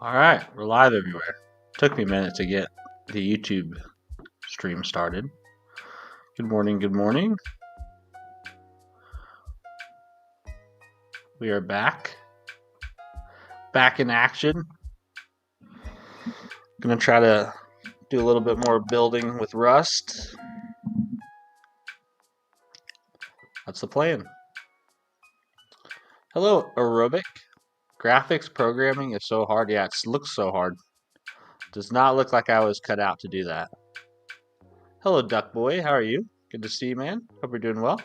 All right, we're live everywhere. Took me a minute to get the YouTube stream started. Good morning, good morning. We are back. Back in action. Gonna try to do a little bit more building with Rust. That's the plan. Hello, Aerobic. Graphics programming is so hard. Yeah, it looks so hard. Does not look like I was cut out to do that. Hello, Duck Boy. How are you? Good to see you, man. Hope you're doing well.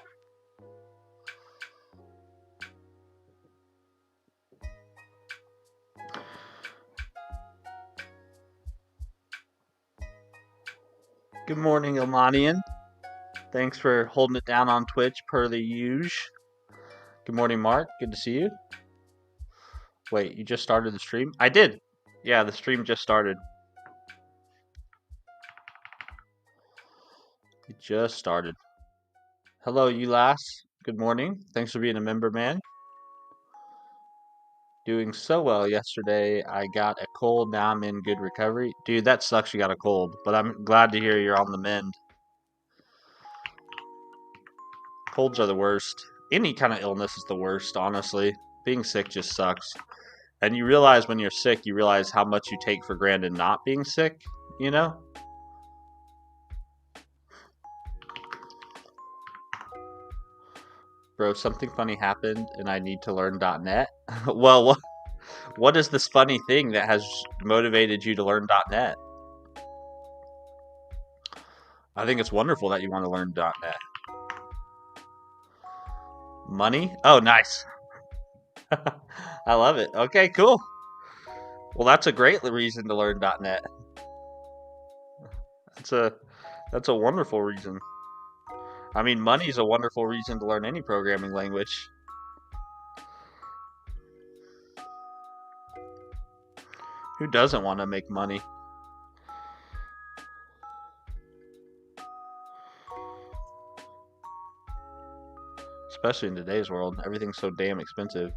Good morning, Ilmanian. Thanks for holding it down on Twitch per the usual. Good morning, Mark. Good to see you. Wait, you just started the stream? I did. Yeah, the stream just started. It just started. Hello, Ulas. Good morning. Thanks for being a member, man. Doing so well yesterday. I got a cold. Now I'm in good recovery. Dude, that sucks you got a cold, but I'm glad to hear you're on the mend. Colds are the worst. Any kind of illness is the worst, honestly. Being sick just sucks. And you realize when you're sick, you realize how much you take for granted not being sick, you know? Bro, something funny happened and I need to learn .NET. Well, what is this funny thing that has motivated you to learn .NET? I think it's wonderful that you want to learn .NET. Money? Oh, nice. I love it. Okay, cool. Well, that's a great reason to learn .NET. That's a wonderful reason. I mean, money's a wonderful reason to learn any programming language. Who doesn't want to make money? Especially in today's world, everything's so damn expensive.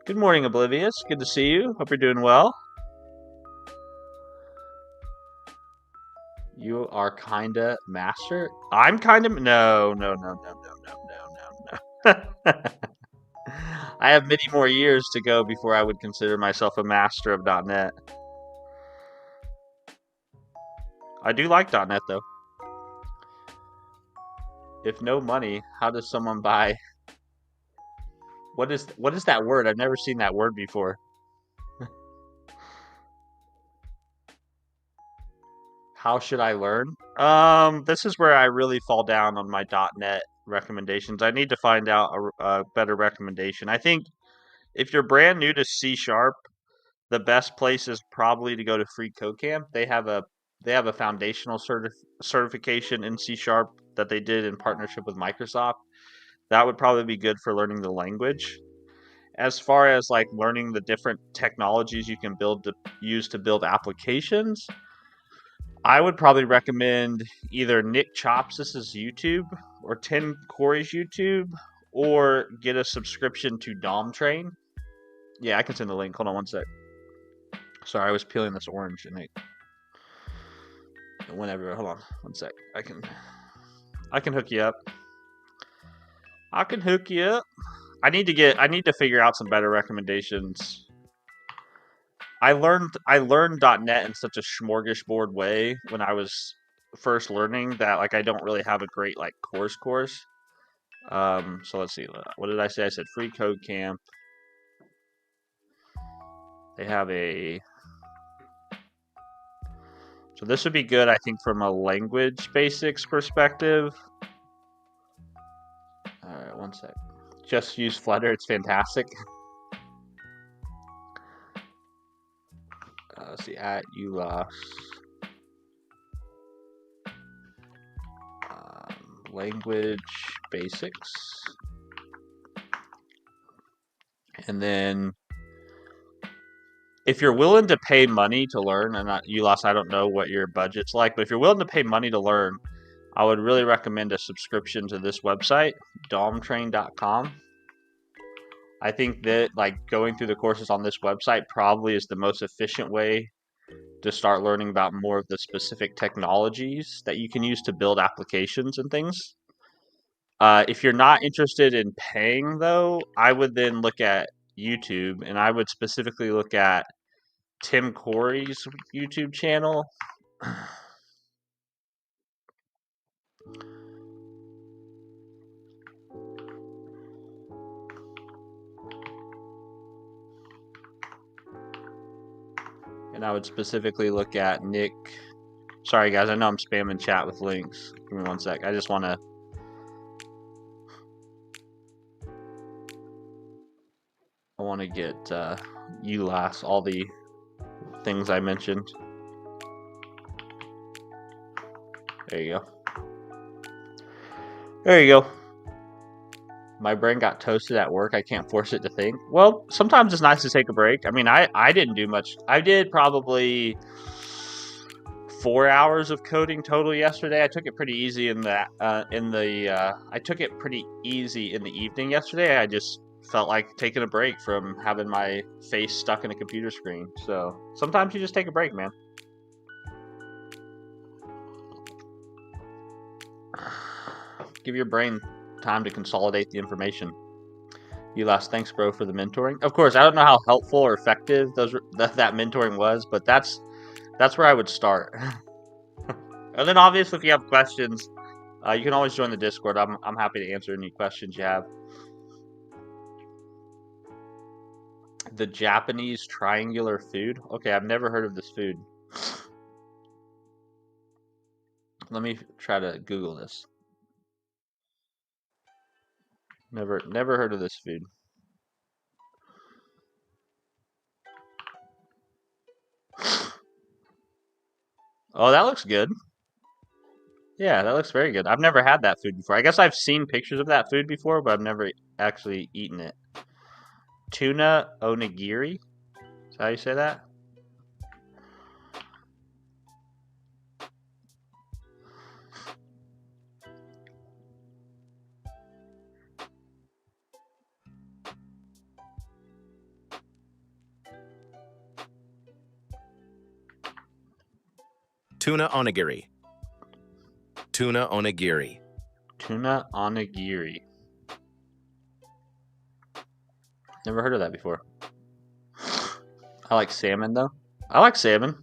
Good morning, Oblivious. Good to see you. Hope you're doing well. You are kinda master? I'm kinda no. I have many more years to go before I would consider myself a master of .NET. I do like .NET though. If no money, how does someone buy? What is that word? I've never seen that word before. How should I learn? This is where I really fall down on my .NET recommendations. I need to find out a better recommendation. I think if you're brand new to C Sharp, the best place is probably to go to Free Code Camp. They have a foundational certification in C Sharp that they did in partnership with Microsoft. That would probably be good for learning the language. As far as like learning the different technologies you can use to build applications, I would probably recommend either Nick Chops' YouTube or Tim Corey's YouTube, or get a subscription to Dom Train. Yeah, I can send the link. Hold on one sec. Sorry, I was peeling this orange and it went everywhere. Hold on one sec. I can hook you up. I can hook you up. I need to figure out some better recommendations. I learned .NET in such a smorgasbord way when I was first learning that like I don't really have a great like course. So let's see. What did I say? I said Free Code Camp. They have a. So this would be good, I think, from a language basics perspective. All right, one sec. Just use Flutter. It's fantastic. let's see, at ULAS. Language basics. And then if you're willing to pay money to learn, and ULAS, I don't know what your budget's like, but if you're willing to pay money to learn, I would really recommend a subscription to this website, domtrain.com. I think that like going through the courses on this website probably is the most efficient way to start learning about more of the specific technologies that you can use to build applications and things. If you're not interested in paying, though, I would then look at YouTube, and I would specifically look at Tim Corey's YouTube channel. And I would specifically look at Nick. Sorry, guys, I know I'm spamming chat with links. Give me one sec. I just want to. I want to get ULAS, all the things I mentioned. There you go. There you go. My brain got toasted at work. I can't force it to think. Well, sometimes it's nice to take a break. I mean, I didn't do much. I did probably 4 hours of coding total yesterday. I took it pretty easy in that. I took it pretty easy in the evening yesterday. I just felt like taking a break from having my face stuck in a computer screen. So sometimes you just take a break, man. Give your brain time to consolidate the information. ULAS, thanks, bro, for the mentoring. Of course, I don't know how helpful or effective that mentoring was, but that's where I would start. And then, obviously, if you have questions, you can always join the Discord. I'm happy to answer any questions you have. The Japanese triangular food. Okay, I've never heard of this food. Let me try to Google this. Never heard of this food. Oh, that looks good. Yeah, that looks very good. I've never had that food before. I guess I've seen pictures of that food before, but I've never actually eaten it. Tuna onigiri? Is that how you say that? Tuna onigiri. Tuna onigiri. Tuna onigiri. Never heard of that before. I like salmon, though. I like salmon.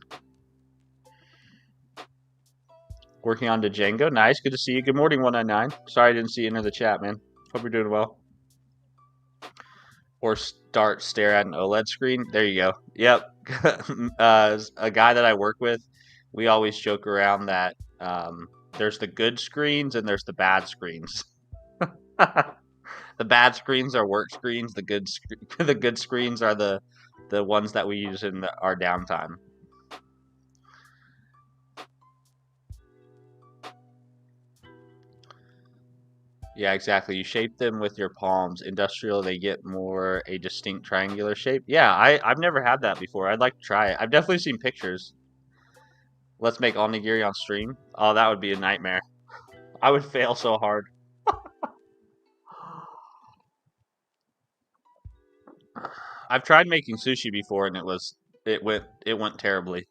Working on Django. Nice. Good to see you. Good morning, 199. Sorry I didn't see you enter the chat, man. Hope you're doing well. Or stare at an OLED screen. There you go. Yep. A guy that I work with, we always joke around that there's the good screens and there's the bad screens. The bad screens are work screens. The good screens are the ones that we use in our downtime. Yeah, exactly. You shape them with your palms. Industrial, they get more a distinct triangular shape. Yeah, I've never had that before. I'd like to try it. I've definitely seen pictures. Let's make onigiri on stream. Oh, that would be a nightmare. I would fail so hard. I've tried making sushi before and it went terribly.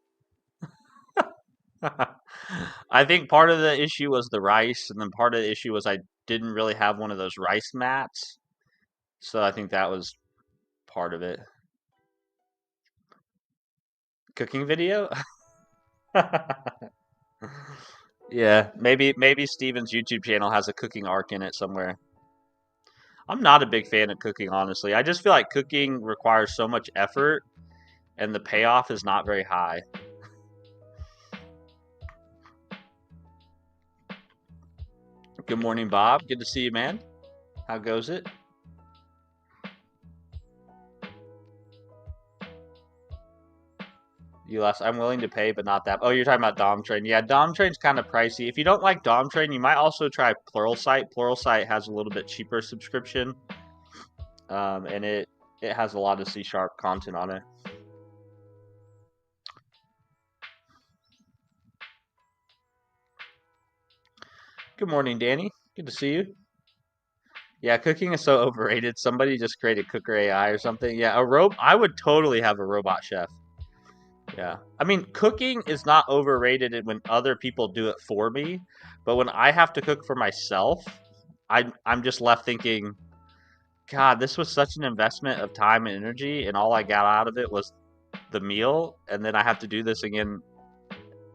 I think part of the issue was the rice, and then part of the issue was I didn't really have one of those rice mats. So I think that was part of it. Cooking video? Yeah, maybe Steven's YouTube channel has a cooking arc in it somewhere. I'm not a big fan of cooking, honestly. I just feel like cooking requires so much effort, and the payoff is not very high. Good morning, Bob. Good to see you, man. How goes it? less. I'm willing to pay, but not that. Oh, you're talking about Dom Train. Yeah, Dom Train's kind of pricey. If you don't like Dom Train, you might also try Pluralsight. Pluralsight has a little bit cheaper subscription, and it has a lot of C# content on it. Good morning, Danny. Good to see you. Yeah, cooking is so overrated. Somebody just created Cooker AI or something. Yeah, I would totally have a robot chef. Yeah. I mean, cooking is not overrated when other people do it for me, but when I have to cook for myself, I'm just left thinking, God, this was such an investment of time and energy, and all I got out of it was the meal, and then I have to do this again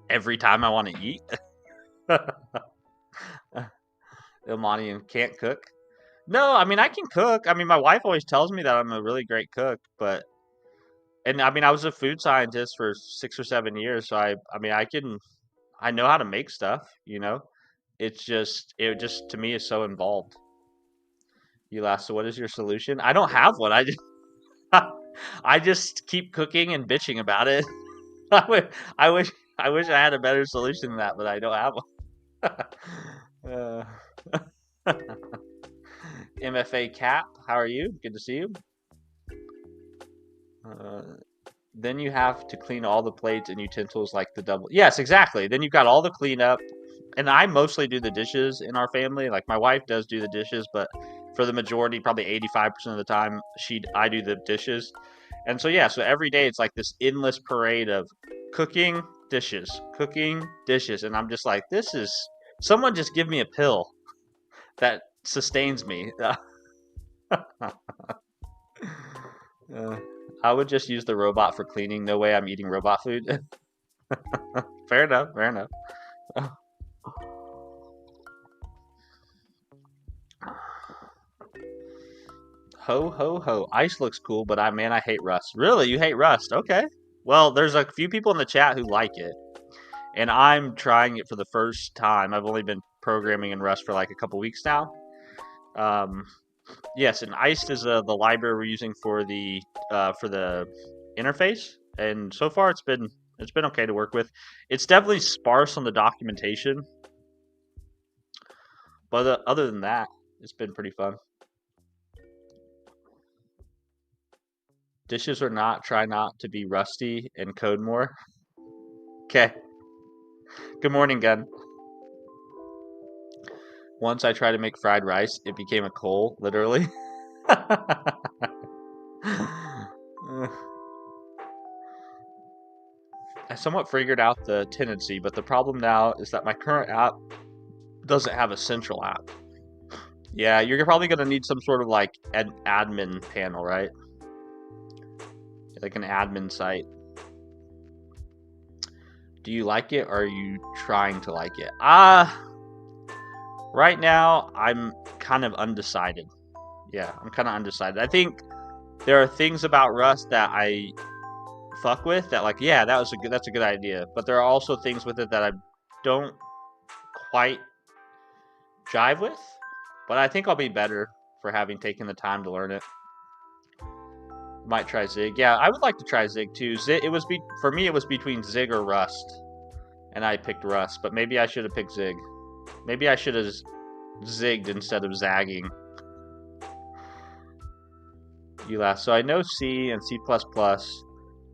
every time I want to eat. Ilmani can't cook. No, I mean I can cook. I mean my wife always tells me that I'm a really great cook, but and I mean I was a food scientist for 6 or 7 years, so I mean I know how to make stuff, you know. It just to me is so involved. You asked, so what is your solution? I don't have one. I just I just keep cooking and bitching about it. I wish I wish I wish I had a better solution than that, but I don't have one. MFA Cap, how are you? Good to see you. Uh, then you have to clean all the plates and utensils like the double. Yes, exactly. Then you've got all the cleanup, and I mostly do the dishes in our family. Like my wife does do the dishes, but for the majority, probably 85% of the time, I do the dishes. And so yeah, so every day it's like this endless parade of cooking dishes, and I'm just like, this is someone just give me a pill that sustains me. Uh, I would just use the robot for cleaning. No way I'm eating robot food. Fair enough. Fair enough. Ho ho ho. Ice looks cool, but I hate Rust. Really? You hate Rust? Okay. Well, there's a few people in the chat who like it, and I'm trying it for the first time. I've only been programming in Rust for like a couple weeks now. Um, yes, and Iced is the library we're using for the interface, and so far it's been okay to work with. It's definitely sparse on the documentation, but other than that, it's been pretty fun. Dishes or not, try not to be rusty and code more. Okay. Good morning, Gun. Once I tried to make fried rice, it became a coal, literally. I somewhat figured out the tendency, but the problem now is that my current app doesn't have a central app. Yeah, you're probably going to need some sort of like an admin panel, right? Like an admin site. Do you like it or are you trying to like it? Right now I'm kind of undecided. Yeah, I'm kind of undecided. I think there are things about Rust that I fuck with that like, yeah, that's a good idea. But there are also things with it that I don't quite jive with. But I think I'll be better for having taken the time to learn it. Might try Zig. Yeah, I would like to try Zig too. For me it was between Zig or Rust, and I picked Rust. But maybe I should have picked Zig. Maybe I should have zigged instead of zagging. You laugh. So I know C and C++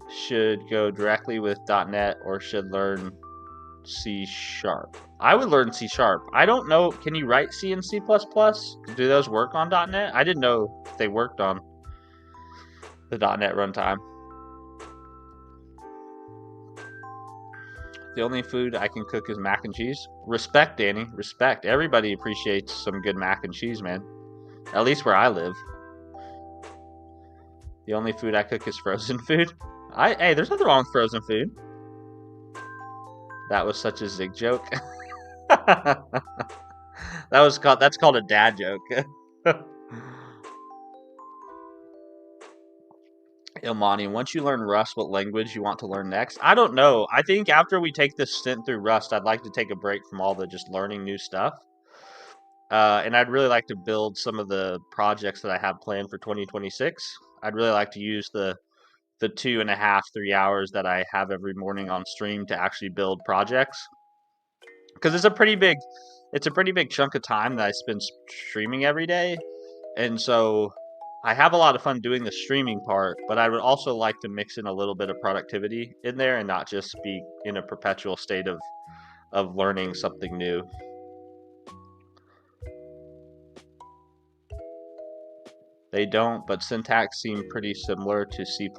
should go directly with .NET or should learn C#. I would learn C#. I don't know. Can you write C and C++? Do those work on .NET? I didn't know if they worked on the .NET runtime. The only food I can cook is mac and cheese. Respect, Danny. Respect. Everybody appreciates some good mac and cheese, man. At least where I live. The only food I cook is frozen food. Hey, there's nothing wrong with frozen food. That was such a Zig joke. That's called a dad joke. Ilmani, once you learn Rust, what language you want to learn next? I don't know. I think after we take this stint through Rust, I'd like to take a break from all the just learning new stuff. And I'd really like to build some of the projects that I have planned for 2026. I'd really like to use the the 2.5, 3 hours that I have every morning on stream to actually build projects. Because it's a pretty big chunk of time that I spend streaming every day. And so I have a lot of fun doing the streaming part, but I would also like to mix in a little bit of productivity in there and not just be in a perpetual state of learning something new. They don't, but syntax seem pretty similar to C++.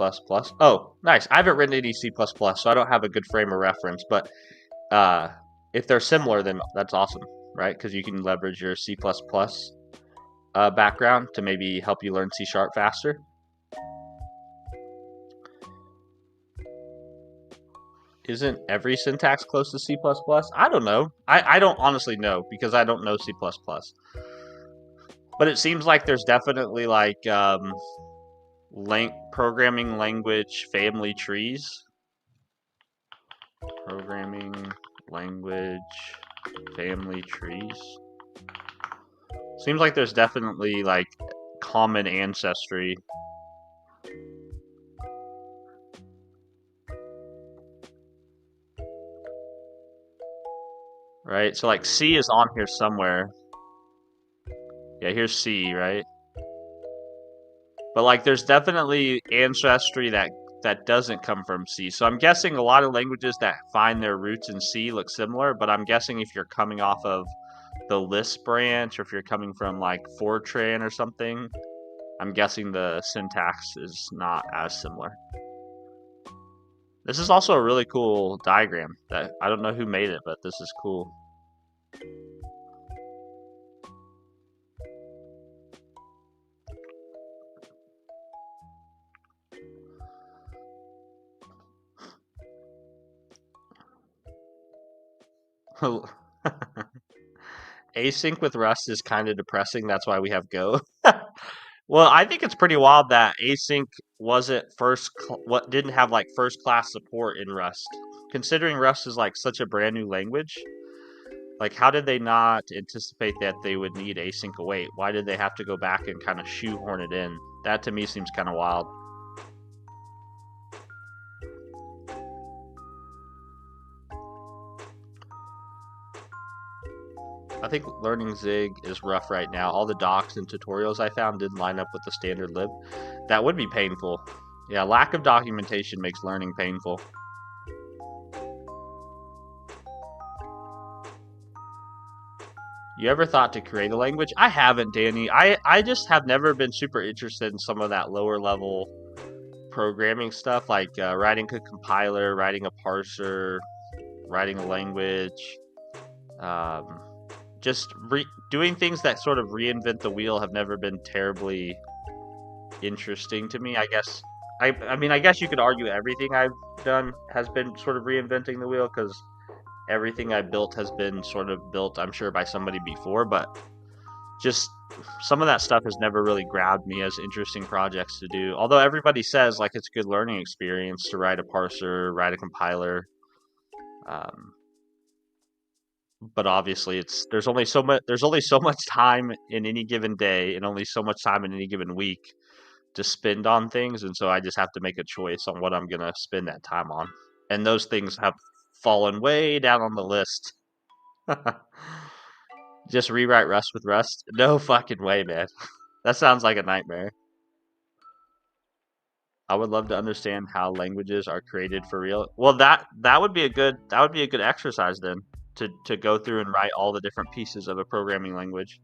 Oh, nice. I haven't written any C++, so I don't have a good frame of reference, but uh, if they're similar, then that's awesome, right? Because you can leverage your C++ background to maybe help you learn C# faster. Isn't every syntax close to C++? I don't know. I don't honestly know because I don't know C++. But it seems like there's definitely like programming language family trees. Programming language family trees. Seems like there's definitely like common ancestry. Right? So like C is on here somewhere. Yeah, here's C, right? But like there's definitely ancestry that doesn't come from C. So I'm guessing a lot of languages that find their roots in C look similar, but I'm guessing if you're coming off of the Lisp branch or if you're coming from like Fortran or something, I'm guessing the syntax is not as similar. This is also a really cool diagram that I don't know who made it, but this is cool. Async with Rust is kind of depressing. That's why we have Go. Well, I think it's pretty wild that async wasn't what didn't have like first class support in Rust. Considering Rust is like such a brand new language, like how did they not anticipate that they would need async await? Why did they have to go back and kind of shoehorn it in? That to me seems kind of wild. I think learning Zig is rough right now. All the docs and tutorials I found didn't line up with the standard lib. That would be painful. Yeah, lack of documentation makes learning painful. You ever thought to create a language? I haven't, Danny. I just have never been super interested in some of that lower level programming stuff, like writing a compiler, writing a parser, writing a language. Um, just doing things that sort of reinvent the wheel have never been terribly interesting to me. I guess I mean I guess you could argue everything I've done has been sort of reinventing the wheel because everything I built has been sort of built, I'm sure, by somebody before, but just some of that stuff has never really grabbed me as interesting projects to do. Although everybody says like it's a good learning experience to write a parser, write a compiler. Um, but obviously there's only so much time in any given day and only so much time in any given week to spend on things, and so I just have to make a choice on what I'm gonna spend that time on. And those things have fallen way down on the list. Just rewrite Rust with Rust? No fucking way, man. That sounds like a nightmare. I would love to understand how languages are created for real. Well, that would be a good exercise then to go through and write all the different pieces of a programming language.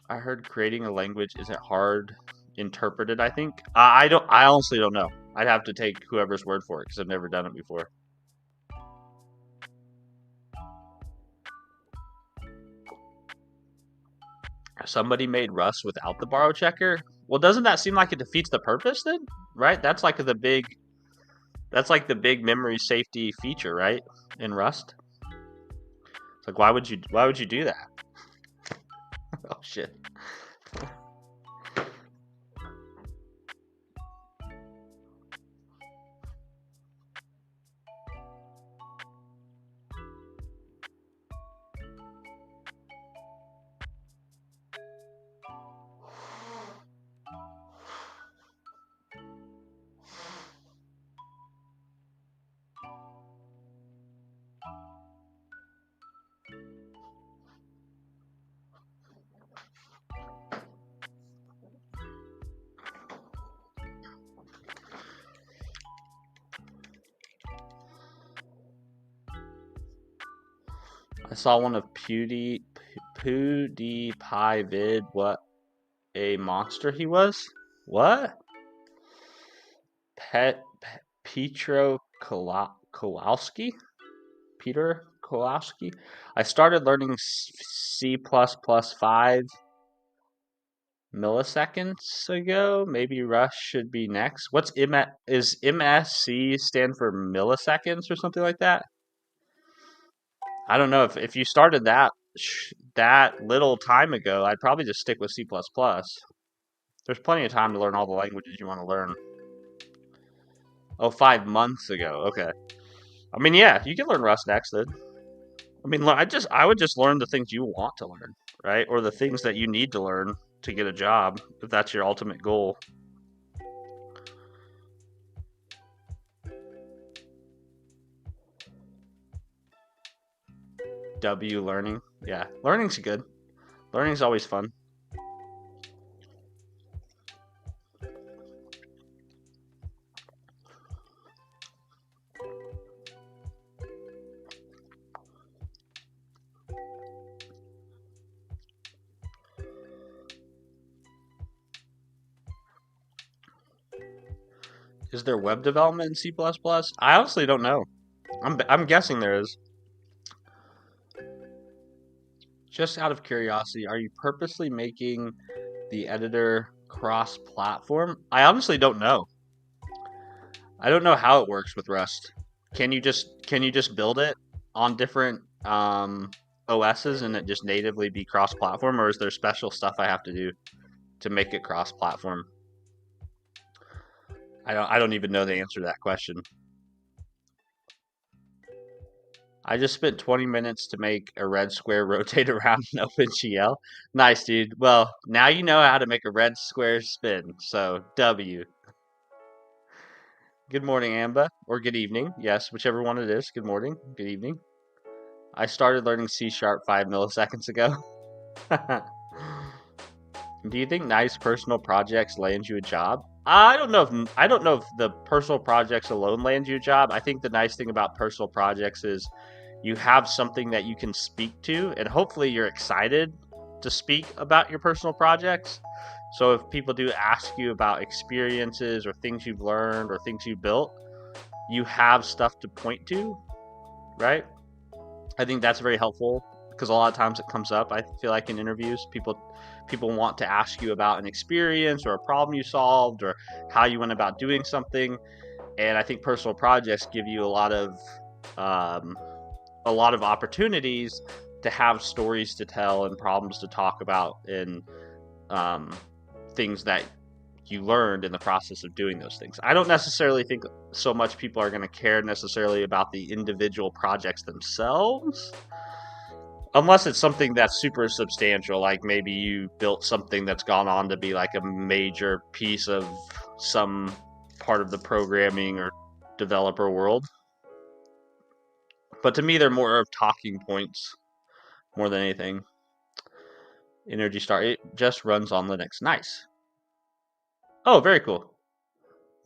I heard creating a language isn't hard interpreted, I think. I honestly don't know. I'd have to take whoever's word for it because I've never done it before. Somebody made Rust without the borrow checker. Well, doesn't that seem like it defeats the purpose then? Right? That's like the big memory safety feature, right? In Rust. It's like why would you do that? Oh shit. I saw one of PewDiePie vid. What a monster he was. What? Petro Kowalski? Peter Kowalski? I started learning C++ 5 milliseconds ago. Maybe Rush should be next. What's is MSC stand for milliseconds or something like that? I don't know if you started that little time ago, I'd probably just stick with C++. There's plenty of time to learn all the languages you want to learn. Oh, 5 months ago. Okay. I mean, yeah, you can learn Rust next then. I mean, I would just learn the things you want to learn, right? Or the things that you need to learn to get a job, if that's your ultimate goal. W learning. Yeah, learning's good. Learning's always fun. Is there web development in C++? I honestly don't know. I'm guessing there is. Just out of curiosity, are you purposely making the editor cross-platform? I honestly don't know. I don't know how it works with Rust. Can you just build it on different OSs and it just natively be cross-platform, or is there special stuff I have to do to make it cross-platform? I don't even know the answer to that question. I just spent 20 minutes to make a red square rotate around an OpenGL. Nice, dude. Well, now you know how to make a red square spin. So, W. Good morning, Amba. Or good evening. Yes, whichever one it is. Good morning. Good evening. I started learning C# 5 milliseconds ago. Do you think nice personal projects land you a job? I don't know if the personal projects alone land you a job. I think the nice thing about personal projects is you have something that you can speak to, and hopefully you're excited to speak about your personal projects. So if people do ask you about experiences or things you've learned or things you built, you have stuff to point to, right? I think that's very helpful because a lot of times it comes up. I feel like in interviews, people want to ask you about an experience or a problem you solved or how you went about doing something, and I think personal projects give you um, a lot of opportunities to have stories to tell and problems to talk about and um, things that you learned in the process of doing those things. I don't necessarily think so much people are going to care necessarily about the individual projects themselves, unless it's something that's super substantial, like maybe you built something that's gone on to be like a major piece of some part of the programming or developer world. But to me, they're more of talking points more than anything. Energy Star, it just runs on Linux. Nice. Oh, very cool.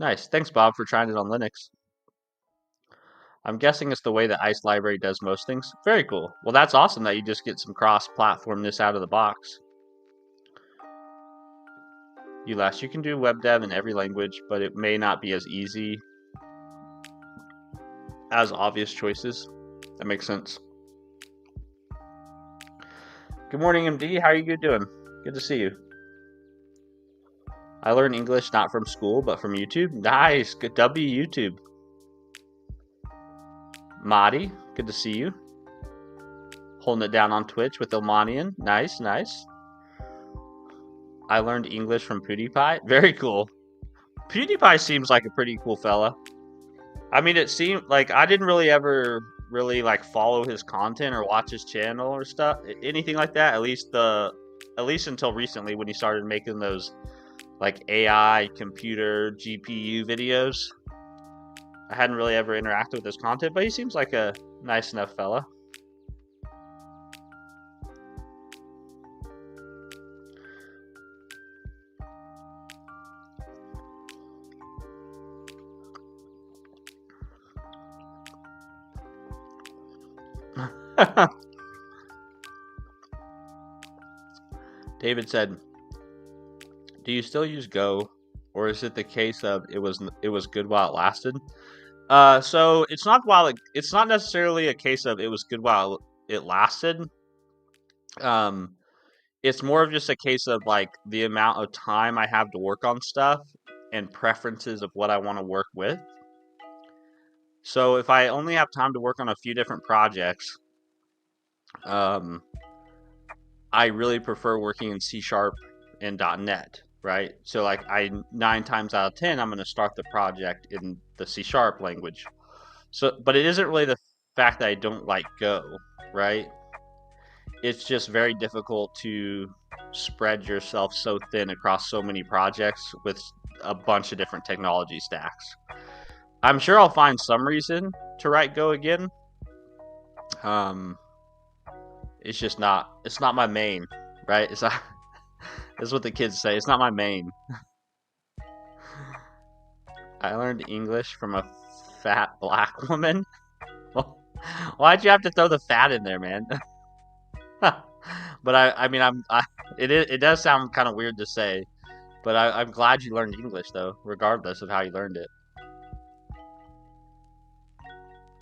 Nice. Thanks, Bob, for trying it on Linux. I'm guessing it's the way that Ice Library does most things. Very cool. Well, that's awesome that you just get some cross-platformness out of the box. You can do web dev in every language, but it may not be as easy as obvious choices. That makes sense. Good morning, MD. How are you doing? Good to see you. I learned English not from school, but from YouTube. Nice. Good W YouTube. Madi, good to see you. Holding it down on Twitch with Ilmanian. Nice, nice. I learned English from PewDiePie. Very cool. PewDiePie seems like a pretty cool fella. I mean, it seemed like I didn't really ever really like follow his content or watch his channel or stuff, anything like that. At least until recently when he started making those like AI computer GPU videos. I hadn't really ever interacted with his content, but he seems like a nice enough fella. David said, "Do you still use Go, or is it the case of it was good while it lasted?" So it's not necessarily a case of it was good while it lasted. Um, it's more of just a case of like the amount of time I have to work on stuff and preferences of what I want to work with. So if I only have time to work on a few different projects, um, I really prefer working in C# and .NET, right? So like 9 times out of 10, I'm going to start the project in the C# language. So, but it isn't really the fact that I don't like Go, right? It's just very difficult to spread yourself so thin across so many projects with a bunch of different technology stacks. I'm sure I'll find some reason to write Go again. Um, it's not my main, right? It's not, that's what the kids say. It's not my main. I learned English from a fat black woman. Why'd you have to throw the fat in there, man? But I mean, it does sound kind of weird to say, but I'm glad you learned English though, regardless of how you learned it.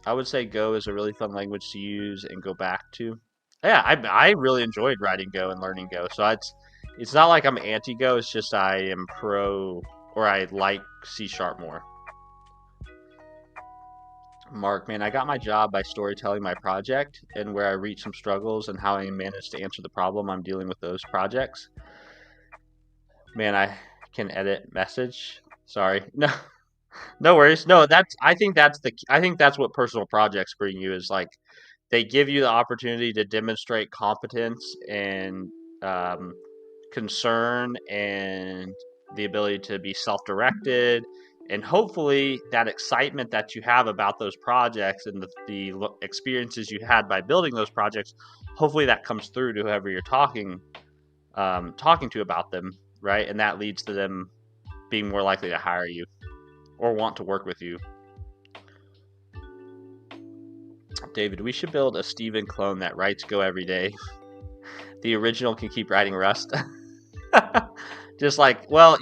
I would say Go is a really fun language to use and go back to. Yeah, I really enjoyed writing Go and learning Go. So it's not like I'm anti Go. It's just I am pro, or I like C# more. Mark, man, I got my job by storytelling my project and where I reach some struggles and how I managed to answer the problem I'm dealing with those projects. Man, I can edit message. Sorry. No, no worries. No, I think that's what personal projects bring you is like they give you the opportunity to demonstrate competence and um, concern and the ability to be self-directed, and hopefully that excitement that you have about those projects and the experiences you had by building those projects, hopefully that comes through to whoever you're talking to about them, right? And that leads to them being more likely to hire you or want to work with you. David, we should build a Steven clone that writes Go every day. The original can keep writing Rust. Just like, well,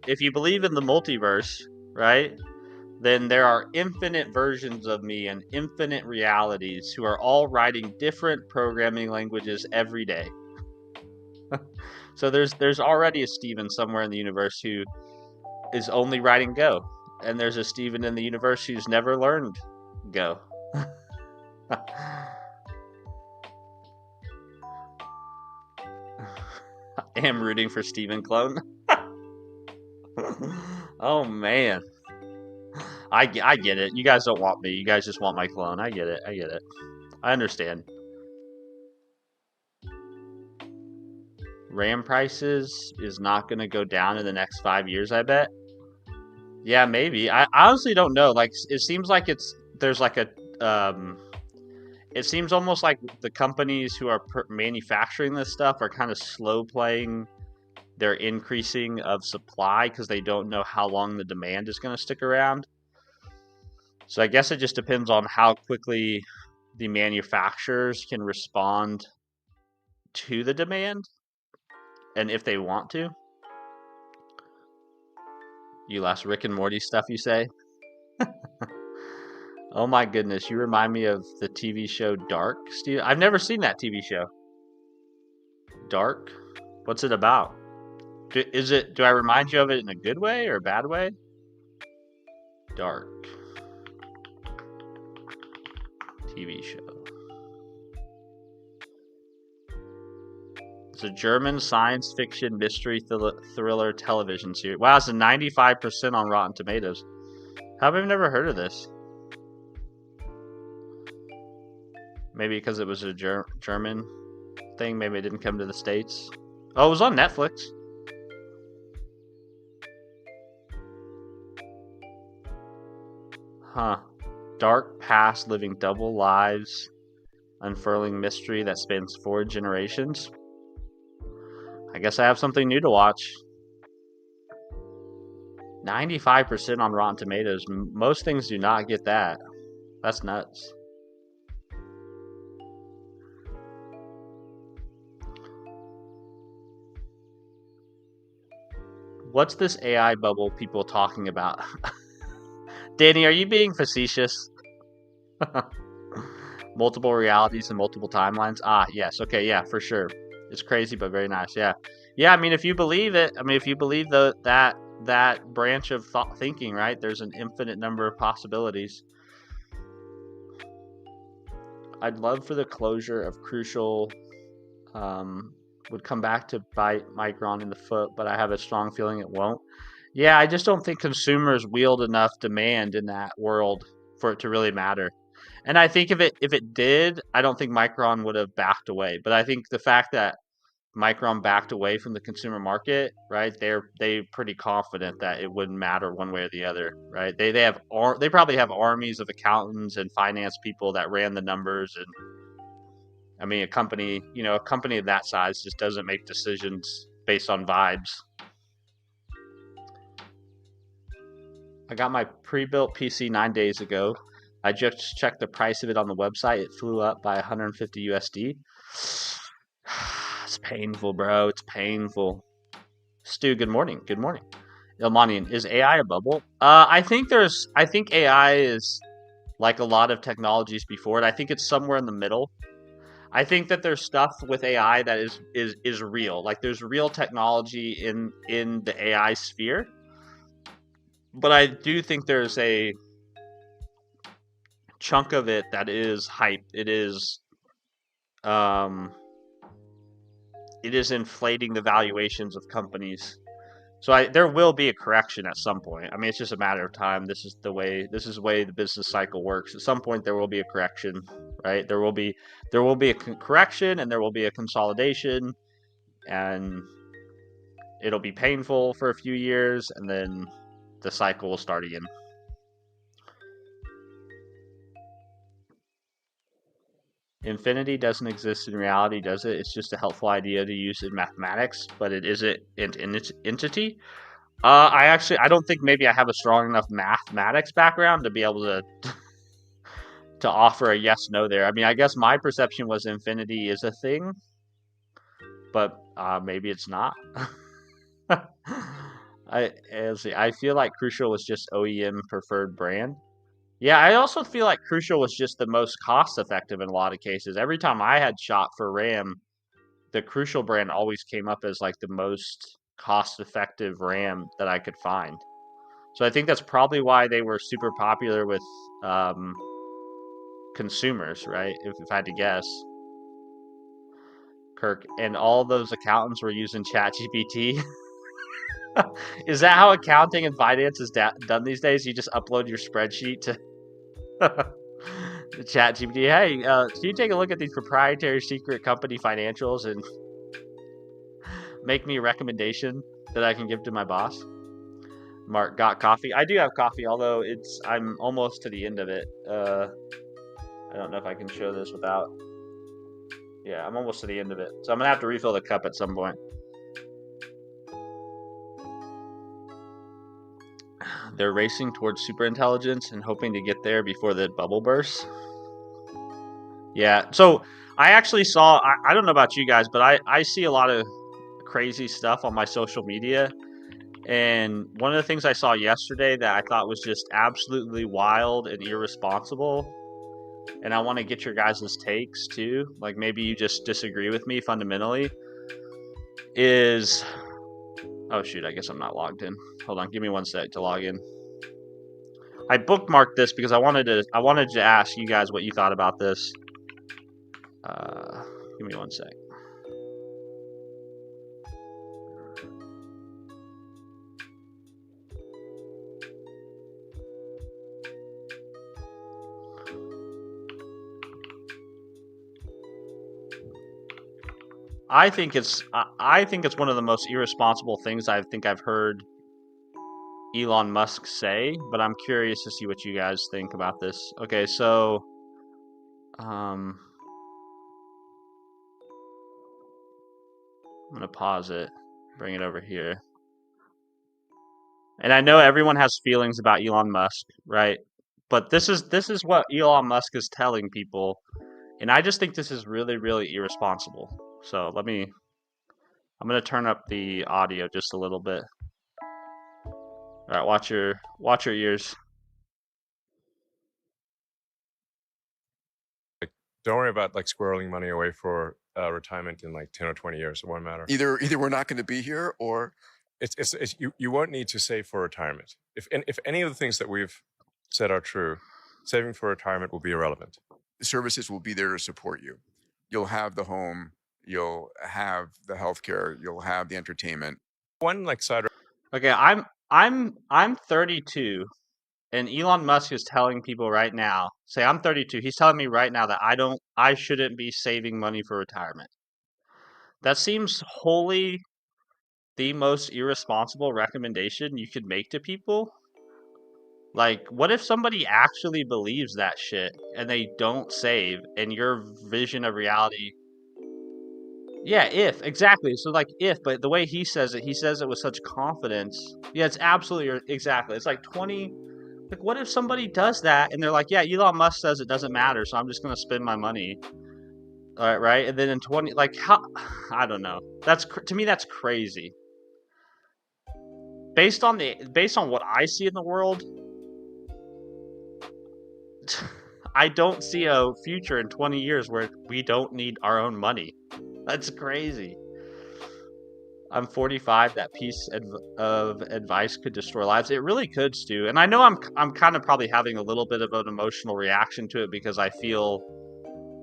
if you believe in the multiverse, right, then there are infinite versions of me and infinite realities who are all writing different programming languages every day. So there's already a Steven somewhere in the universe who is only writing Go, and there's a Steven in the universe who's never learned Go. I am rooting for Steven clone. Oh man, I get it. You guys don't want me. You guys just want my clone. I get it. I get it. I understand. RAM prices is not going to go down in the next 5 years, I bet. Yeah, maybe. I honestly don't know. Like, it seems like there's like it seems almost like the companies who are manufacturing this stuff are kind of slow playing their increasing of supply because they don't know how long the demand is going to stick around. So I guess it just depends on how quickly the manufacturers can respond to the demand and if they want to. You last Rick and Morty stuff, you say? Oh my goodness, you remind me of the TV show Dark, Steve. I've never seen that TV show. Dark? What's it about? Do I remind you of it in a good way or a bad way? Dark TV show. It's a German science fiction mystery thriller television series. Wow, it's a 95% on Rotten Tomatoes. How have I never heard of this? Maybe because it was a German thing. Maybe it didn't come to the States. Oh, it was on Netflix. Huh. Dark past living double lives, unfurling mystery that spans 4 generations. I guess I have something new to watch. 95% on Rotten Tomatoes. Most things do not get that. That's nuts. What's this AI bubble people talking about? Danny, are you being facetious? Multiple realities and multiple timelines. Ah, yes. Okay, yeah, for sure. It's crazy, but very nice. Yeah, yeah. I mean, if you believe it, I mean, if you believe that branch of thought thinking, right? There's an infinite number of possibilities. I'd love for the closure of Crucial would come back to bite Micron in the foot, but I have a strong feeling it won't. Yeah, I just don't think consumers wield enough demand in that world for it to really matter. And I think if it did, I don't think Micron would have backed away. But I think the fact that Micron backed away from the consumer market, right? They pretty confident that it wouldn't matter one way or the other, right? They probably have armies of accountants and finance people that ran the numbers. And I mean, a company of that size just doesn't make decisions based on vibes. I got my pre-built PC 9 days ago. I just checked the price of it on the website. It flew up by 150 USD. It's painful, bro. It's painful. Stu, good morning. Good morning. Ilmanian, is AI a bubble? I think AI is like a lot of technologies before it. I think it's somewhere in the middle. I think that there's stuff with AI that is real. Like there's real technology in the AI sphere. But I do think there's a chunk of it that is hype. Um it is inflating the valuations of companies. So there will be a correction at some point. I mean, it's just a matter of time. This is the way the business cycle works. At some point, there will be a correction, right? There will be a correction, and there will be a consolidation, and it'll be painful for a few years, and then the cycle will start again. Infinity doesn't exist in reality, does it? It's just a helpful idea to use in mathematics, but it isn't an entity. I don't think maybe I have a strong enough mathematics background to be able to offer a yes no there. I mean, I guess my perception was infinity is a thing, but maybe it's not. I feel like Crucial was just OEM preferred brand. Yeah, I also feel like Crucial was just the most cost effective in a lot of cases. Every time I had shot for RAM, the Crucial brand always came up as like the most cost effective RAM that I could find. So I think that's probably why they were super popular with um, consumers, right? If I had to guess, Kirk, and all those accountants were using ChatGPT. Is that how accounting and finance is done these days? You just upload your spreadsheet to the ChatGPT. Hey, can you take a look at these proprietary secret company financials and make me a recommendation that I can give to my boss? Mark got coffee. I do have coffee, although I'm almost to the end of it. I don't know if I can show this without. Yeah, I'm almost to the end of it, so I'm gonna have to refill the cup at some point. They're racing towards superintelligence and hoping to get there before the bubble bursts. Yeah, so I actually saw. I don't know about you guys, but I see a lot of crazy stuff on my social media. And one of the things I saw yesterday that I thought was just absolutely wild and irresponsible, and I want to get your guys' takes too, like maybe you just disagree with me fundamentally, is. Oh shoot, I guess I'm not logged in. Hold on, give me one sec to log in. I bookmarked this because I wanted to ask you guys what you thought about this. Give me one sec. I think it's one of the most irresponsible things I think I've heard Elon Musk say, but I'm curious to see what you guys think about this. Okay, so I'm gonna pause it, bring it over here. And I know everyone has feelings about Elon Musk, right? But this is what Elon Musk is telling people, and I just think this is really, really irresponsible. So I'm gonna turn up the audio just a little bit. All right, watch your ears. Like, don't worry about like squirreling money away for retirement in like 10 or 20 years. It won't matter. Either we're not going to be here, or It's you won't need to save for retirement. If any of the things that we've said are true, saving for retirement will be irrelevant. the services will be there to support you. You'll have the home, you'll have the healthcare, you'll have the entertainment. One like side Okay, I'm 32, and Elon Musk is telling people right now. Say I'm 32. He's telling me right now that I shouldn't be saving money for retirement. That seems wholly the most irresponsible recommendation you could make to people. Like, what if somebody actually believes that shit and they don't save, and your vision of reality? Yeah, if exactly. So like if, but the way he says it with such confidence. Yeah, it's absolutely exactly. It's like 20. Like, what if somebody does that and they're like, yeah, Elon Musk says it doesn't matter, so I'm just gonna spend my money. All right, right? And then in 20, like how? I don't know. That's to me that's crazy. Based on what I see in the world, I don't see a future in 20 years where we don't need our own money. That's crazy. I'm 45. That piece of advice could destroy lives. It really could, Stu. And I know I'm kind of probably having a little bit of an emotional reaction to it because I feel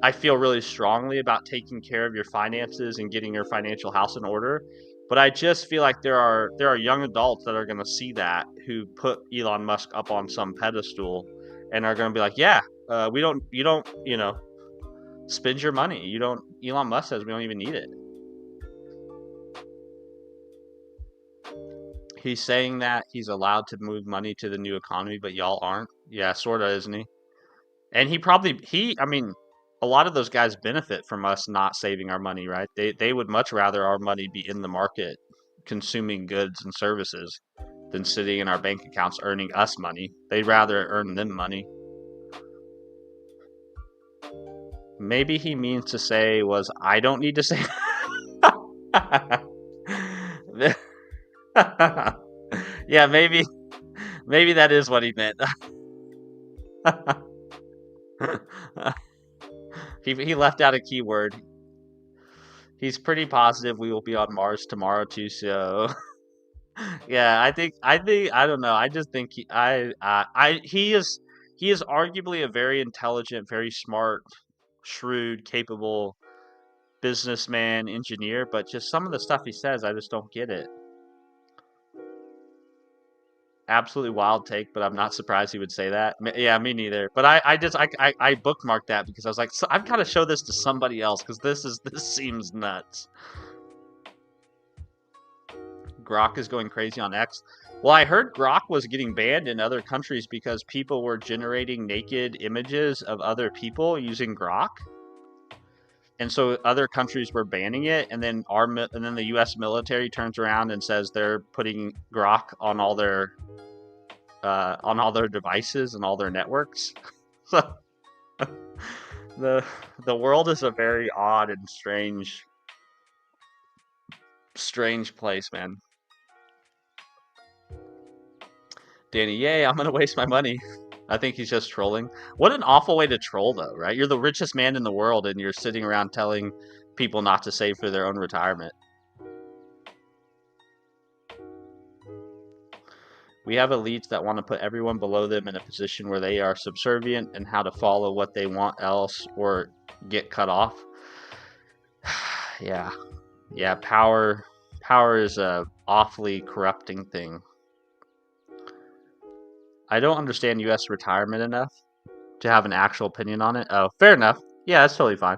really strongly about taking care of your finances and getting your financial house in order. But I just feel like there are young adults that are going to see that who put Elon Musk up on some pedestal and are going to be like, yeah, we don't you don't spend your money. You don't. Elon Musk says we don't even need it. He's saying that he's allowed to move money to the new economy, but y'all aren't. Yeah, sorta, isn't he? And I mean, a lot of those guys benefit from us not saving our money, right? They would much rather our money be in the market consuming goods and services than sitting in our bank accounts earning us money. They'd rather earn them money. Maybe he means to say was I don't need to save. Yeah, maybe that is what he meant. He left out a keyword. He's pretty positive we will be on Mars tomorrow too. So yeah, I don't know. I just think he is arguably a very intelligent, very smart, shrewd, capable businessman, engineer. But just some of the stuff he says, I just don't get it. Absolutely wild take, but I'm not surprised he would say that. Yeah, me neither. But I bookmarked that because I was like, so I've got to show this to somebody else because this seems nuts. Grok is going crazy on X. Well, I heard Grok was getting banned in other countries because people were generating naked images of other people using Grok. And so other countries were banning it, and then the U.S. military turns around and says they're putting Grok on all their devices and all their networks. So the the world is a very odd and strange place, man. Danny, yay, I'm gonna waste my money. I think he's just trolling. What an awful way to troll, though, right? You're the richest man in the world, and you're sitting around telling people not to save for their own retirement. We have elites that want to put everyone below them in a position where they are subservient and how to follow what they want else or get cut off. Yeah. Yeah, power is a awfully corrupting thing. I don't understand US retirement enough to have an actual opinion on it. Oh, fair enough. Yeah, that's totally fine.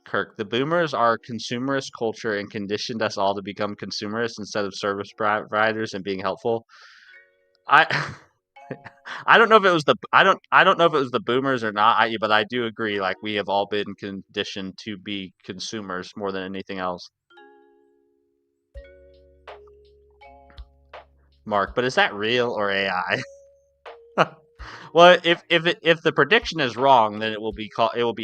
Kirk, the boomers are consumerist culture and conditioned us all to become consumerists instead of service providers and being helpful. I I don't know if it was I don't know if it was the boomers or not, but I do agree like we have all been conditioned to be consumers more than anything else. Mark, but is that real or AI? Well, if the prediction is wrong, then it will be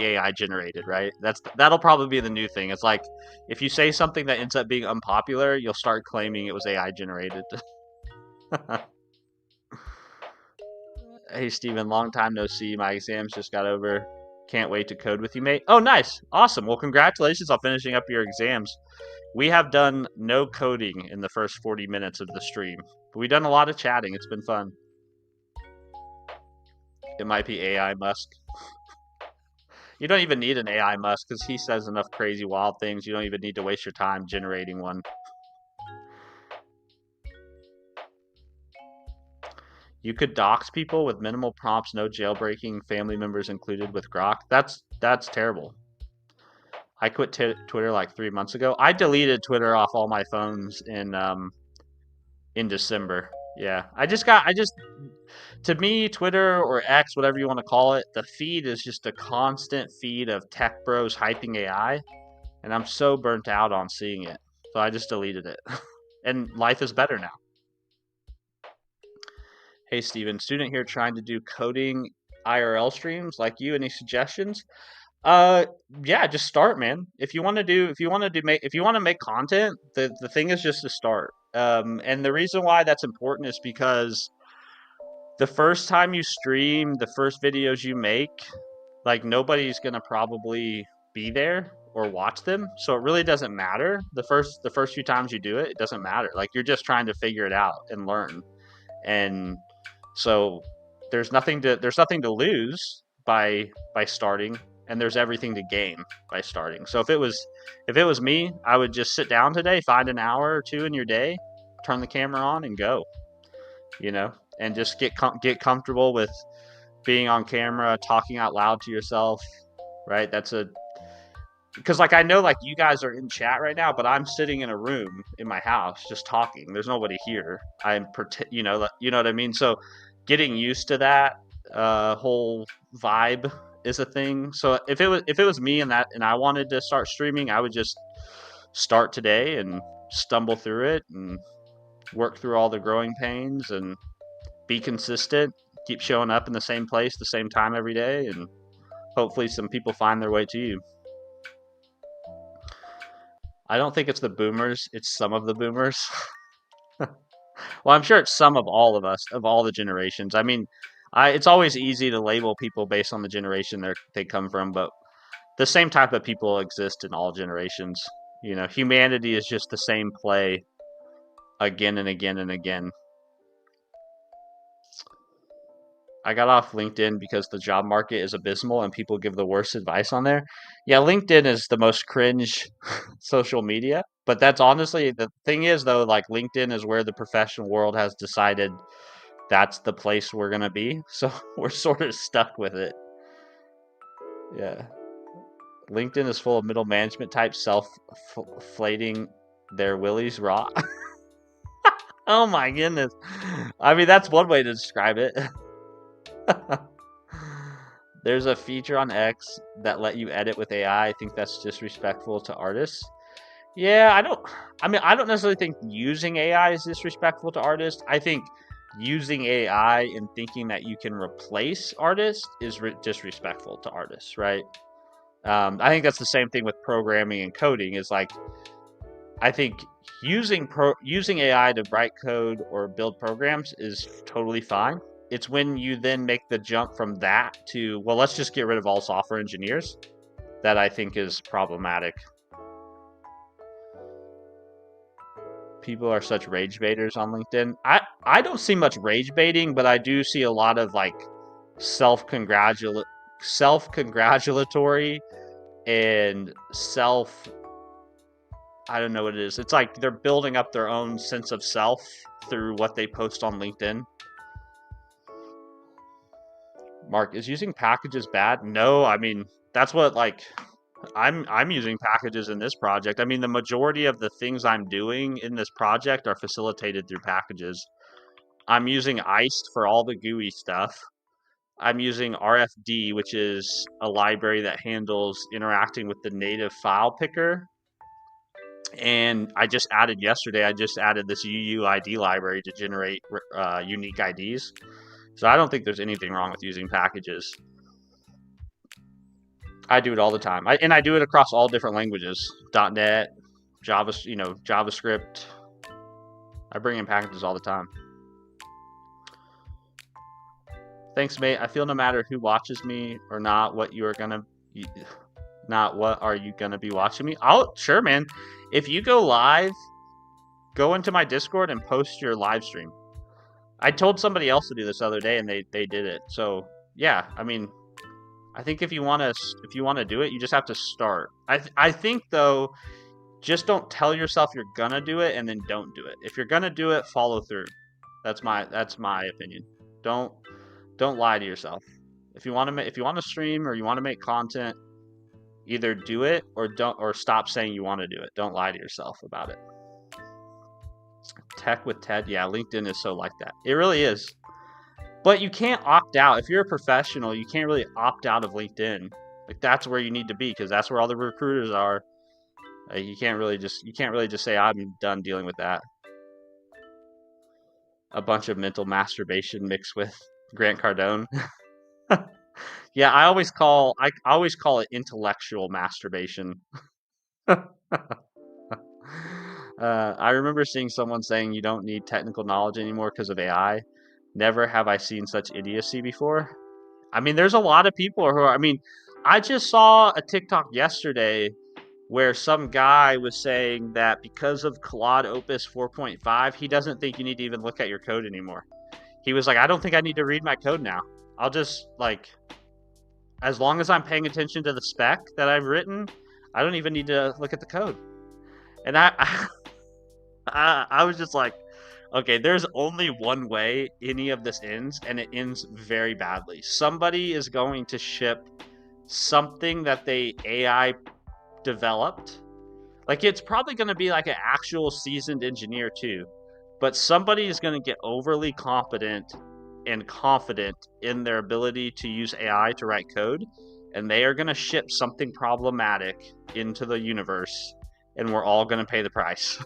AI generated, right? That'll probably be the new thing. It's like if you say something that ends up being unpopular, you'll start claiming it was AI generated. Hey, Steven, long time no see. My exams just got over. Can't wait to code with you, mate. Oh, nice. Awesome. Well, congratulations on finishing up your exams. We have done no coding in the first 40 minutes of the stream. But we've done a lot of chatting. It's been fun. It might be AI Musk. You don't even need an AI Musk because he says enough crazy, wild things. You don't even need to waste your time generating one. You could dox people with minimal prompts, no jailbreaking, family members included with Grok. That's terrible. I quit Twitter like 3 months ago. I deleted Twitter off all my phones in December. Yeah, to me, Twitter or X, whatever you want to call it, the feed is just a constant feed of tech bros hyping AI, and I'm so burnt out on seeing it. So I just deleted it. And life is better now. Hey, Steven, student here trying to do coding IRL streams like you. Any suggestions? Yeah, just start, man. If you want to make content, the thing is just to start. And the reason why that's important is because the first time you stream, the first videos you make, like nobody's gonna probably be there or watch them, so it really doesn't matter. The first few times you do it, it doesn't matter. Like you're just trying to figure it out and learn, and so there's nothing to lose by starting, and there's everything to gain by starting. So if it was me, I would just sit down today, find an hour or two in your day, turn the camera on, and go. And just get comfortable with being on camera, talking out loud to yourself, right? Because like I know like you guys are in chat right now, but I'm sitting in a room in my house just talking. There's nobody here. You know what I mean? So getting used to that whole vibe is a thing. So if it was me and I wanted to start streaming, I would just start today and stumble through it and work through all the growing pains and be consistent, keep showing up in the same place, the same time every day, and hopefully some people find their way to you. I don't think it's the boomers, it's some of the boomers. Well, I'm sure it's some of all of us, of all the generations. I mean, it's always easy to label people based on the generation they come from, but the same type of people exist in all generations. Humanity is just the same play again and again and again. I got off LinkedIn because the job market is abysmal and people give the worst advice on there. Yeah, LinkedIn is the most cringe social media, but that's honestly the thing is though, like LinkedIn is where the professional world has decided that's the place we're going to be. So we're sort of stuck with it. Yeah. LinkedIn is full of middle management types self-flating their willies raw. Oh my goodness. I mean, that's one way to describe it. There's a feature on X that let you edit with AI. I think that's disrespectful to artists. Yeah, I don't necessarily think using AI is disrespectful to artists. I think using AI and thinking that you can replace artists is disrespectful to artists, right? I think that's the same thing with programming and coding. Is like, I think using AI to write code or build programs is totally fine. It's when you then make the jump from that to, well, let's just get rid of all software engineers, that I think is problematic. People are such rage baiters on LinkedIn. I don't see much rage baiting, but I do see a lot of like self-congratulatory and I don't know what it is. It's like they're building up their own sense of self through what they post on LinkedIn. Mark, is using packages bad? No, I mean, that's what like I'm using packages in this project. I mean, the majority of the things I'm doing in this project are facilitated through packages. I'm using Iced for all the GUI stuff. I'm using RFD, which is a library that handles interacting with the native file picker. And I just added this UUID library to generate unique IDs. So I don't think there's anything wrong with using packages. I do it all the time. I do it across all different languages. .NET, JavaScript. I bring in packages all the time. Thanks, mate. I feel no matter who watches me or not, what are you gonna be watching me? Sure, man. If you go live, go into my Discord and post your live stream. I told somebody else to do this the other day, and they did it. So yeah, I mean, I think if you wanna do it, you just have to start. I think though, just don't tell yourself you're gonna do it and then don't do it. If you're gonna do it, follow through. That's my opinion. Don't lie to yourself. If you want to stream or you want to make content, either do it or stop saying you want to do it. Don't lie to yourself about it. Tech with Ted, yeah, LinkedIn is so like that. It really is. But you can't opt out. If you're a professional, you can't really opt out of LinkedIn. Like that's where you need to be because that's where all the recruiters are. You can't really just say I'm done dealing with that. A bunch of mental masturbation mixed with Grant Cardone. Yeah, I always call it intellectual masturbation. I remember seeing someone saying you don't need technical knowledge anymore because of AI. Never have I seen such idiocy before. I mean, there's a lot of people who are. I mean, I just saw a TikTok yesterday where some guy was saying that because of Claude Opus 4.5, he doesn't think you need to even look at your code anymore. He was like, I don't think I need to read my code now. I'll just, like, as long as I'm paying attention to the spec that I've written, I don't even need to look at the code. And I was just like, okay, there's only one way any of this ends, and it ends very badly. Somebody is going to ship something that they AI developed. Like, it's probably going to be like an actual seasoned engineer too, but somebody is going to get overly competent and confident in their ability to use AI to write code, and they are going to ship something problematic into the universe, and we're all going to pay the price.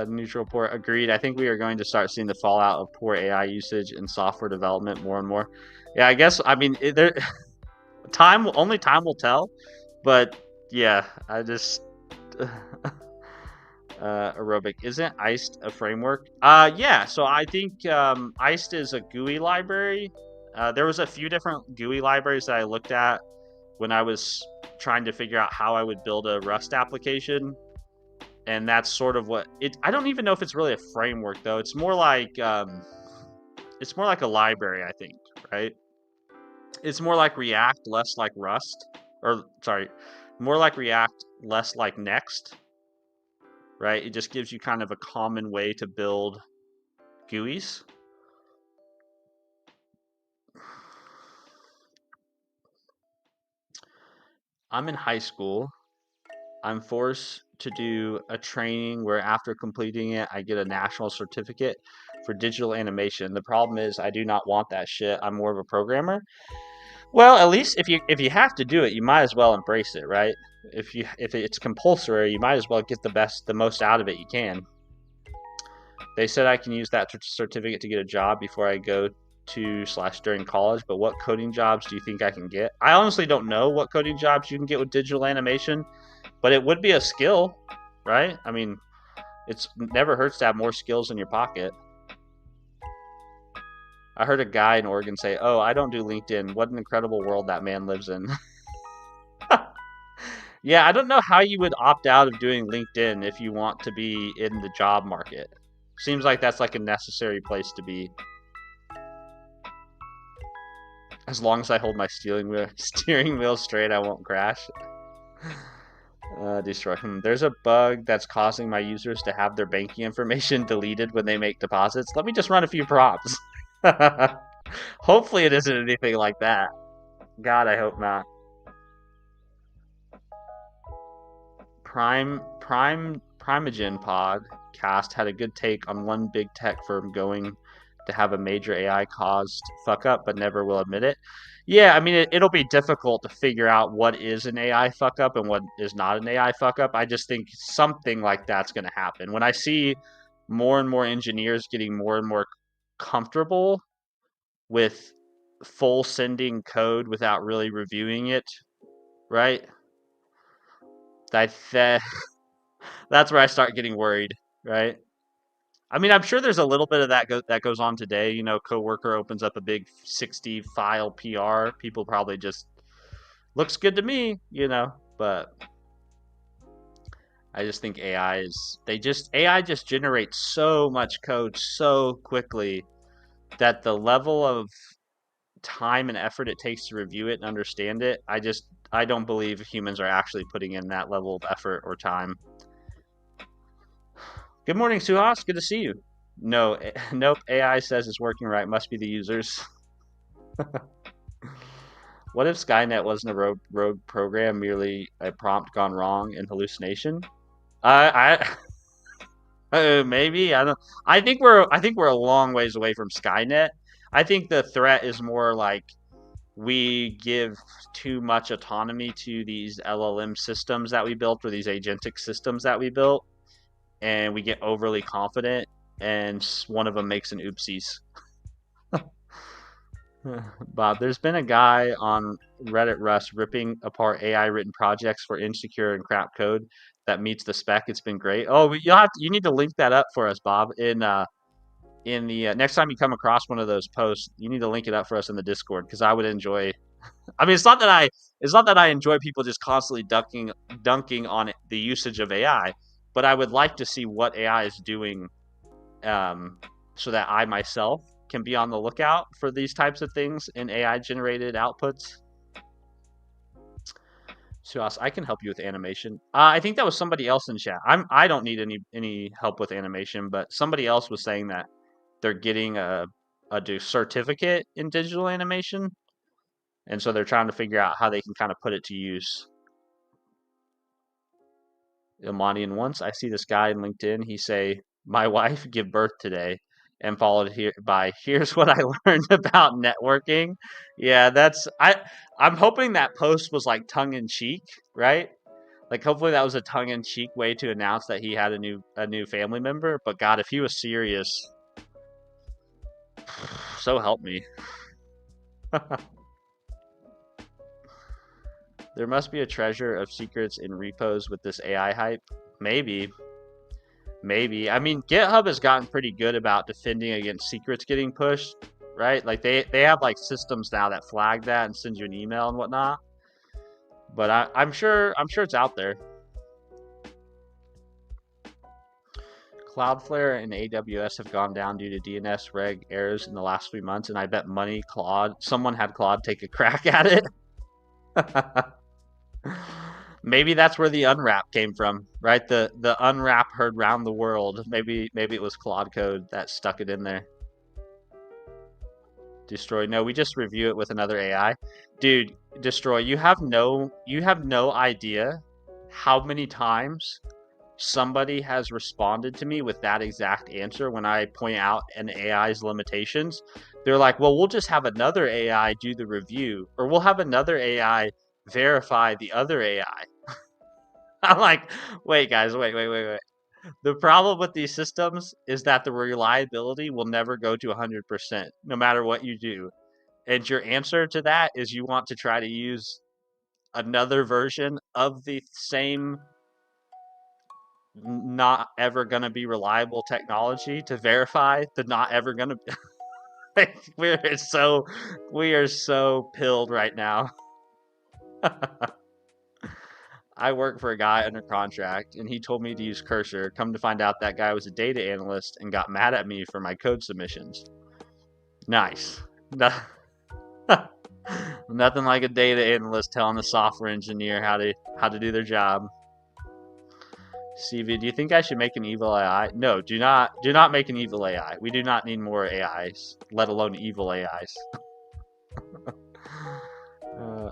Neutral port, agreed. I think we are going to start seeing the fallout of poor AI usage in software development more and more. Yeah, I guess. I mean, only time will tell. But yeah, I just aerobic isn't iced a framework? Yeah. So I think iced is a GUI library. There was a few different GUI libraries that I looked at when I was trying to figure out how I would build a Rust application. And that's sort of what it. I don't even know if it's really a framework though. It's more like a library, I think, right? It's more like React, less like Rust, or sorry, more like React, less like Next, right? It just gives you kind of a common way to build GUIs. I'm in high school. I'm forced to do a training where after completing it, I get a national certificate for digital animation. The problem is I do not want that shit. I'm more of a programmer. Well, at least if you have to do it, you might as well embrace it, right? If it's compulsory, you might as well get the most out of it you can. They said I can use that certificate to get a job before I go to / during college, but what coding jobs do you think I can get? I honestly don't know what coding jobs you can get with digital animation, but it would be a skill, right? I mean, it's never hurts to have more skills in your pocket. I heard a guy in Oregon say, "Oh, I don't do LinkedIn. What an incredible world that man lives in." Yeah, I don't know how you would opt out of doing LinkedIn if you want to be in the job market. Seems like that's like a necessary place to be. As long as I hold my steering wheel straight, I won't crash. Destroy. There's a bug that's causing my users to have their banking information deleted when they make deposits. Let me just run a few prompts. Hopefully it isn't anything like that. God, I hope not. Primogen podcast had a good take on one big tech firm going to have a major AI caused fuck up, but never will admit it. Yeah, I mean, it'll be difficult to figure out what is an AI fuck up and what is not an AI fuck up. I just think something like that's going to happen. When I see more and more engineers getting more and more comfortable with full sending code without really reviewing it, right? That's where I start getting worried, right? I mean, I'm sure there's a little bit of that goes on today. You know, coworker opens up a big 60 file PR. People probably just looks good to me, you know, but I just think AI just generates so much code so quickly that the level of time and effort it takes to review it and understand it, I don't believe humans are actually putting in that level of effort or time. Good morning, Suhas. Good to see you. No, nope. AI says it's working right. Must be the users. What if Skynet wasn't a rogue program, merely a prompt gone wrong and hallucination? I maybe I don't. I think we're a long ways away from Skynet. I think the threat is more like we give too much autonomy to these LLM systems that we built, or these agentic systems that we built, and we get overly confident, and one of them makes an oopsies. Bob, there's been a guy on Reddit Rust ripping apart AI written projects for insecure and crap code that meets the spec. It's been great. Oh, you need to link that up for us, Bob. In the next time you come across one of those posts, you need to link it up for us in the Discord because I would enjoy. I mean, it's not that I enjoy people just constantly dunking on the usage of AI, but I would like to see what AI is doing, so that I myself can be on the lookout for these types of things in AI generated outputs. Suas, I can help you with animation. I think that was somebody else in chat. I don't need any help with animation, but somebody else was saying that they're getting a certificate in digital animation, and so they're trying to figure out how they can kind of put it to use. Ilmani, once I see this guy in LinkedIn, he say, "My wife give birth today," and followed here by, "Here's what I learned about networking." Yeah, I'm hoping that post was like tongue in cheek, right? Like hopefully that was a tongue in cheek way to announce that he had a new family member. But God, if he was serious, so help me. There must be a treasure of secrets in repos with this AI hype. Maybe. Maybe. I mean, GitHub has gotten pretty good about defending against secrets getting pushed, right? Like they have like systems now that flag that and send you an email and whatnot. But I'm sure it's out there. Cloudflare and AWS have gone down due to DNS reg errors in the last 3 months, and I bet money someone had Claude take a crack at it. Maybe that's where the unwrap came from, right? The unwrap heard round the world. Maybe it was Claude code that stuck it in there. Destroy. No, we just review it with another AI. Dude, Destroy, you have no idea how many times somebody has responded to me with that exact answer when I point out an AI's limitations. They're like, well, we'll just have another AI do the review, or we'll have another AI verify the other AI. I'm like, wait, guys, wait. The problem with these systems is that the reliability will never go to 100%, no matter what you do. And your answer to that is you want to try to use another version of the same not ever going to be reliable technology to verify the not ever going to be. We are so pilled right now. I work for a guy under contract, and he told me to use Cursor. Come to find out, that guy was a data analyst and got mad at me for my code submissions. Nice. Nothing like a data analyst telling a software engineer how to do their job. CV, do you think I should make an evil AI? No, do not make an evil AI. We do not need more AIs, let alone evil AIs.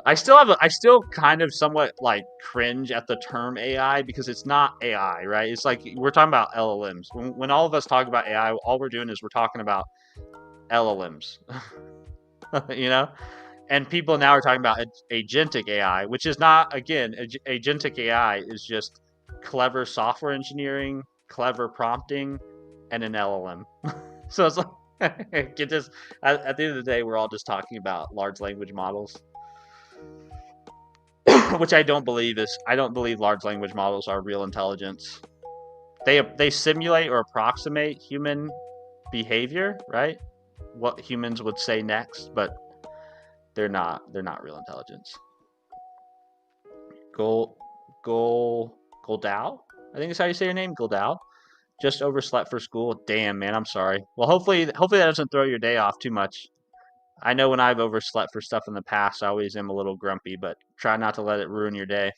I still kind of somewhat like cringe at the term AI because it's not AI, right? It's like we're talking about LLMs. When all of us talk about AI, all we're doing is we're talking about LLMs, you know? And people now are talking about agentic AI, which is not, again, agentic AI is just clever software engineering, clever prompting, and an LLM. So it's like, get this, at the end of the day, we're all just talking about large language models. Which I don't believe large language models are real intelligence. they simulate or approximate human behavior, right? What humans would say next, but they're not real intelligence. Goldao, I think is how you say your name, Goldao. Just overslept for school. Damn, man, I'm sorry. Well, hopefully that doesn't throw your day off too much. I know when I've overslept for stuff in the past, I always am a little grumpy, but try not to let it ruin your day.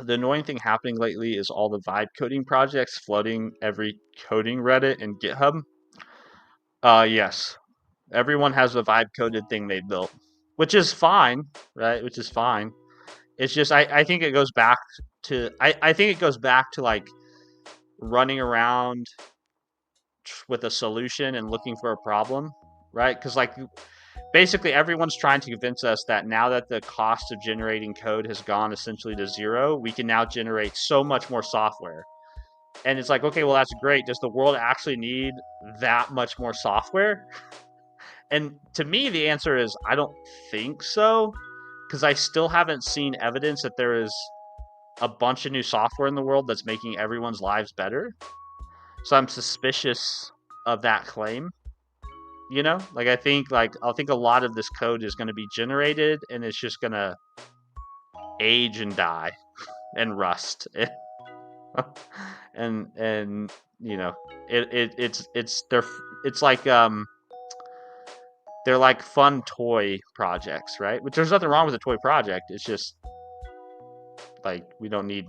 The annoying thing happening lately is all the vibe coding projects flooding every coding Reddit and GitHub. Yes. Everyone has a vibe coded thing they built, which is fine, right? Which is fine. It's just I think it goes back to I think it goes back to like running around with a solution and looking for a problem, right? Because like basically everyone's trying to convince us that now that the cost of generating code has gone essentially to zero, we can now generate so much more software. And it's like, okay, well, that's great. Does the world actually need that much more software? And to me, the answer is I don't think so, because I still haven't seen evidence that there is a bunch of new software in the world that's making everyone's lives better. So I'm suspicious of that claim. You know, like I think a lot of this code is going to be generated and it's just going to age and die and rust. and you know, it's like they're like fun toy projects, right? Which there's nothing wrong with a toy project. It's just like we don't need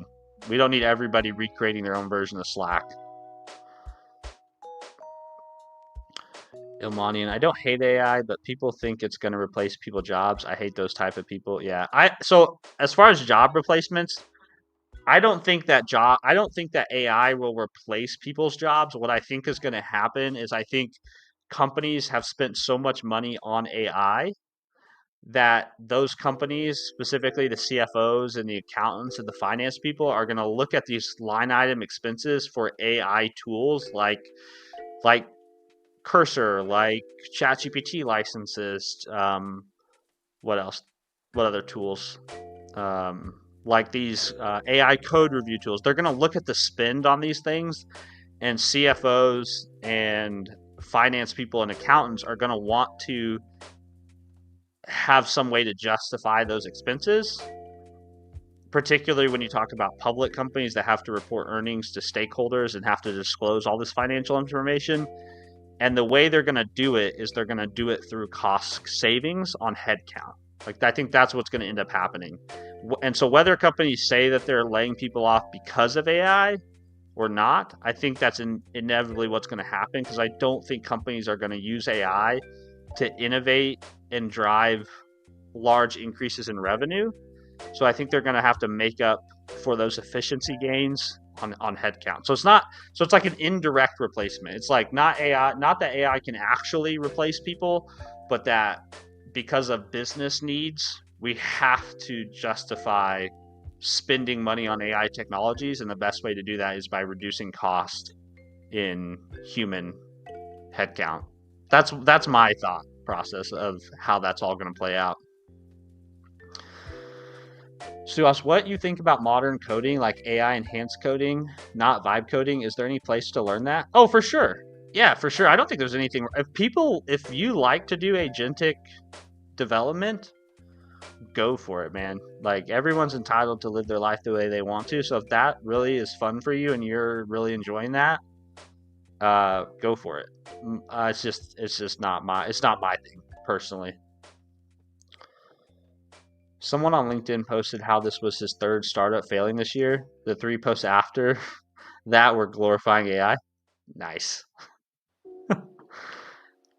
everybody recreating their own version of Slack. Ilmanian, I don't hate AI, but people think it's going to replace people's jobs. I hate those type of people. Yeah. So as far as job replacements, I don't think that AI will replace people's jobs. What I think is going to happen is I think companies have spent so much money on AI that those companies, specifically the CFOs and the accountants and the finance people, are going to look at these line item expenses for AI tools like Cursor, like ChatGPT licenses. What else? What other tools? Like these AI code review tools. They're going to look at the spend on these things, and CFOs and finance people and accountants are going to want to have some way to justify those expenses, particularly when you talk about public companies that have to report earnings to stakeholders and have to disclose all this financial information. And the way they're going to do it is they're going to do it through cost savings on headcount. Like I think that's what's going to end up happening. And so whether companies say that they're laying people off because of AI or not, I think that's inevitably what's going to happen, because I don't think companies are going to use AI to innovate and drive large increases in revenue. So I think they're going to have to make up for those efficiency gains on headcount. So it's like an indirect replacement. It's like not that AI can actually replace people, but that because of business needs, we have to justify spending money on AI technologies, and the best way to do that is by reducing cost in human headcount. That's my thought process of how that's all going to play out. Suas, what you think about modern coding, like AI enhanced coding, not vibe coding? Is there any place to learn that? Oh, for sure. Yeah, for sure. I don't think there's anything. If you like to do agentic development, go for it, man. Like everyone's entitled to live their life the way they want to. So if that really is fun for you and you're really enjoying that, go for it. It's just not my thing personally. Someone on LinkedIn posted how this was his third startup failing this year. The 3 posts after that were glorifying AI. Nice.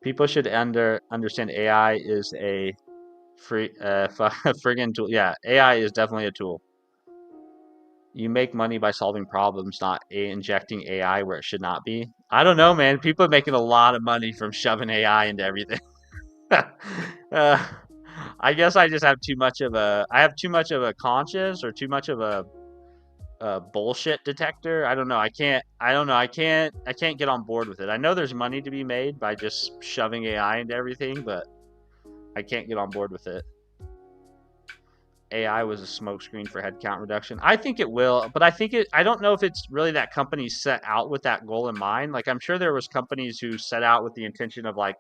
People should understand AI is a free friggin' tool. Yeah, AI is definitely a tool. You make money by solving problems, not injecting AI where it should not be. I don't know, man. People are making a lot of money from shoving AI into everything. I guess I just have too much of a conscience, or too much of a bullshit detector. I don't know. I can't get on board with it. I know there's money to be made by just shoving AI into everything, but I can't get on board with it. AI was a smokescreen for headcount reduction. I think it will, but I don't know if it's really that companies set out with that goal in mind. Like, I'm sure there was companies who set out with the intention of like,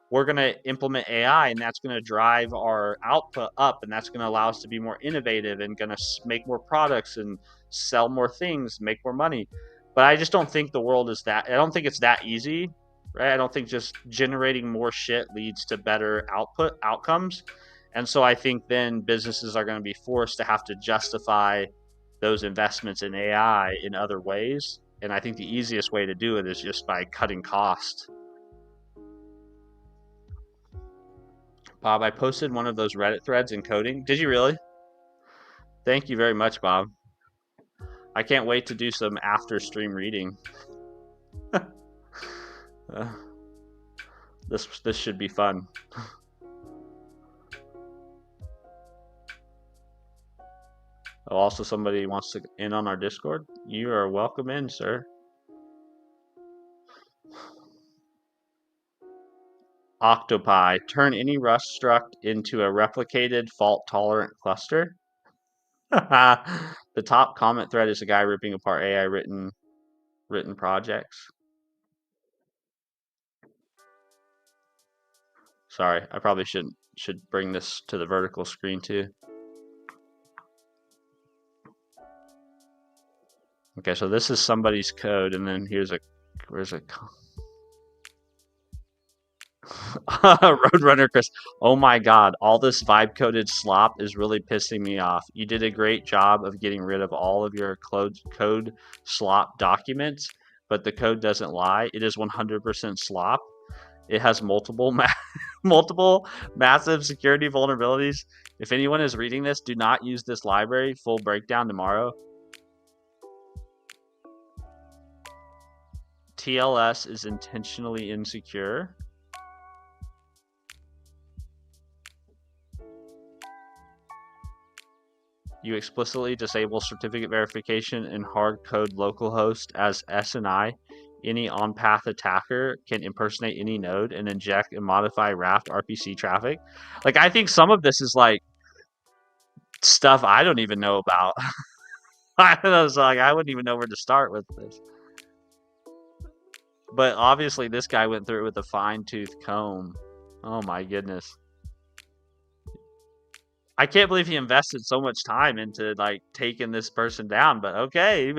we're going to implement AI and that's going to drive our output up and that's going to allow us to be more innovative and going to make more products and sell more things, make more money. But I just don't think the world is that, I don't think it's that easy, right? I don't think just generating more shit leads to better outcomes. And so I think then businesses are going to be forced to have to justify those investments in AI in other ways. And I think the easiest way to do it is just by cutting costs. Bob, I posted one of those Reddit threads in coding. Did you really? Thank you very much, Bob. I can't wait to do some after stream reading. This should be fun. Oh, also somebody wants to in on our Discord. You are welcome in, sir. Octopi, turn any rust struct into a replicated fault-tolerant cluster. The top comment thread is a guy ripping apart AI written projects. Sorry, I probably should bring this to the vertical screen too. Okay, so this is somebody's code, and then where's a Roadrunner Chris. Oh my god, all this vibe coded slop is really pissing me off. You did a great job of getting rid of all of your code slop documents, but the code doesn't lie. It is 100% slop. It has multiple massive security vulnerabilities. If anyone is reading this, do not use this library. Full breakdown tomorrow. TLS is intentionally insecure. You explicitly disable certificate verification in hard code localhost as SNI. Any on-path attacker can impersonate any node and inject and modify Raft RPC traffic. Like, I think some of this is like stuff I don't even know about. I was like, I wouldn't even know where to start with this. But obviously, this guy went through it with a fine-tooth comb. Oh my goodness. I can't believe he invested so much time into like taking this person down, but okay.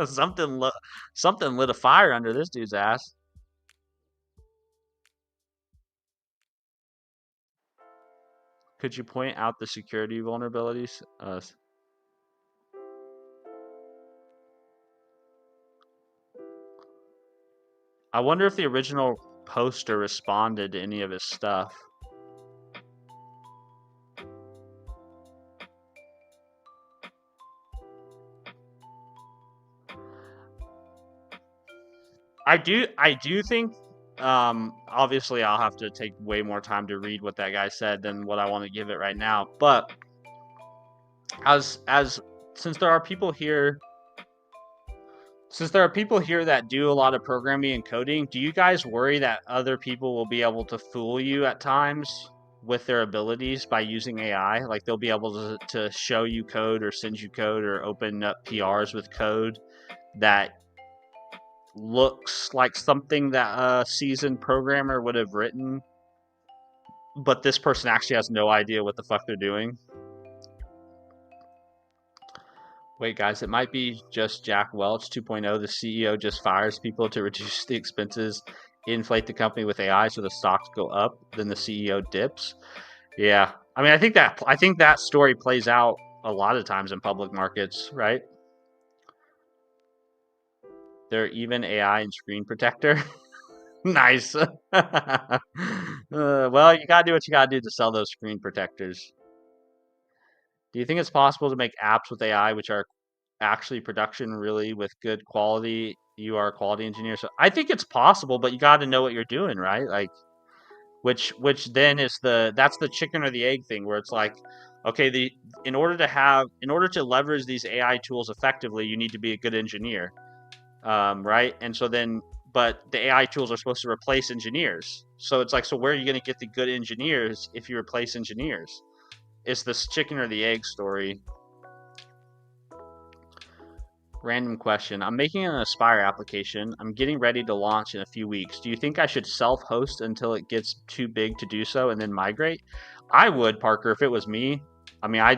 something lit a fire under this dude's ass. Could you point out the security vulnerabilities? I wonder if the original poster responded to any of his stuff. I do think obviously I'll have to take way more time to read what that guy said than what I want to give it right now, but as since there are people here that do a lot of programming and coding, do you guys worry that other people will be able to fool you at times with their abilities by using AI? Like they'll be able to show you code or send you code or open up PRs with code that looks like something that a seasoned programmer would have written, but this person actually has no idea what the fuck they're doing. Wait, guys, it might be just Jack Welch 2.0. The CEO just fires people to reduce the expenses, inflate the company with AI so the stocks go up, then the CEO dips. Yeah. I mean, I think that story plays out a lot of times in public markets, right? They're even AI and screen protector. Nice. Well, you gotta do what you gotta do to sell those screen protectors. Do you think it's possible to make apps with AI which are actually production really with good quality? You are a quality engineer, so I think it's possible, but you got to know what you're doing, right? Like, which then is that's the chicken or the egg thing, where it's like, okay, in order to leverage these AI tools effectively, you need to be a good engineer, right? And so then, but the AI tools are supposed to replace engineers, so it's like, so where are you going to get the good engineers if you replace engineers? it's this chicken or the egg story. Random question. I'm making an Aspire application. I'm getting ready to launch in a few weeks. Do you think I should self-host until it gets too big to do so and then migrate? I would, Parker, if it was me. I mean, I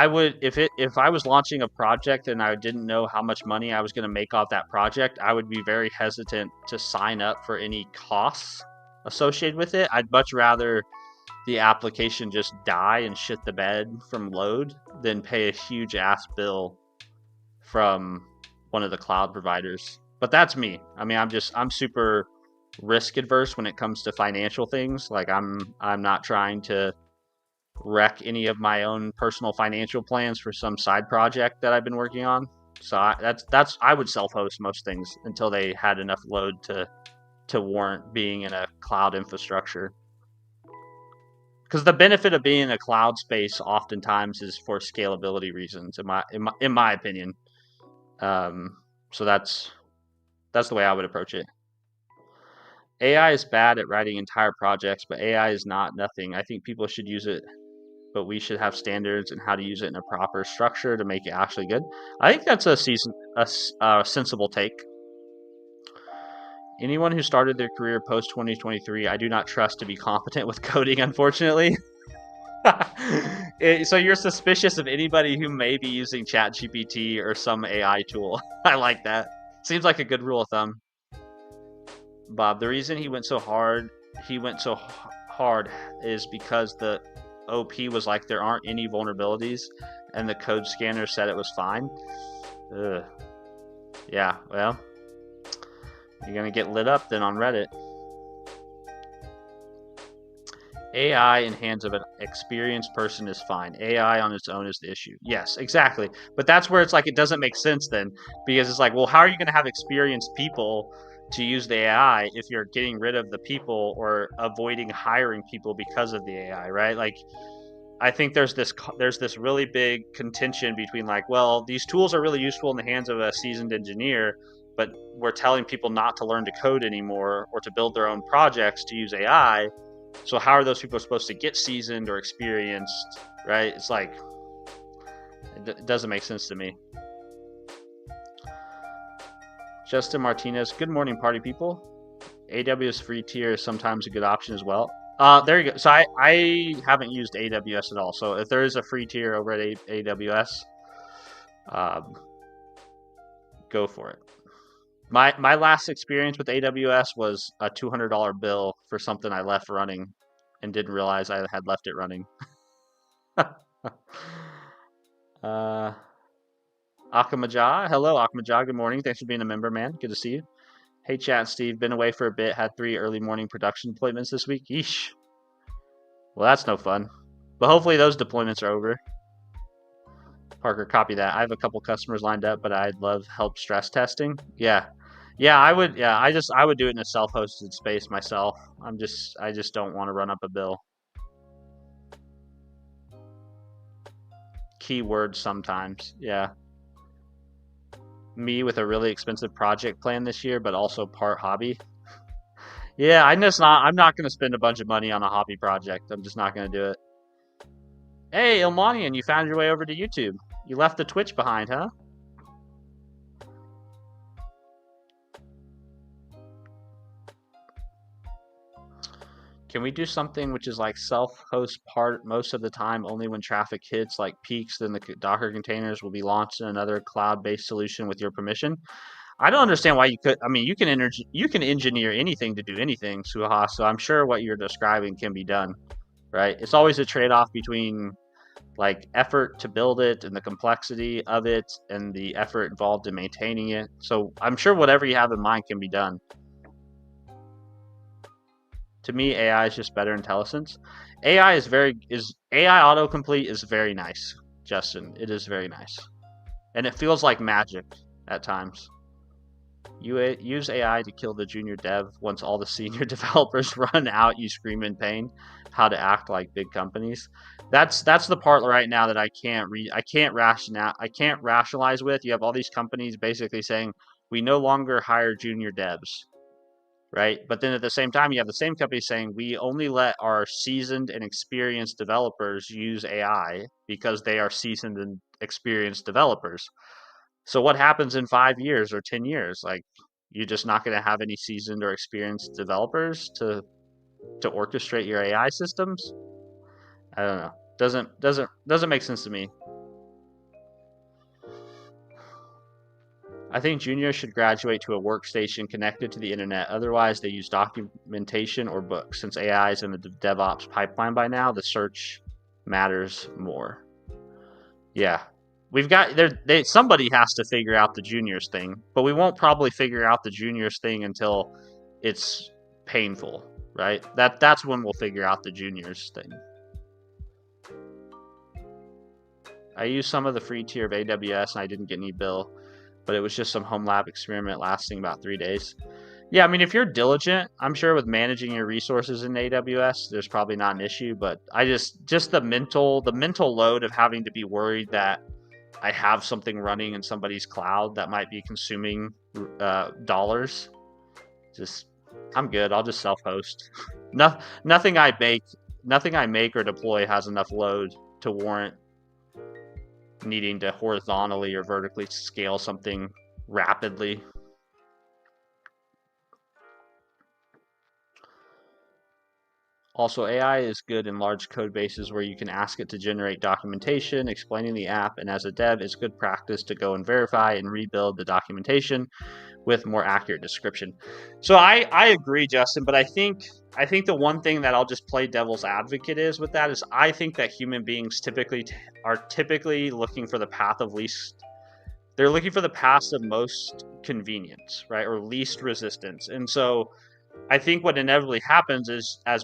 would if I was launching a project and I didn't know how much money I was going to make off that project, I would be very hesitant to sign up for any costs associated with it. I'd much rather the application just die and shit the bed from load than pay a huge ass bill from one of the cloud providers. But that's me. I mean, I'm super risk adverse when it comes to financial things. Like I'm not trying to wreck any of my own personal financial plans for some side project that I've been working on. So that's I would self-host most things until they had enough load to warrant being in a cloud infrastructure. Because the benefit of being in a cloud space oftentimes is for scalability reasons, in my opinion. So that's the way I would approach it. AI is bad at writing entire projects, but AI is not nothing. I think people should use it, but we should have standards and how to use it in a proper structure to make it actually good. I think that's a sensible take. Anyone who started their career post 2023, I do not trust to be competent with coding, unfortunately. So you're suspicious of anybody who may be using ChatGPT or some AI tool. I like that. Seems like a good rule of thumb. Bob, the reason he went so hard is because the OP was like there aren't any vulnerabilities, and the code scanner said it was fine. Ugh. Yeah, well, you're gonna get lit up then on Reddit. AI in hands of an experienced person is fine. AI on its own is the issue. Yes, exactly. But that's where it's like it doesn't make sense then, because it's like, well, how are you going to have experienced people to use the AI if you're getting rid of the people or avoiding hiring people because of the AI, right? Like, I think there's this really big contention between like, well, these tools are really useful in the hands of a seasoned engineer, but we're telling people not to learn to code anymore or to build their own projects to use AI. So how are those people supposed to get seasoned or experienced, right? It's like, it doesn't make sense to me. Justin Martinez, good morning, party people. AWS free tier is sometimes a good option as well. There you go. So I haven't used AWS at all. So if there is a free tier over at AWS, go for it. My last experience with AWS was a $200 bill for something I left running and didn't realize I had left it running. Akamaja, hello Akamaja, good morning. Thanks for being a member, man. Good to see you. Hey chat, Steve. Been away for a bit. Had 3 early morning production deployments this week. Yeesh. Well, that's no fun. But hopefully those deployments are over. Parker, copy that. I have a couple customers lined up, but I'd love help stress testing. Yeah, I would. Yeah, I would do it in a self-hosted space myself. I just don't want to run up a bill. Keywords sometimes. Yeah. Me with a really expensive project plan this year, but also part hobby. Yeah, I'm not going to spend a bunch of money on a hobby project. I'm just not going to do it. Hey, Ilmanian, you found your way over to YouTube. You left the Twitch behind, huh? Can we do something which is like self-host part most of the time, only when traffic hits like peaks, then the Docker containers will be launched in another cloud-based solution with your permission? I don't understand why you could. I mean, you can engineer anything to do anything, Suha. So I'm sure what you're describing can be done, right? It's always a trade-off between like effort to build it and the complexity of it and the effort involved in maintaining it. So I'm sure whatever you have in mind can be done. To me, AI is just better intelligence. AI autocomplete is very nice, Justin. It is very nice, and it feels like magic at times. You use AI to kill the junior dev. Once all the senior developers run out, you scream in pain. How to act like big companies. That's the part right now that I can't rationalize with. You have all these companies basically saying we no longer hire junior devs. right? But then at the same time, you have the same company saying we only let our seasoned and experienced developers use AI because they are seasoned and experienced developers. So what happens in 5 years or 10 years? Like, you're just not going to have any seasoned or experienced developers to orchestrate your AI systems? I don't know. Doesn't make sense to me. I think juniors should graduate to a workstation connected to the internet. Otherwise, they use documentation or books. Since AI is in the DevOps pipeline by now, the search matters more. Yeah. We've got somebody has to figure out the juniors thing, but we won't probably figure out the juniors thing until it's painful, right? That's when we'll figure out the juniors thing. I used some of the free tier of AWS and I didn't get any bill, but it was just some home lab experiment lasting about 3 days. Yeah, I mean, if you're diligent, I'm sure with managing your resources in AWS, there's probably not an issue. But I just the mental load of having to be worried that I have something running in somebody's cloud that might be consuming dollars. Just, I'm good. I'll just self-host. Nothing I make or deploy has enough load to warrant needing to horizontally or vertically scale something rapidly. Also, AI is good in large code bases where you can ask it to generate documentation explaining the app, and as a dev, it's good practice to go and verify and rebuild the documentation with more accurate description. So I agree, Justin, but I think the one thing that I'll just play devil's advocate is with that is I think that human beings are typically looking for the path of least. They're looking for the path of most convenience, right, or least resistance, and so I think what inevitably happens is as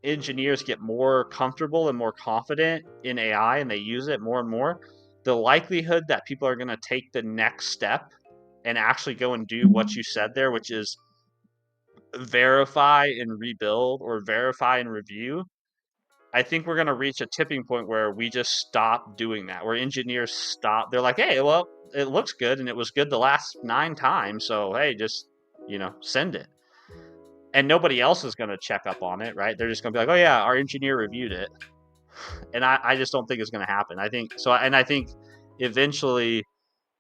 engineers get more comfortable and more confident in AI and they use it more and more, the likelihood that people are going to take the next step and actually go and do what you said there, which is verify and rebuild or verify and review. I think we're going to reach a tipping point where we just stop doing that, where engineers stop. They're like, hey, well, it looks good and it was good the last 9 times. So, hey, just, send it. And nobody else is going to check up on it, right? They're just going to be like, oh yeah, our engineer reviewed it. And I just don't think it's going to happen. I think eventually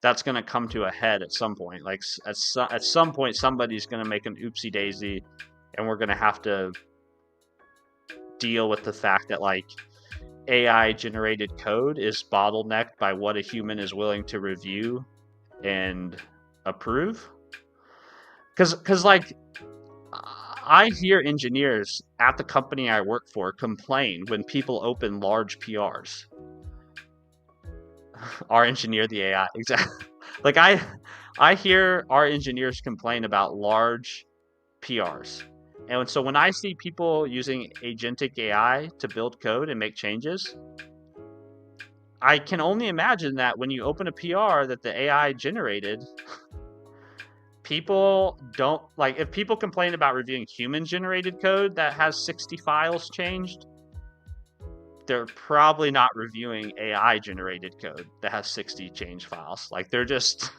that's going to come to a head at some point. Like at some point, somebody's going to make an oopsie daisy, and we're going to have to deal with the fact that like AI generated code is bottlenecked by what a human is willing to review and approve. Because like I hear engineers at the company I work for complain when people open large PRs. Our engineer, the AI, exactly. Like I hear our engineers complain about large PRs. And so when I see people using agentic AI to build code and make changes, I can only imagine that when you open a PR that the AI generated, people don't like, if people complain about reviewing human generated code that has 60 files changed, they're probably not reviewing AI generated code that has 60 change files. Like they're just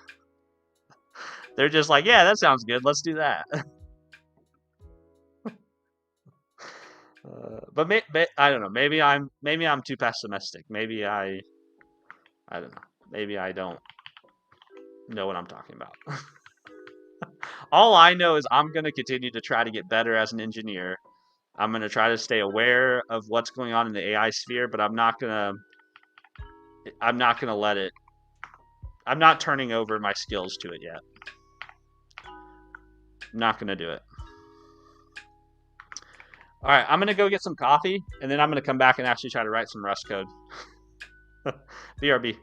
like, yeah, that sounds good, let's do that. But I don't know, maybe I'm too pessimistic. Maybe I don't know, maybe I don't know what I'm talking about. All I know is I'm going to continue to try to get better as an engineer. I'm going to try to stay aware of what's going on in the AI sphere, but I'm not going to let it, I'm not turning over my skills to it yet. I'm not going to do it. All right, I'm going to go get some coffee, and then I'm going to come back and actually try to write some Rust code. BRB.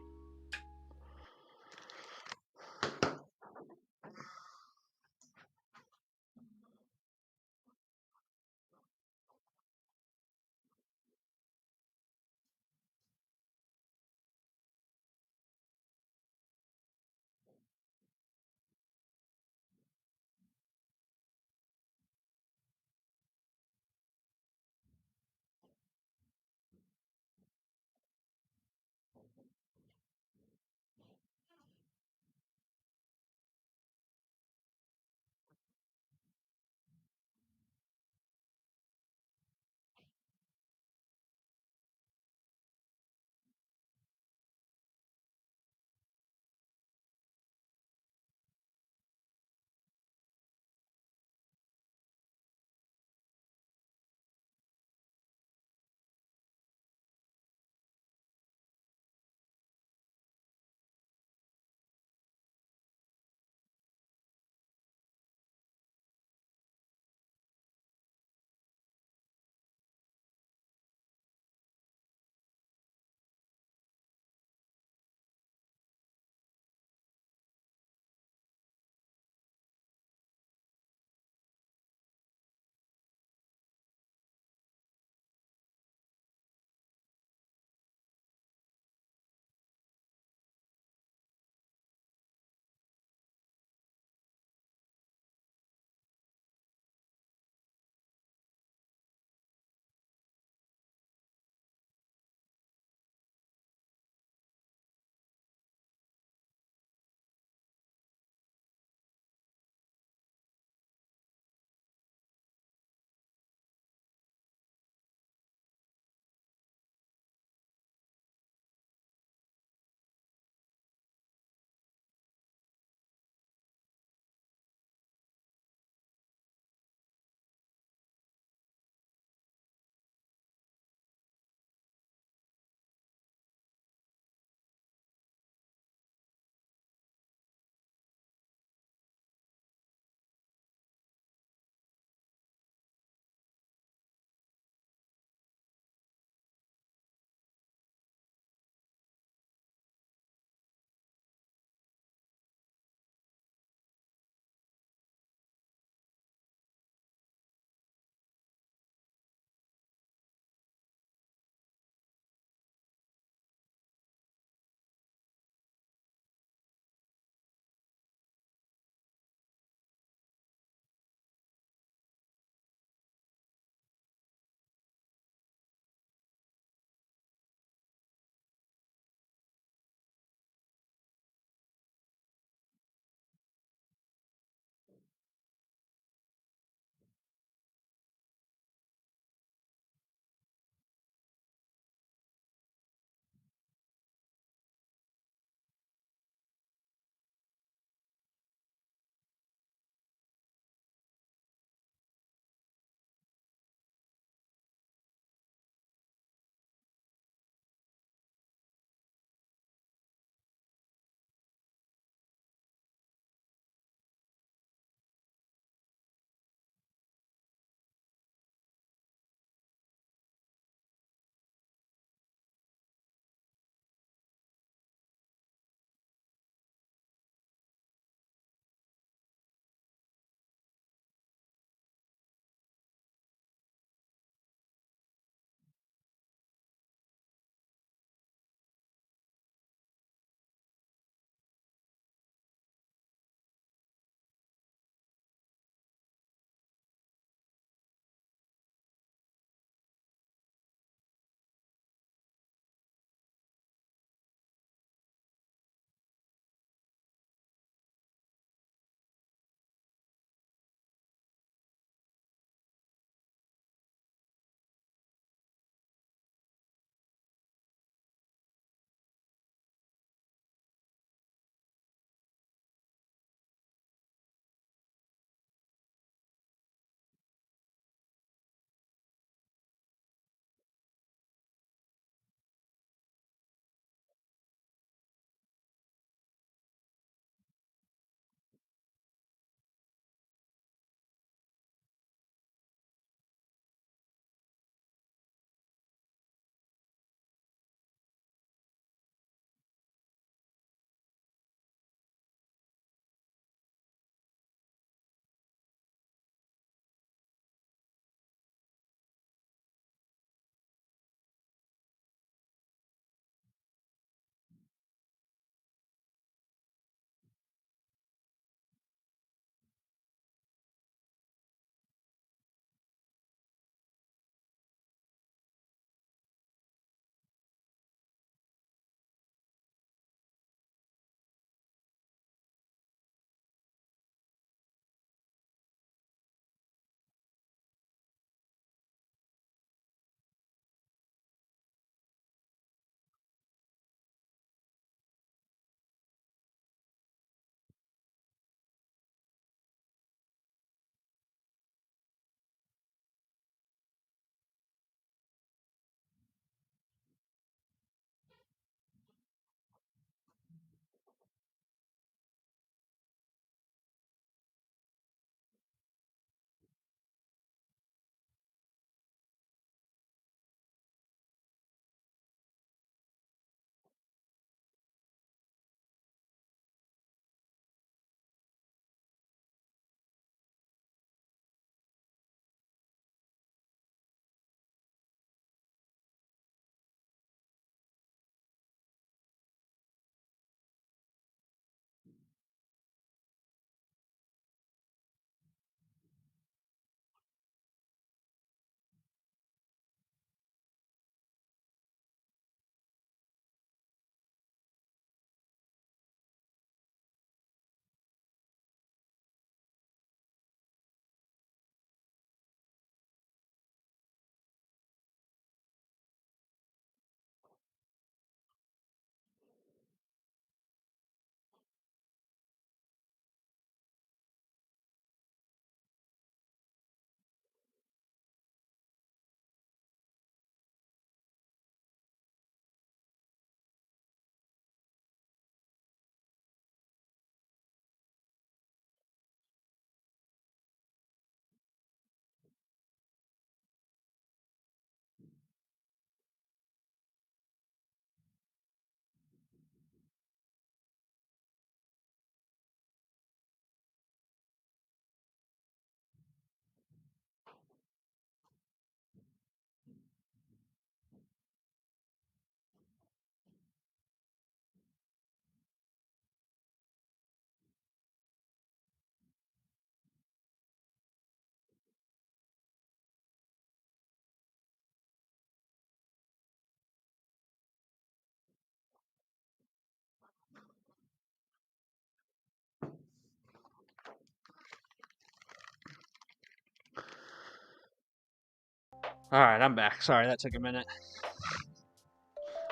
All right, I'm back. Sorry, that took a minute.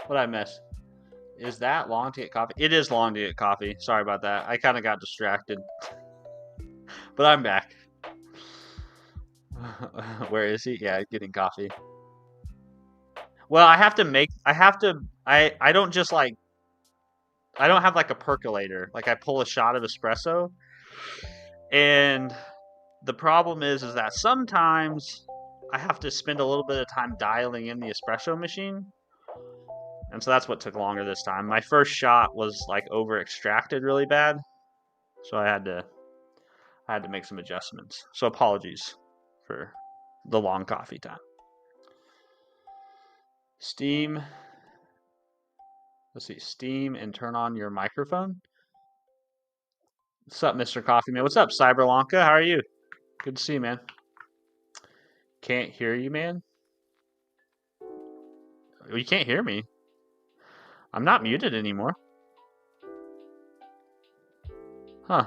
What did I miss? Is that long to get coffee? It is long to get coffee. Sorry about that. I kind of got distracted. But I'm back. Where is he? Yeah, getting coffee. Well, I don't just like, I don't have like a percolator. Like I pull a shot of espresso. And the problem is that sometimes I have to spend a little bit of time dialing in the espresso machine. And so that's what took longer this time. My first shot was like over extracted really bad. So I had to make some adjustments. So apologies for the long coffee time. Steam. Let's see, Steam and turn on your microphone. What's up, Mr. Coffee Man? What's up, Cyberlanka? How are you? Good to see you, man. Can't hear you, man. You can't hear me. I'm not muted anymore. Huh.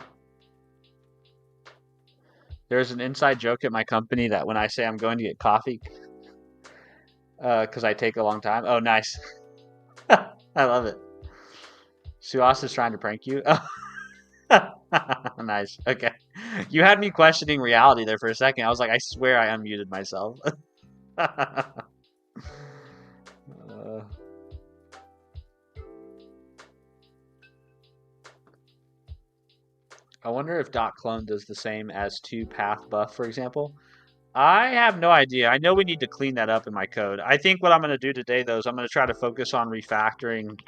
There's an inside joke at my company that when I say I'm going to get coffee, because I take a long time. Oh, nice. I love it. Suas is trying to prank you. Nice. Okay. You had me questioning reality there for a second. I was like, I swear I unmuted myself. I wonder if .clone does the same as to_path_buff, for example. I have no idea. I know we need to clean that up in my code. I think what I'm going to do today, though, is I'm going to try to focus on refactoring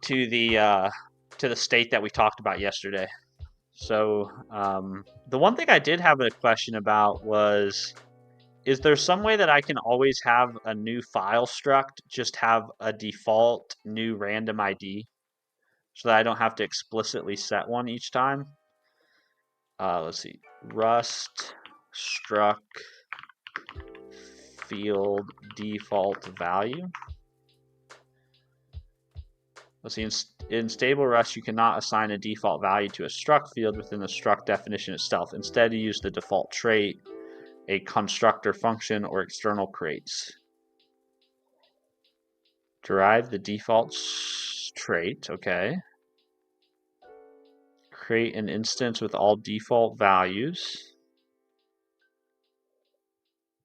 to the state that we talked about yesterday. So the one thing I did have a question about was, is there some way that I can always have a new file struct just have a default new random ID so that I don't have to explicitly set one each time? Let's see. Rust struct field default value. Let's see, in stable Rust, you cannot assign a default value to a struct field within the struct definition itself. Instead, you use the default trait, a constructor function, or external crates. Derive the default trait, okay. Create an instance with all default values.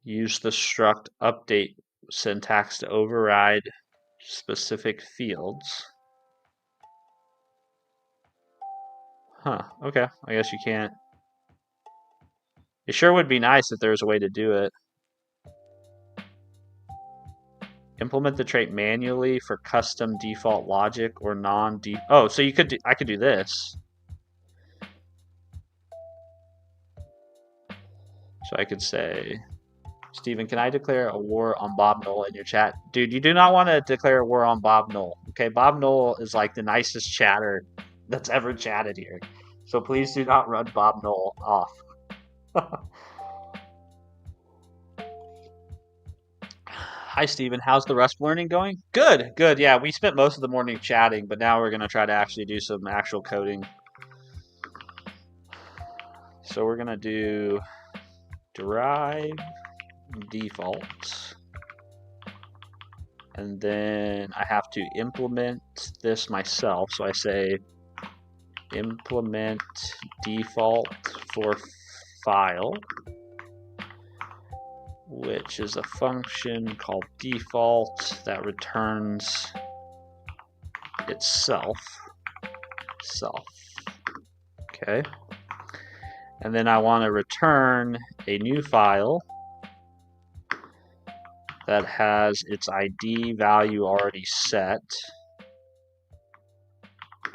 Use the struct update syntax to override specific fields. Huh, okay. I guess you can't. It sure would be nice if there was a way to do it. Implement the trait manually for custom default logic or non-default. Oh, so I could do this. So I could say, Steven, can I declare a war on Bob Knoll in your chat? Dude, you do not want to declare a war on Bob Knoll. Okay, Bob Knoll is like the nicest chatter that's ever chatted here. So please do not run Bob Knoll off. Hi, Steven. How's the Rust learning going? Good, good. Yeah, we spent most of the morning chatting, but now we're going to try to actually do some actual coding. So we're going to do derive default. And then I have to implement this myself. So I say implement default for file, which is a function called default that returns itself. Okay. And then I want to return a new file that has its ID value already set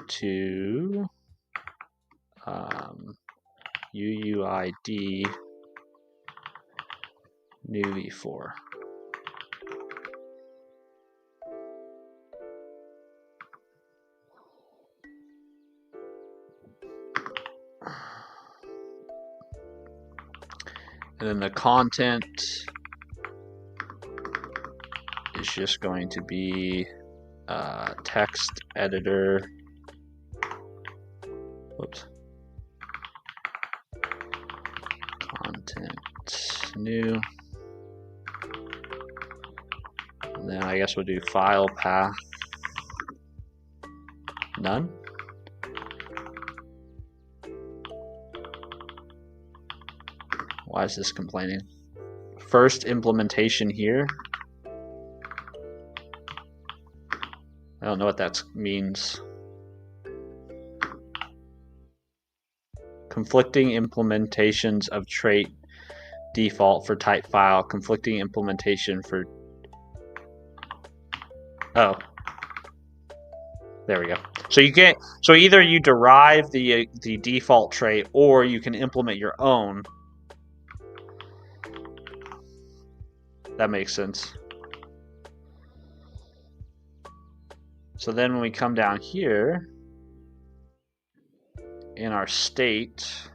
to UUID new v4. And then the content is just going to be text editor. Whoops. Content new. And then I guess we'll do file path none. Why is this complaining? First implementation here. I don't know what that means. Conflicting implementations of trait default for type file. Conflicting implementation for... Oh. There we go. So you get... So either you derive the default trait or you can implement your own. That makes sense. So then when we come down here in our state,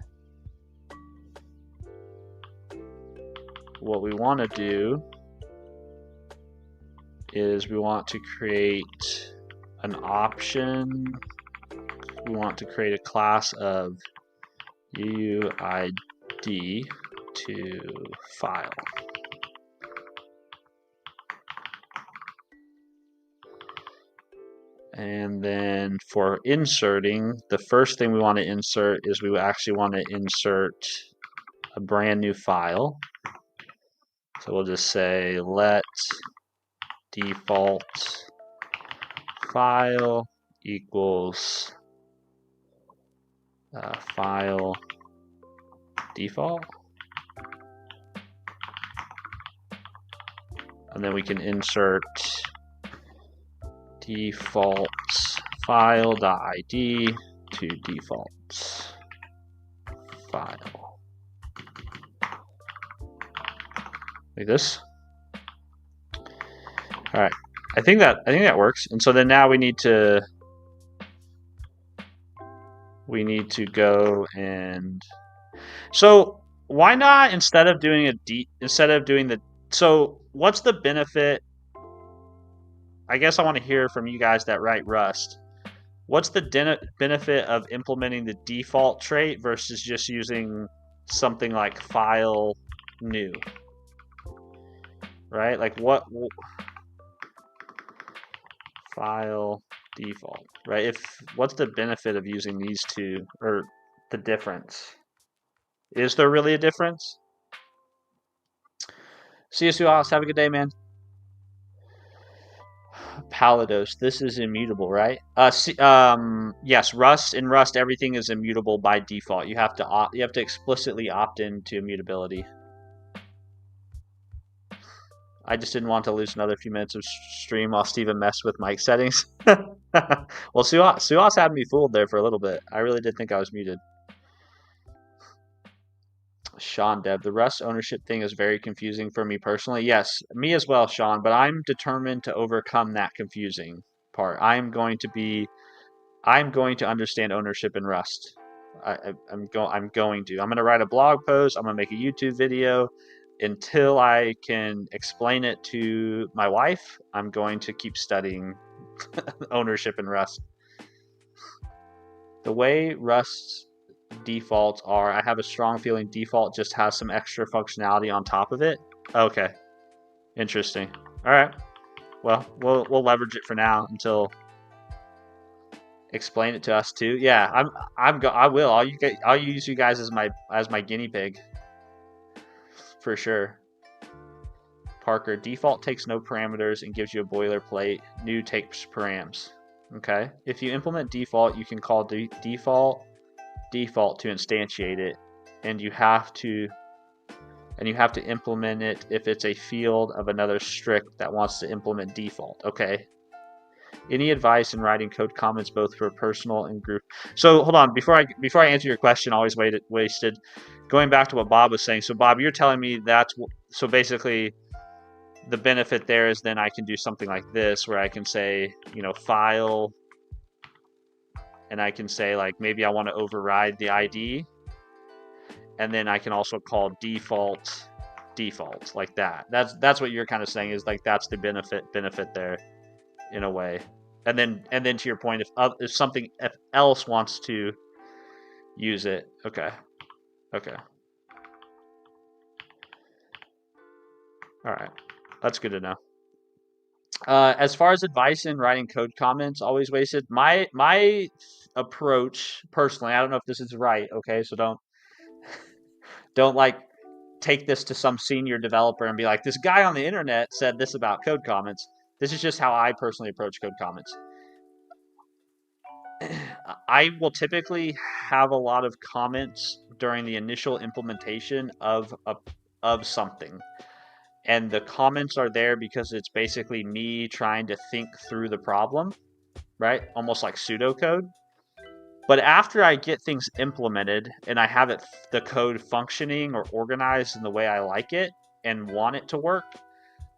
what we want to do is we want to create an option. We want to create a class of UUID to file. And then for inserting, the first thing we want to insert is we actually want to insert a brand new file. So we'll just say let default file equals file default. And then we can insert default file.id to default file. Like this. All right. I think that works. And so then now we need to go and so why not instead of doing so what's the benefit? I guess I want to hear from you guys that write Rust. What's the benefit of implementing the default trait versus just using something like file new? Right? Like what file default, right? What's the benefit of using these two, or the difference? Is there really a difference? See you, Suas. Have a good day, man. Palados. This is immutable, right? Yes. In Rust, everything is immutable by default. You have to explicitly opt into immutability. I just didn't want to lose another few minutes of stream while Steven messed with mic settings. Well, Suas had me fooled there for a little bit. I really did think I was muted. Sean Deb, the Rust ownership thing is very confusing for me personally. Yes, me as well, Sean, but I'm determined to overcome that confusing part. I'm going to understand ownership in Rust. I'm going to write a blog post. I'm going to make a YouTube video. Until I can explain it to my wife, I'm going to keep studying ownership in Rust. The way Rust's defaults are, I have a strong feeling default just has some extra functionality on top of it. Okay, interesting. All right, well, we'll leverage it for now until explain it to us too. Yeah, I will. I'll use you guys as my guinea pig for sure. Parker, default takes no parameters and gives you a boilerplate. New takes params. Okay. If you implement default, you can call default to instantiate it, and you have to implement it if it's a field of another strict that wants to implement default. Okay. Any advice in writing code comments both for personal and group? So hold on, before I answer your question, always wasted. Going back to what Bob was saying. So Bob, you're telling me so basically the benefit there is then I can do something like this where I can say, file, and I can say like maybe I want to override the ID, and then I can also call default like that. That's what you're kind of saying is like that's the benefit there in a way. And then to your point, if something else wants to use it, okay. All right, that's good to know. As far as advice in writing code comments, always wasted. My approach personally, I don't know if this is right. Okay, so don't like take this to some senior developer and be like, this guy on the internet said this about code comments. This is just how I personally approach code comments. I will typically have a lot of comments during the initial implementation of something. And the comments are there because it's basically me trying to think through the problem, right? Almost like pseudocode. But after I get things implemented and I have the code functioning or organized in the way I like it and want it to work,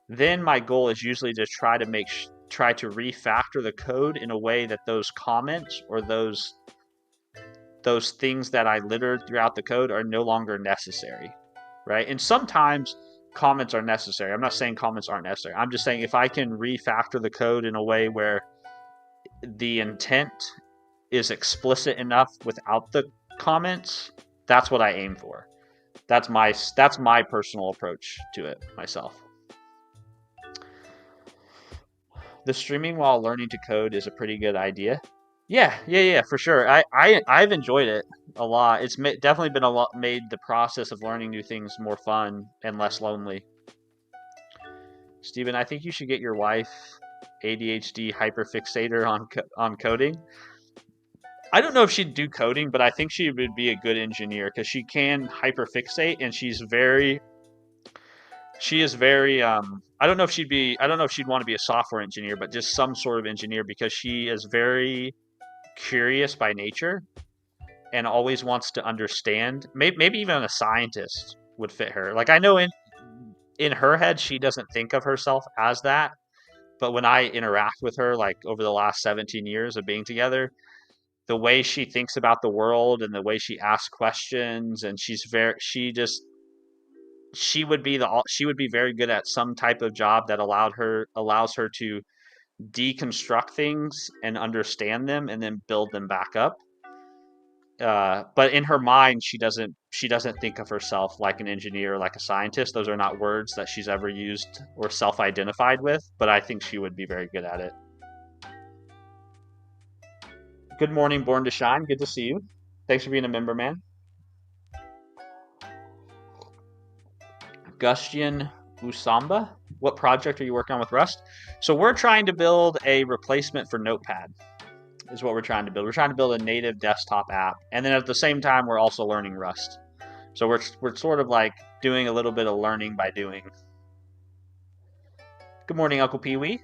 then my goal is usually to try to refactor the code in a way that those comments or those things that I littered throughout the code are no longer necessary, right? And sometimes comments are necessary. I'm not saying comments aren't necessary. I'm just saying if I can refactor the code in a way where the intent is explicit enough without the comments, that's what I aim for. That's my personal approach to it myself. The streaming while learning to code is a pretty good idea. Yeah, for sure. I've enjoyed it a lot. It's definitely been made the process of learning new things more fun and less lonely. Steven, I think you should get your wife ADHD hyperfixator on coding. I don't know if she'd do coding, but I think she would be a good engineer because she can hyperfixate and she is very I don't know if she'd want to be a software engineer, but just some sort of engineer because she is very curious by nature and always wants to understand. Maybe even a scientist would fit her. Like I know in her head she doesn't think of herself as that, but when I interact with her like over the last 17 years of being together, the way she thinks about the world and the way she asks questions and she would be very good at some type of job that allows her to deconstruct things and understand them and then build them back up. But in her mind, she doesn't think of herself like an engineer or like a scientist. Those are not words that she's ever used or self-identified with. But I think she would be very good at it. Good morning, Born to Shine. Good to see you. Thanks for being a member, man. Gustian Usamba, what project are you working on with Rust? So we're trying to build a replacement for Notepad. Is what we're trying to build. We're trying to build a native desktop app, and then at the same time, we're also learning Rust. So we're sort of like doing a little bit of learning by doing. Good morning, Uncle Pee Wee.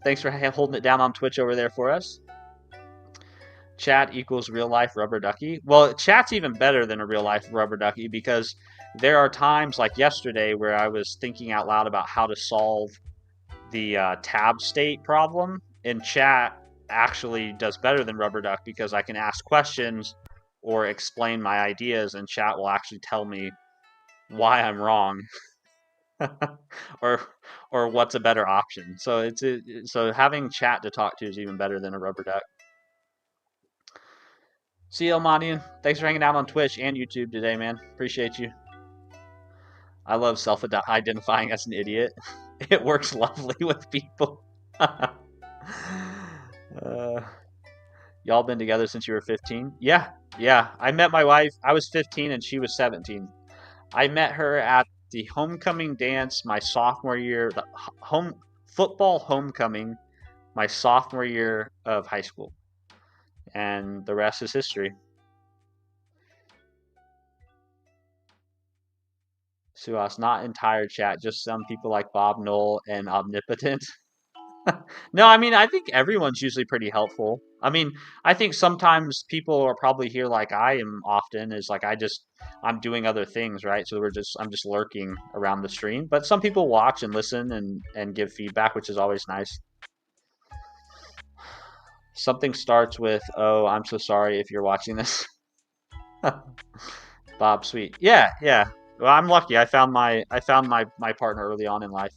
Thanks for holding it down on Twitch over there for us. Chat equals real life rubber ducky. Well, chat's even better than a real life rubber ducky because there are times like yesterday where I was thinking out loud about how to solve the tab state problem, and chat actually does better than rubber duck because I can ask questions or explain my ideas and chat will actually tell me why I'm wrong or what's a better option. So so having chat to talk to is even better than a rubber duck. See you, Elmanian. Thanks for hanging out on Twitch and YouTube today, man. Appreciate you. I love self-identifying as an idiot. It works lovely with people. Y'all been together since you were 15? Yeah. I met my wife. I was 15 and she was 17. I met her at the homecoming dance my sophomore year, the football homecoming my sophomore year of high school. And the rest is history. Suas, not entire chat, just some people like Bob Knoll and Omnipotent. No, I mean, I think everyone's usually pretty helpful. I mean, I think sometimes people are probably here like I am often, is like I'm doing other things, right? So I'm just lurking around the stream. But some people watch and listen and give feedback, which is always nice. Something starts with, "Oh, I'm so sorry if you're watching this." Bob, sweet. Yeah. Well, I'm lucky. I found my partner early on in life.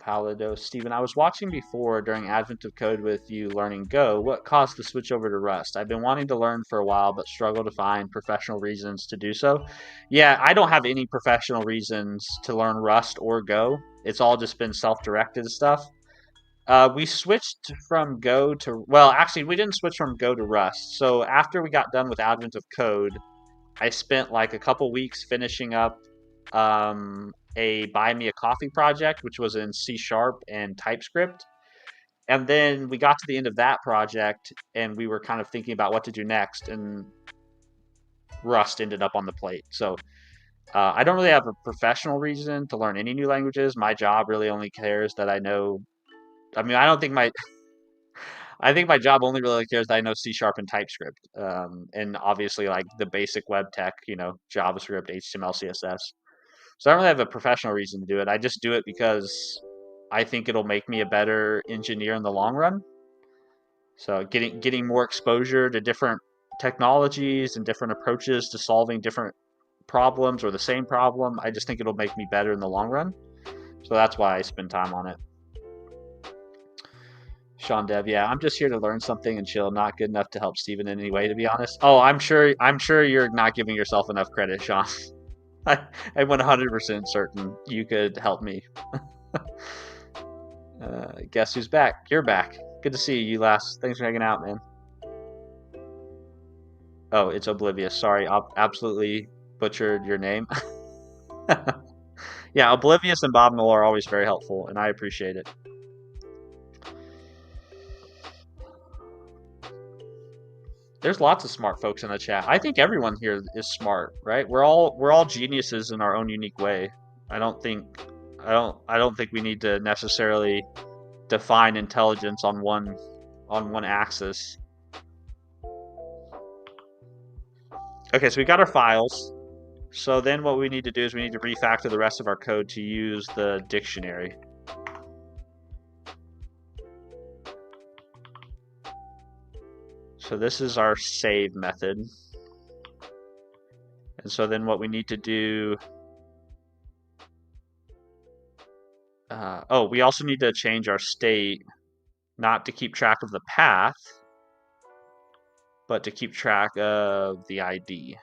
Palido. Steven, I was watching before during Advent of Code with you learning Go. What caused the switch over to Rust? I've been wanting to learn for a while, but struggle to find professional reasons to do so. Yeah, I don't have any professional reasons to learn Rust or Go. It's all just been self-directed stuff. We switched from Go to, well, actually, we didn't switch from Go to Rust. So after we got done with Advent of Code, I spent like a couple weeks finishing up a Buy Me a Coffee project, which was in C# and TypeScript. And then we got to the end of that project, and we were kind of thinking about what to do next, and Rust ended up on the plate. So I don't really have a professional reason to learn any new languages. My job really only cares that I know. I mean, I don't think my I think my job only really cares that I know C# and TypeScript, and obviously like the basic web tech, JavaScript, HTML, CSS. So I don't really have a professional reason to do it. I just do it because I think it'll make me a better engineer in the long run. So getting more exposure to different technologies and different approaches to solving different problems or the same problem, I just think it'll make me better in the long run. So that's why I spend time on it. Sean Dev, yeah, I'm just here to learn something and chill. Not good enough to help Steven in any way, to be honest. Oh, I'm sure you're not giving yourself enough credit, Sean. I'm 100% certain you could help me. Guess who's back? You're back. Good to see you, Last. Thanks for hanging out, man. Oh, it's Oblivious. Sorry, I absolutely butchered your name. Yeah, Oblivious and Bob Miller are always very helpful, and I appreciate it. There's lots of smart folks in the chat. I think everyone here is smart, right? We're all geniuses in our own unique way. I don't think we need to necessarily define intelligence on one axis. Okay, so we got our files. So then what we need to do is we need to refactor the rest of our code to use the dictionary. So this is our save method. And so then what we need to do... we also need to change our state, not to keep track of the path, but to keep track of the ID.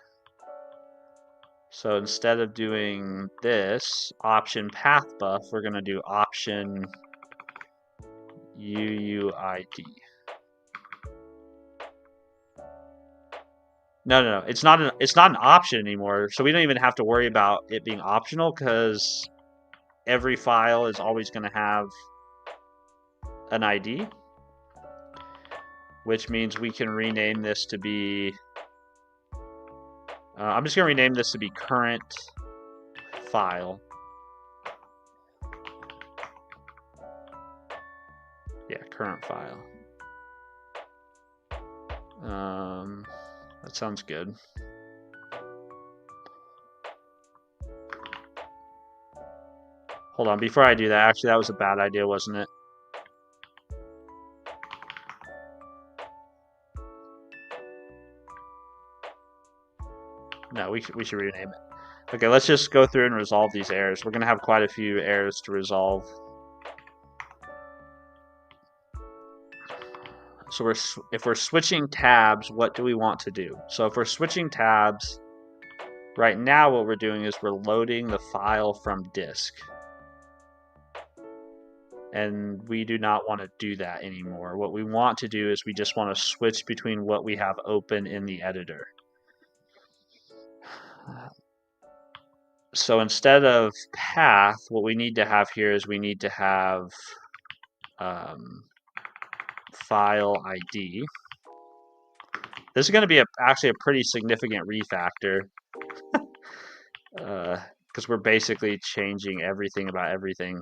So instead of doing this, option path buff, we're going to do option UUID. No. It's not an option anymore. So we don't even have to worry about it being optional because every file is always going to have an ID, which means we can rename this to be... I'm just going to rename this to be current file. Yeah, current file. That sounds good. Hold on, before I do that, actually that was a bad idea, wasn't it? No, we should rename it. Okay, let's just go through and resolve these errors. We're going to have quite a few errors to resolve. So if we're switching tabs, what do we want to do? So if we're switching tabs, right now what we're doing is we're loading the file from disk. And we do not want to do that anymore. What we want to do is we just want to switch between what we have open in the editor. So instead of path, what we need to have here is we need to have file ID. This is going to be actually a pretty significant refactor because we're basically changing everything about everything.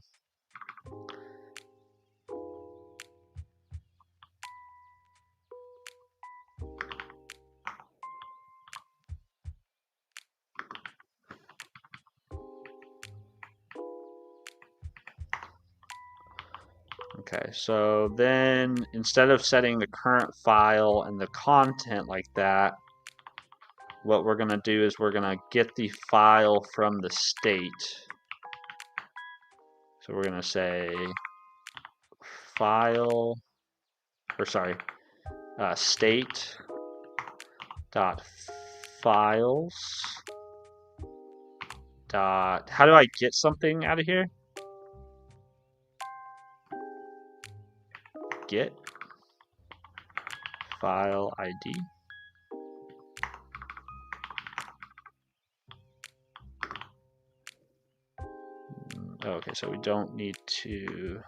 Okay, so then instead of setting the current file and the content like that, what we're going to do is we're going to get the file from the state. So we're gonna say file, or sorry, state dot files dot. How do I get something out of here? Get file ID. Okay, so we don't need to.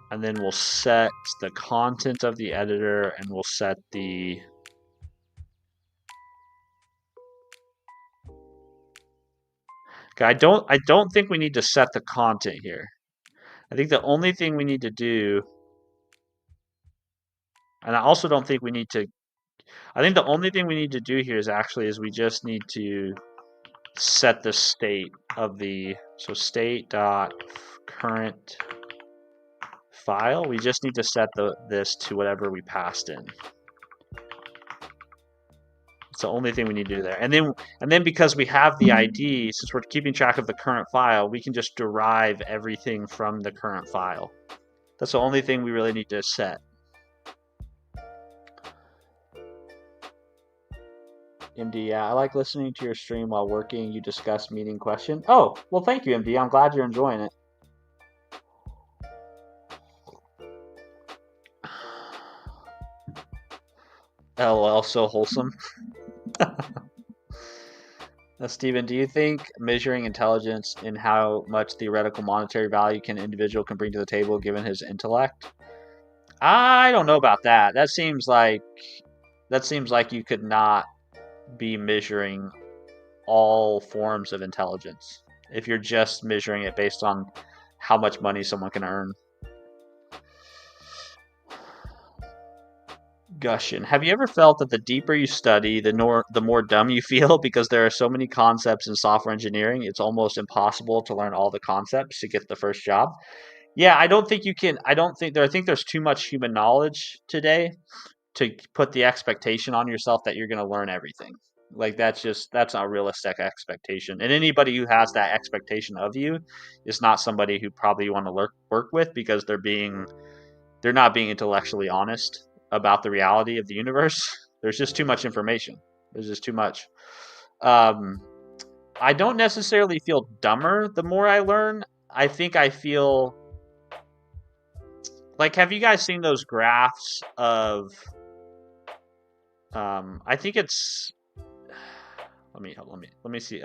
And then we'll set the content of the editor, and we'll set the okay, I don't think we need to set the content here. I think the only thing we need to do, and I also don't think we need to, I think the only thing we need to do here is we just need to set the state of the, so state dot current file. We just need to set this to whatever we passed in. It's the only thing we need to do there. And then because we have the ID, since we're keeping track of the current file, we can just derive everything from the current file. That's the only thing we really need to set. MD, yeah, I like listening to your stream while working. You discuss meeting question. Oh, well, thank you, MD. I'm glad you're enjoying it. LOL, so wholesome. Stephen, do you think measuring intelligence in how much theoretical monetary value an individual can bring to the table given his intellect? I don't know about that. That seems like you could not be measuring all forms of intelligence if you're just measuring it based on how much money someone can earn. Gushin, have you ever felt that the deeper you study, the more dumb you feel because there are so many concepts in software engineering, it's almost impossible to learn all the concepts to get the first job? Yeah, I don't think you can. I think there's too much human knowledge today to put the expectation on yourself that you're going to learn everything. Like that's not a realistic expectation. And anybody who has that expectation of you is not somebody who probably you want to work with because they're not being intellectually honest about the reality of the universe. There's just too much information. There's just too much. I don't necessarily feel dumber the more I learn. I think I feel like, have you guys seen those graphs of I think it's let me see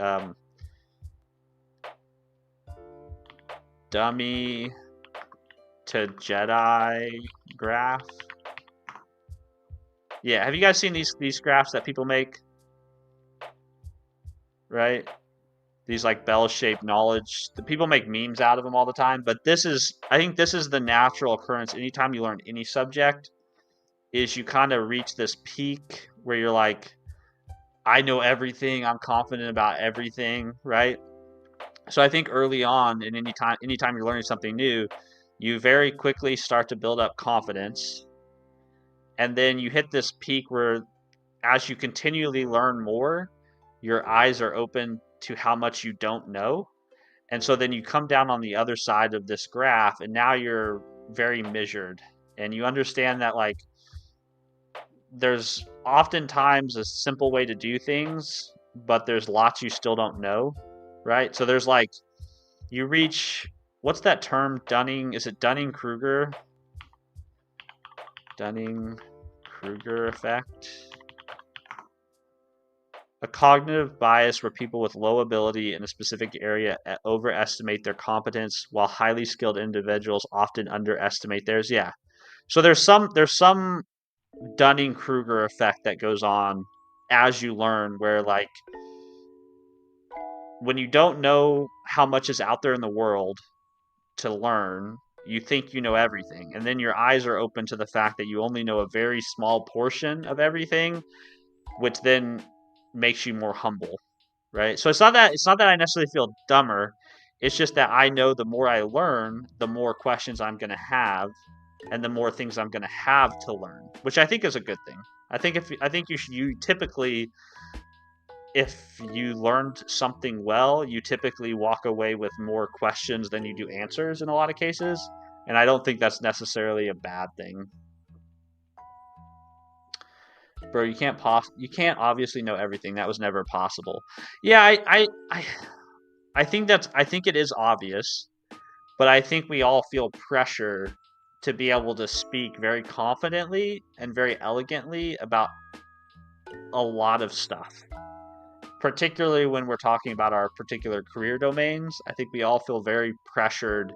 dummy to Jedi graph. Yeah, have you guys seen these graphs that people make? Right? These like bell-shaped knowledge. The people make memes out of them all the time, but I think this is the natural occurrence anytime you learn any subject is you kind of reach this peak where you're like, I know everything, I'm confident about everything, right? So I think early on in anytime you're learning something new, you very quickly start to build up confidence. And then you hit this peak where as you continually learn more, your eyes are open to how much you don't know. And so then you come down on the other side of this graph and now you're very measured and you understand that like there's oftentimes a simple way to do things, but there's lots you still don't know, right? So there's like you reach, what's that term? Is it Dunning-Kruger? Dunning-Kruger effect? A cognitive bias where people with low ability in a specific area overestimate their competence while highly skilled individuals often underestimate theirs. Yeah. So there's some Dunning-Kruger effect that goes on as you learn where like when you don't know how much is out there in the world to learn, you think you know everything. And then your eyes are open to the fact that you only know a very small portion of everything, which then makes you more humble, right? So it's not that I necessarily feel dumber. It's just that I know the more I learn, the more questions I'm going to have and the more things I'm going to have to learn, which I think is a good thing. I think you typically if you learned something well, you typically walk away with more questions than you do answers in a lot of cases. And I don't think that's necessarily a bad thing. Bro, you can't obviously know everything. That was never possible. Yeah, I think it is obvious, but I think we all feel pressure to be able to speak very confidently and very elegantly about a lot of stuff. Particularly when we're talking about our particular career domains, I think we all feel very pressured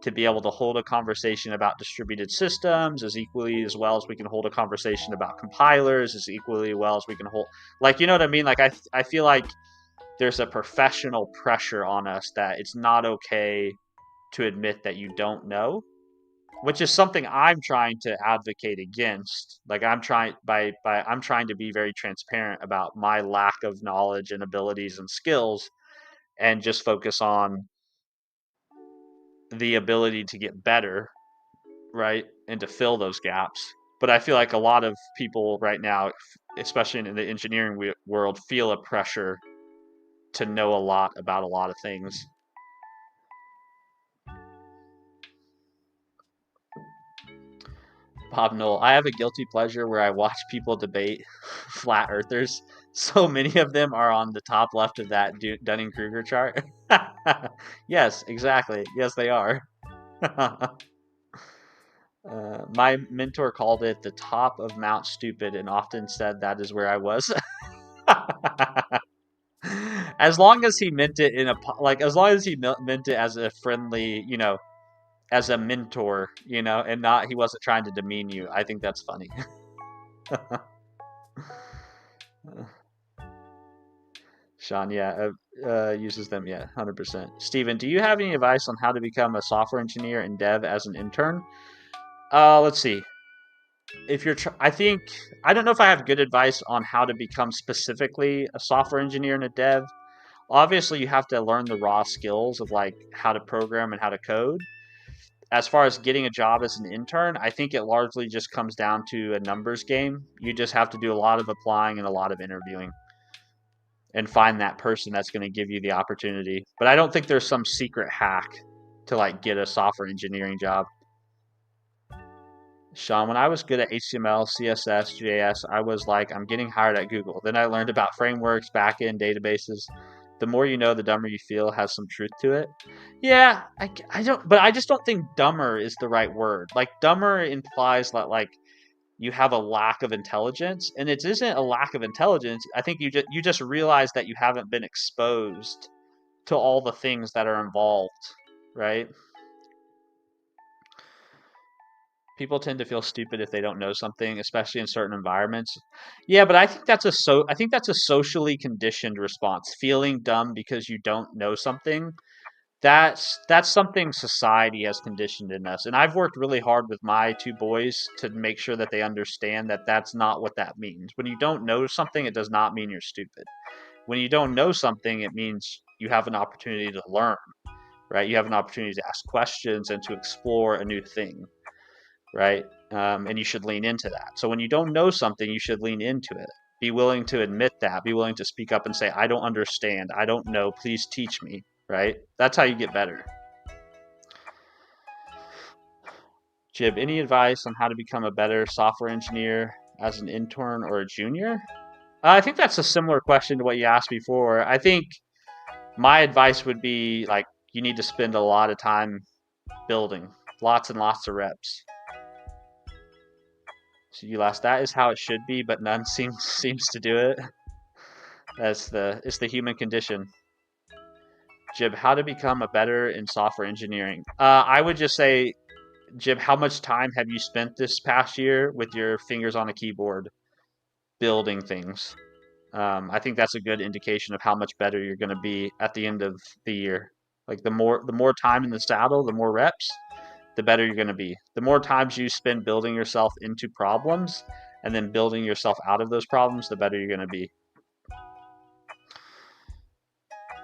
to be able to hold a conversation about distributed systems as equally as well as we can hold a conversation about compilers as equally well as we can hold, like, you know what I mean? Like, I feel like there's a professional pressure on us that it's not okay to admit that you don't know, which is something I'm trying to advocate against. Like, I'm trying to be very transparent about my lack of knowledge and abilities and skills, and just focus on the ability to get better, right? And to fill those gaps. But I feel like a lot of people right now, especially in the engineering world, feel a pressure to know a lot about a lot of things. Bob Knoll, I have a guilty pleasure where I watch people debate flat earthers. So many of them are on the top left of that Dunning-Kruger chart. Yes, exactly. Yes, they are. My mentor called it the top of Mount Stupid and often said that is where I was. As long as he meant it as long as he meant it as a friendly, as a mentor, and not, he wasn't trying to demean you. I think that's funny. Sean, yeah, uses them, yeah, 100%. Steven, do you have any advice on how to become a software engineer and dev as an intern? Let's see. If you're, I don't know if I have good advice on how to become specifically a software engineer and a dev. Obviously, you have to learn the raw skills of like how to program and how to code. As far as getting a job as an intern, I think it largely just comes down to a numbers game. You just have to do a lot of applying and a lot of interviewing and find that person that's going to give you the opportunity. But I don't think there's some secret hack to like get a software engineering job. Sean, when I was good at HTML, CSS, JS, I was like, I'm getting hired at Google. Then I learned about frameworks, backend databases. The more you know, the dumber you feel has some truth to it. Yeah, I don't, but I just don't think dumber is the right word. Like, dumber implies that, like, you have a lack of intelligence, and it isn't a lack of intelligence. I think you just realize that you haven't been exposed to all the things that are involved, right? People tend to feel stupid if they don't know something, especially in certain environments. Yeah, but I think that's a socially conditioned response. Feeling dumb because you don't know something. That's something society has conditioned in us. And I've worked really hard with my two boys to make sure that they understand that that's not what that means. When you don't know something, it does not mean you're stupid. When you don't know something, it means you have an opportunity to learn, right? You have an opportunity to ask questions and to explore a new thing, right? And you should lean into that. So when you don't know something, you should lean into it. Be willing to admit that. Be willing to speak up and say, I don't understand. I don't know. Please teach me, right? That's how you get better. Jib, any advice on how to become a better software engineer as an intern or a junior? I think that's a similar question to what you asked before. I think my advice would be like, you need to spend a lot of time building, lots and lots of reps. So you last, that is how it should be, but none seems to do it. It's the human condition. Jib, how to become a better in software engineering? I would just say, Jib, how much time have you spent this past year with your fingers on a keyboard building things? I think that's a good indication of how much better you're going to be at the end of the year. Like, the more time in the saddle, the more reps, the better you're going to be. The more times you spend building yourself into problems and then building yourself out of those problems, the better you're going to be.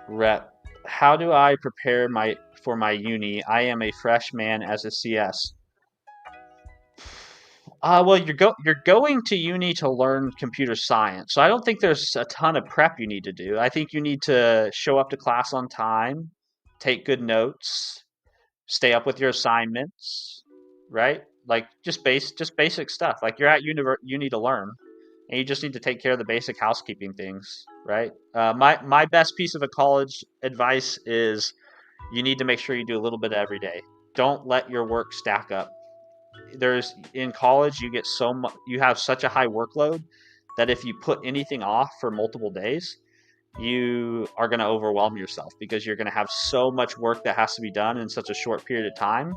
Rep. How do I prepare for my uni? I am a freshman as a CS. Well, you're going to uni to learn computer science, so I don't think there's a ton of prep you need to do. I think you need to show up to class on time, take good notes, stay up with your assignments, right? Like just basic stuff. Like you're at uni to learn, and you just need to take care of the basic housekeeping things, right? My best piece of a college advice is you need to make sure you do a little bit every day. Don't let your work stack up. There's in college you get so much, you have such a high workload that if you put anything off for multiple days, you are going to overwhelm yourself because you're going to have so much work that has to be done in such a short period of time.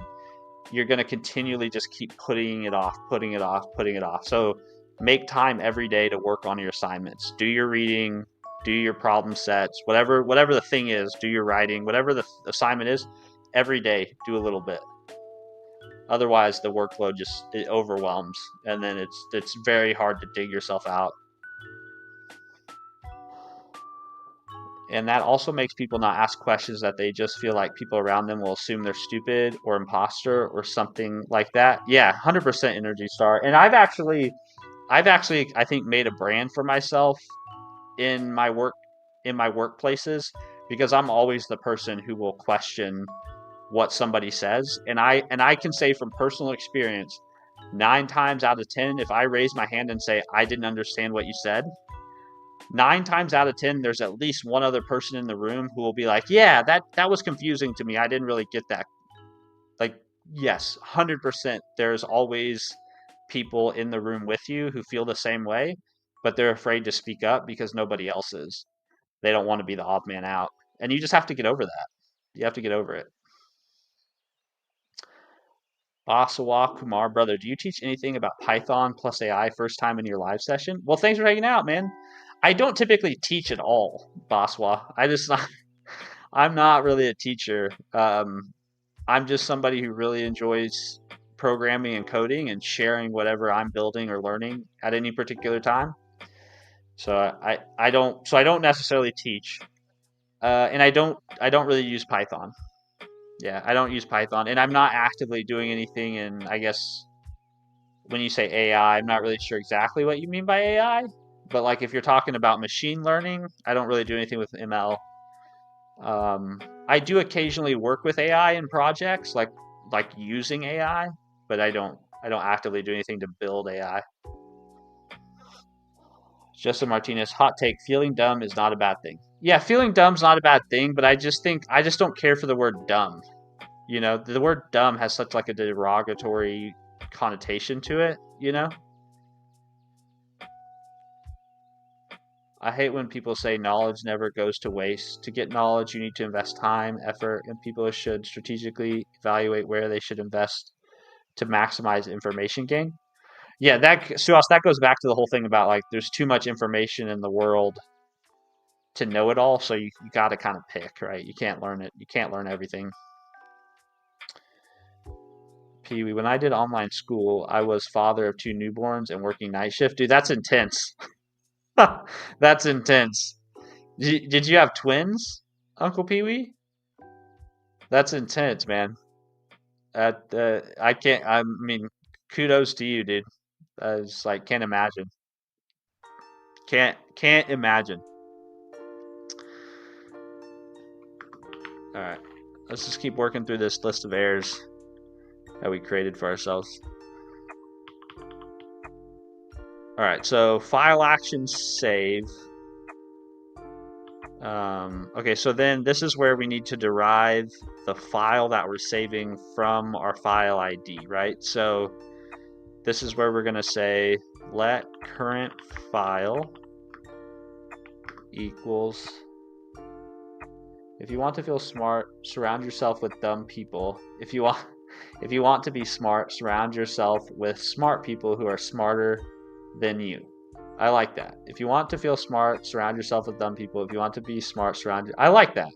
You're going to continually just keep putting it off, putting it off, putting it off. So make time every day to work on your assignments. Do your reading, do your problem sets, whatever the thing is, do your writing, whatever the assignment is, every day do a little bit. Otherwise the workload just it overwhelms, and then it's very hard to dig yourself out. And that also makes people not ask questions that they just feel like people around them will assume they're stupid or imposter or something like that. Yeah, 100% Energy Star. And I've actually I think made a brand for myself in my workplaces, because I'm always the person who will question what somebody says, and I can say from personal experience, 9 times out of 10, if I raise my hand and say I didn't understand what you said, 9 times out of 10 there's at least one other person in the room who will be like, yeah, that was confusing to me, I didn't really get that. Like, yes, 100% there's always people in the room with you who feel the same way, but they're afraid to speak up because nobody else is. They don't want to be the odd man out, and you just have to get over that. You have to get over it. Basawa Kumar, brother, do you teach anything about Python plus AI first time in your live session? Well, thanks for hanging out, man. I don't typically teach at all, Baswa. I'm not really a teacher. I'm just somebody who really enjoys programming and coding and sharing whatever I'm building or learning at any particular time. So I don't necessarily teach, and I don't really use Python. Yeah, I don't use Python, and I'm not actively doing anything in, I guess, when you say AI, I'm not really sure exactly what you mean by AI, but like if you're talking about machine learning, I don't really do anything with ML. I do occasionally work with AI in projects, like using AI, but I don't actively do anything to build AI. Justin Martinez, hot take: feeling dumb is not a bad thing. Yeah, feeling dumb's not a bad thing, but I just don't care for the word dumb. You know, the word dumb has such like a derogatory connotation to it, you know? I hate when people say knowledge never goes to waste. To get knowledge, you need to invest time, effort, and people should strategically evaluate where they should invest to maximize information gain. Yeah, that goes back to the whole thing about like there's too much information in the world to know it all, so you got to kind of pick, right? You can't learn it. You can't learn everything. Pee Wee, when I did online school, I was father of 2 newborns and working night shift. Dude, that's intense. That's intense. Did you have twins, Uncle Pee Wee? That's intense, man. I can't. I mean, kudos to you, dude. I just like can't imagine. Can't imagine. All right, let's just keep working through this list of errors that we created for ourselves. All right, so file action save. Okay, so then this is where we need to derive the file that we're saving from our file ID, right? So this is where we're going to say let current file equals, if you want to feel smart, surround yourself with dumb people. If you want to be smart, surround yourself with smart people who are smarter than you. I like that. If you want to feel smart, surround yourself with dumb people. If you want to be smart, I like that.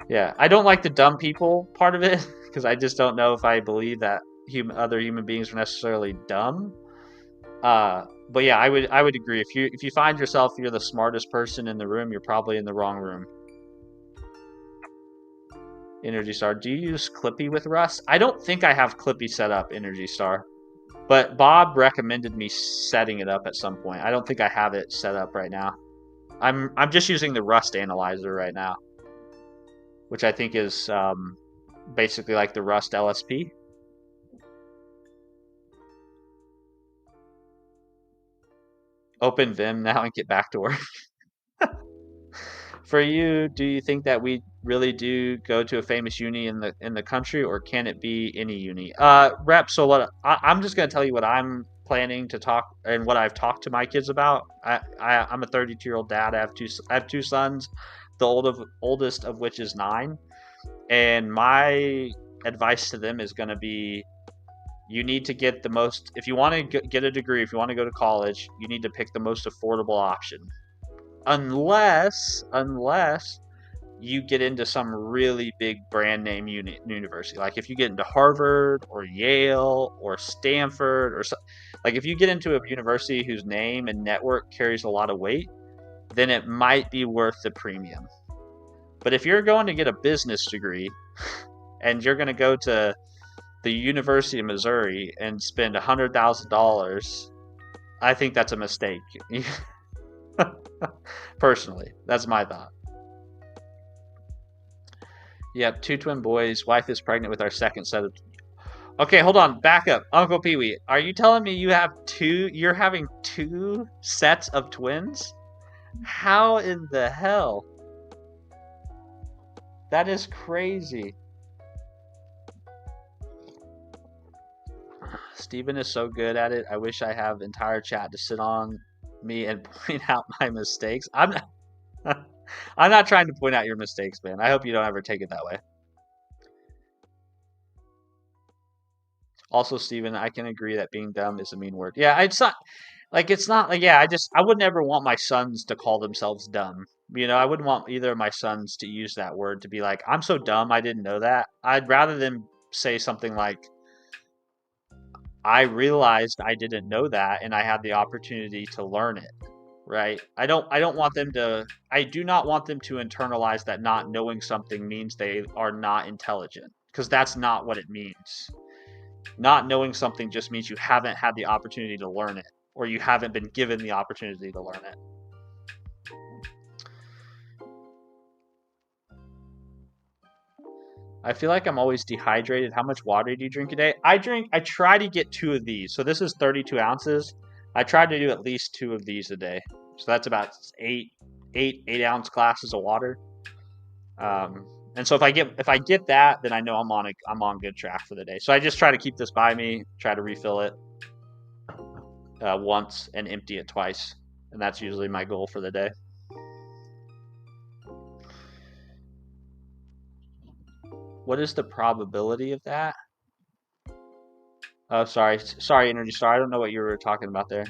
Yeah, I don't like the dumb people part of it because I just don't know if I believe that other human beings are necessarily dumb. But yeah, I would agree. If you find yourself you're the smartest person in the room, you're probably in the wrong room. Energy Star, do you use Clippy with Rust? I don't think I have Clippy set up, Energy Star. But Bob recommended me setting it up at some point. I don't think I have it set up right now. I'm just using the Rust analyzer right now, which I think is basically like the Rust LSP. Open Vim now and get back to work. For you, do you think that we really do go to a famous uni in the country, or can it be any uni? Rep. So I'm just gonna tell you what I'm planning to talk and what I've talked to my kids about. I'm a 32-year-old dad. I have two sons, the oldest of which is 9, and my advice to them is gonna be, you need to get the most. If you want to get a degree, if you want to go to college, you need to pick the most affordable option. Unless you get into some really big brand name university, like if you get into Harvard or Yale or Stanford or like if you get into a university whose name and network carries a lot of weight, then it might be worth the premium. But if you're going to get a business degree and you're going to go to the University of Missouri and spend $100,000, I think that's a mistake. Personally, that's my thought. Yep, 2 twin boys. Wife is pregnant with our second set of. Okay, hold on. Back up, Uncle Pee Wee. Are you telling me you have two? You're having 2 sets of twins? How in the hell? That is crazy. Steven is so good at it. I wish I have entire chat to sit on me and point out my mistakes. I'm not trying to point out your mistakes, man. I hope you don't ever take it that way. Also, Steven, I can agree that being dumb is a mean word. Yeah, it's not like yeah, I would never want my sons to call themselves dumb. You know, I wouldn't want either of my sons to use that word, to be like, I'm so dumb I didn't know that. I'd rather them say something like, I realized I didn't know that and I had the opportunity to learn it. Right? I do not want them to internalize that not knowing something means they are not intelligent, because that's not what it means. Not knowing something just means you haven't had the opportunity to learn it, or you haven't been given the opportunity to learn it. I feel like I'm always dehydrated. How much water do you drink a day? I try to get 2 of these. So this is 32 ounces. I try to do at least 2 of these a day. So that's about 8 ounce glasses of water. And so if I get that, then I know I'm on good track for the day. So I just try to keep this by me, try to refill it once and empty it twice, and that's usually my goal for the day. What is the probability of that? Oh, sorry, Energy Star. I don't know what you were talking about there.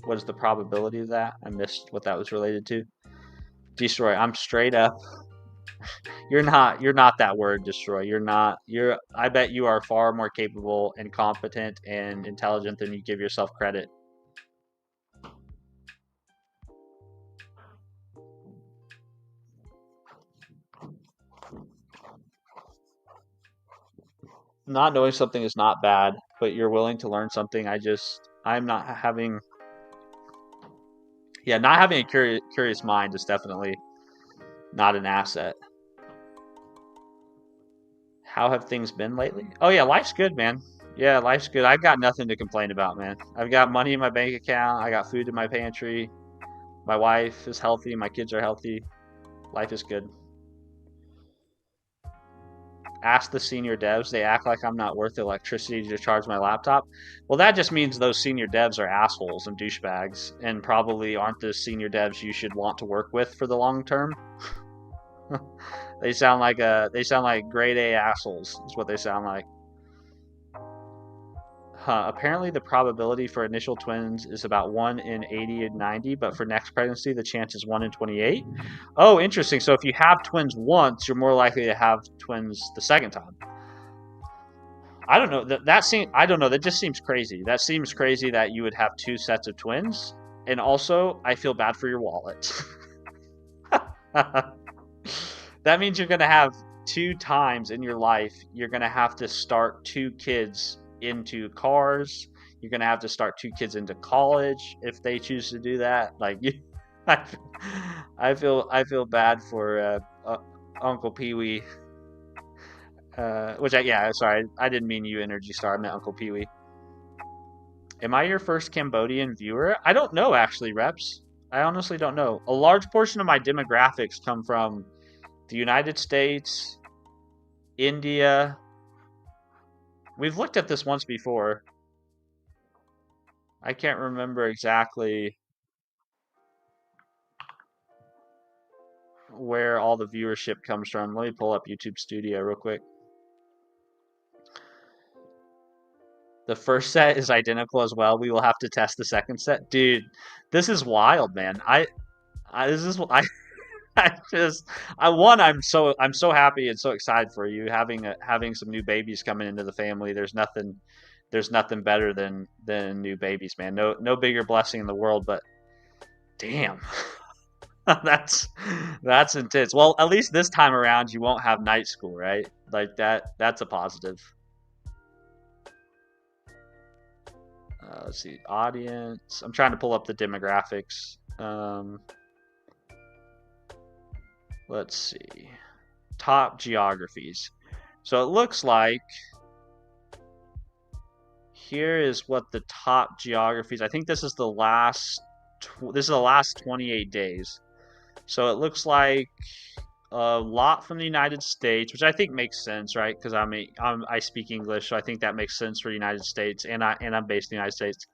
What is the probability of that? I missed what that was related to. Destroy. I'm straight up. You're not that word, Destroy. I bet you are far more capable and competent and intelligent than you give yourself credit. Not knowing something is not bad, but you're willing to learn something. Not having a curious mind is definitely not an asset. How have things been lately? Oh yeah, life's good, man. Yeah, life's good. I've got nothing to complain about, man. I've got money in my bank account. I got food in my pantry. My wife is healthy. My kids are healthy. Life is good. Ask the senior devs. They act like I'm not worth the electricity to charge my laptop. Well, that just means those senior devs are assholes and douchebags, and probably aren't the senior devs you should want to work with for the long term. They sound like grade A assholes. Is what they sound like. Apparently the probability for initial twins is about 1 in 80 and 90, but for next pregnancy the chance is 1 in 28. Oh, interesting. So if you have twins once, you're more likely to have twins the second time. I don't know. I don't know. That just seems crazy. That seems crazy that you would have 2 sets of twins. And also, I feel bad for your wallet. That means you're going to have 2 times in your life, you're going to have to start 2 kids into cars. You're gonna have to start 2 kids into college if they choose to do that. Like you, I feel bad for Uncle Pee Wee. Sorry, I didn't mean you, Energy Star. I meant Uncle Pee Wee. Am I your first Cambodian viewer? I don't know, actually, Reps. I honestly don't know. A large portion of my demographics come from the United States, India. We've looked at this once before. I can't remember exactly where all the viewership comes from. Let me pull up YouTube Studio real quick. The first set is identical as well. We will have to test the second set. Dude, this is wild, man. I'm so happy and so excited for you having some new babies coming into the family. There's nothing better than new babies, man. No bigger blessing in the world, but damn. that's intense. Well, at least this time around you won't have night school, right? Like that's a positive. Let's see, audience. I'm trying to pull up the demographics. Let's see. Top geographies. So it looks like here is what the top geographies. I think this is the last 28 days. So it looks like a lot from the United States, which I think makes sense, right? Because I speak English, so I think that makes sense for the United States, and I'm based in the United States.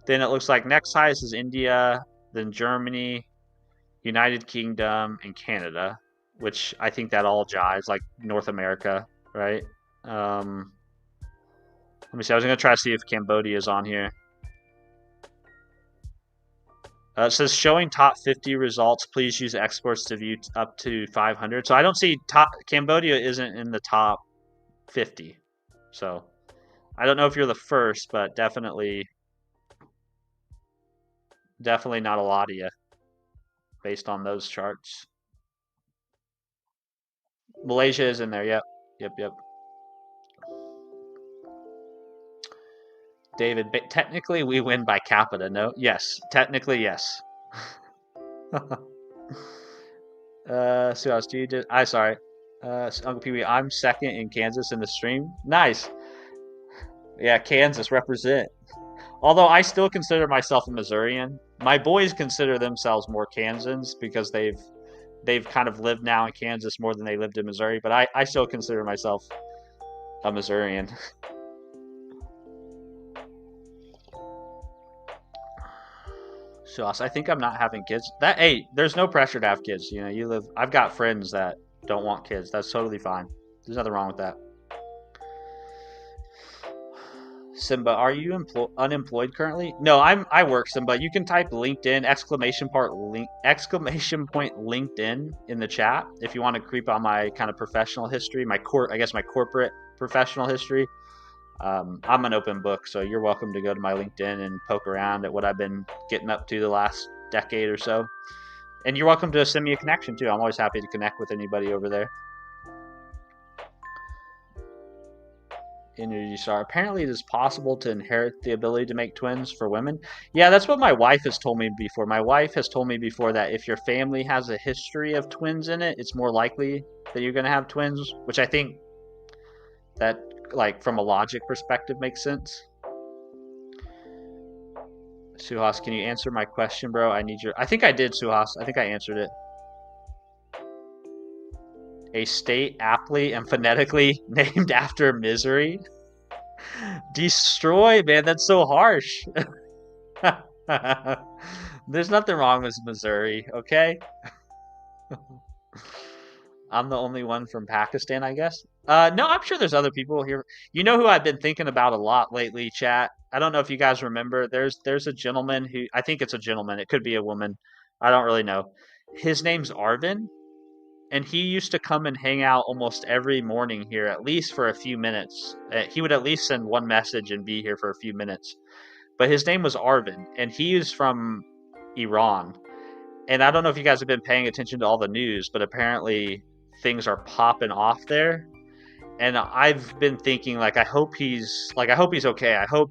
Then it looks like next highest is India, then Germany, United Kingdom, and Canada, which I think that all jives, like North America, right? Let me see. I was gonna try to see if Cambodia is on here. It says showing top 50 results. Please use exports to view up to 500. So I don't see Cambodia isn't in the top 50. So I don't know if you're the first, but definitely not a lot of you based on those charts. Malaysia is in there. Yep. David, technically we win by capita, no? Yes, technically yes. Suas, do you just... sorry. Uncle Pee Wee, I'm second in Kansas in the stream. Nice. Yeah, Kansas, represent. Although I still consider myself a Missourian. My boys consider themselves more Kansans because they've kind of lived now in Kansas more than they lived in Missouri, but I still consider myself a Missourian. So I think I'm not having kids. Hey, there's no pressure to have kids. You know, I've got friends that don't want kids. That's totally fine. There's nothing wrong with that. Simba, are you unemployed currently? No, I work, Simba. You can type LinkedIn exclamation point LinkedIn in the chat if you want to creep on my kind of professional history, my corporate professional history. I'm an open book, so you're welcome to go to my LinkedIn and poke around at what I've been getting up to the last decade or so. And you're welcome to send me a connection too. I'm always happy to connect with anybody over there. Energy Star. Apparently it is possible to inherit the ability to make twins for women. Yeah, that's what my wife has told me before. My wife has told me before that if your family has a history of twins in it, it's more likely that you're going to have twins, which I think that, like, from a logic perspective makes sense. Suhas, can you answer my question, bro? I think I did, Suhas. I think I answered it. A state aptly and phonetically named after misery? Destroy, man, that's so harsh. There's nothing wrong with Missouri, okay? I'm the only one from Pakistan, I guess. No, I'm sure there's other people here. You know who I've been thinking about a lot lately, chat? I don't know if you guys remember. There's a gentleman who, I think it's a gentleman. It could be a woman. I don't really know. His name's Arvin, and he used to come and hang out almost every morning here, at least for a few minutes. He would at least send one message and be here for a few minutes. But his name was Arvin, and he is from Iran. And I don't know if you guys have been paying attention to all the news, but apparently things are popping off there. And I've been thinking, like, I hope he's okay. I hope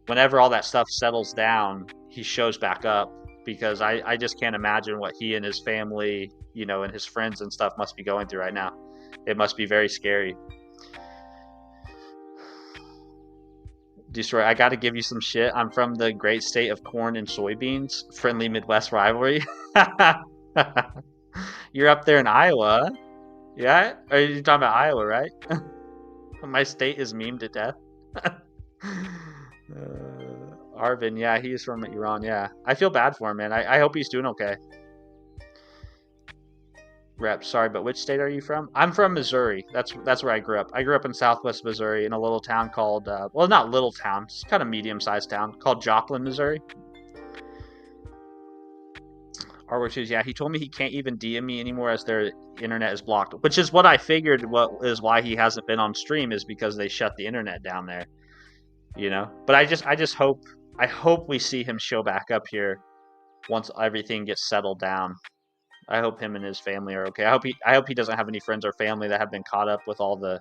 whenever all that stuff settles down, he shows back up, because I just can't imagine what he and his family, you know, and his friends and stuff must be going through right now. It must be very scary. Destroy, I got to give you some shit. I'm from the great state of corn and soybeans. Friendly Midwest rivalry. You're up there in Iowa. Yeah? Are you talking about Iowa, right? My state is memed to death. Arvin, yeah, he's from Iran, yeah. I feel bad for him, man. I hope he's doing okay. Rep, sorry, but which state are you from? I'm from Missouri. That's where I grew up. I grew up in Southwest Missouri in a little town called, well, not little town, it's kind of medium-sized town called Joplin, Missouri. Arworks, yeah, he told me he can't even DM me anymore as their internet is blocked, which is what I figured. What is why he hasn't been on stream is because they shut the internet down there, you know. But I just hope we see him show back up here once everything gets settled down. I hope him and his family are okay. I hope he doesn't have any friends or family that have been caught up with all the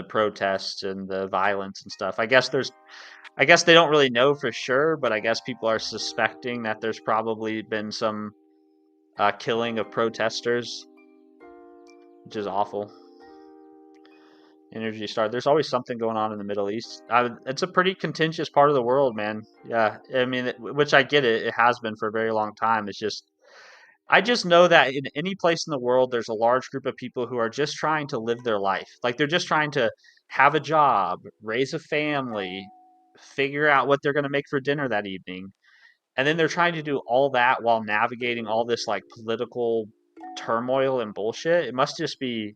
protests and the violence and stuff. I guess they don't really know for sure, but I guess people are suspecting that there's probably been some killing of protesters, which is awful. Energy Star. There's always something going on in the Middle East. It's a pretty contentious part of the world, man. Yeah, I mean, which I get it. It has been for a very long time. It's just, I just know that in any place in the world, there's a large group of people who are just trying to live their life. Like, they're just trying to have a job, raise a family, figure out what they're going to make for dinner that evening. And then they're trying to do all that while navigating all this, like, political turmoil and bullshit. It must just be,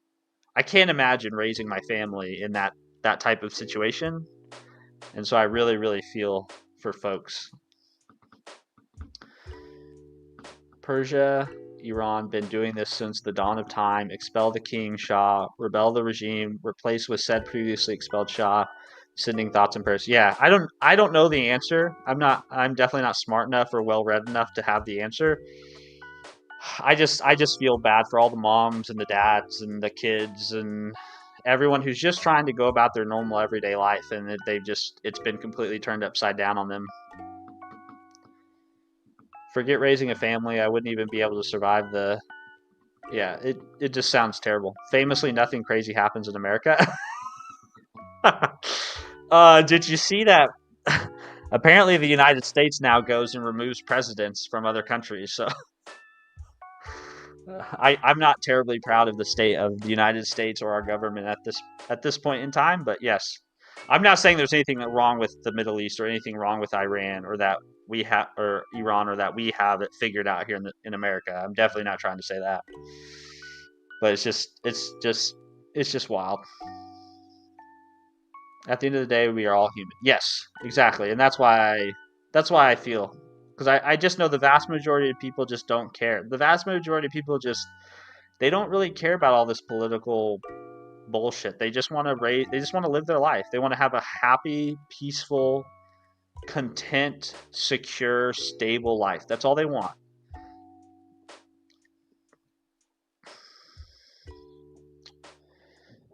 I can't imagine raising my family in that type of situation. And so I really, really feel for folks. Persia, Iran, been doing this since the dawn of time. Expel the king, Shah, rebel the regime, replace with said previously expelled Shah, sending thoughts and prayers. Yeah, I don't know the answer. I'm definitely not smart enough or well read enough to have the answer. I just feel bad for all the moms and the dads and the kids and everyone who's just trying to go about their normal everyday life, and it's been completely turned upside down on them. Forget raising a family. I wouldn't even be able to survive the... Yeah, it just sounds terrible. Famously, nothing crazy happens in America. Did you see that? Apparently, the United States now goes and removes presidents from other countries. So I'm not terribly proud of the state of the United States or our government at this point in time. But yes, I'm not saying there's anything wrong with the Middle East or anything wrong with Iran or that we have, or Iran, or that we have it figured out here in America. I'm definitely not trying to say that. But it's just wild. At the end of the day, we are all human. Yes, exactly, and that's why I feel, because I just know the vast majority of people just don't care. The vast majority of people they don't really care about all this political bullshit. They just want to live their life. They want to have a happy, peaceful, content, secure, stable life. That's all they want.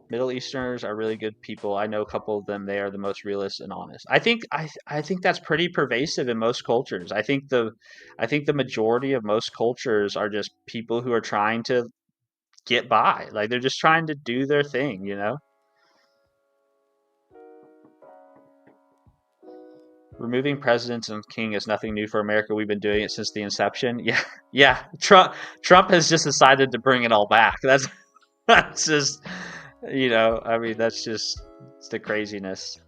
Middle Easterners are really good people. I know a couple of them. They are the most realist and honest. I think that's pretty pervasive in most cultures. I think the majority of most cultures are just people who are trying to get by. Like, they're just trying to do their thing, you know? Removing presidents and king is nothing new for America. We've been doing it since the inception. Yeah. Trump has just decided to bring it all back. That's just, you know, I mean, it's the craziness.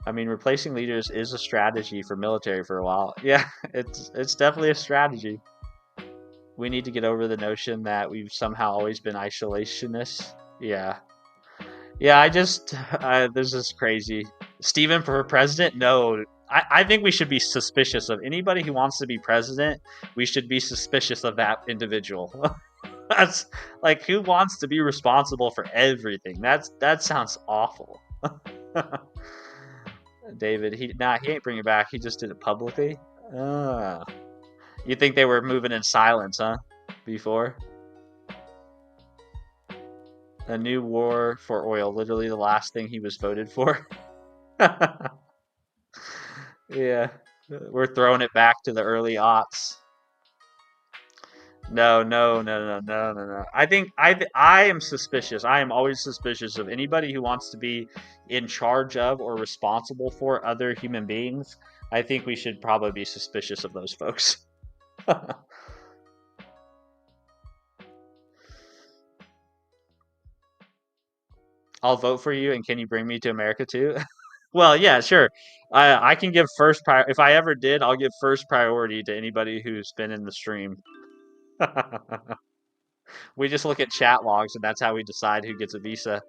I mean, replacing leaders is a strategy for military for a while. Yeah, it's definitely a strategy. We need to get over the notion that we've somehow always been isolationists. Yeah, this is crazy. Stephen for president? No, I think we should be suspicious of anybody who wants to be president. We should be suspicious of that individual. That's like, who wants to be responsible for everything? That sounds awful. David, he ain't bringing it back. He just did it publicly. You think they were moving in silence, huh? Before a new war for oil, literally the last thing he was voted for. Yeah, we're throwing it back to the early aughts. No, no, no, no, no, no, no. I am suspicious. I am always suspicious of anybody who wants to be in charge of or responsible for other human beings. I think we should probably be suspicious of those folks. I'll vote for you, and can you bring me to America too? Well, yeah, sure. I can give first prior. If I ever did, I'll give first priority to anybody who's been in the stream. We just look at chat logs, and that's how we decide who gets a visa.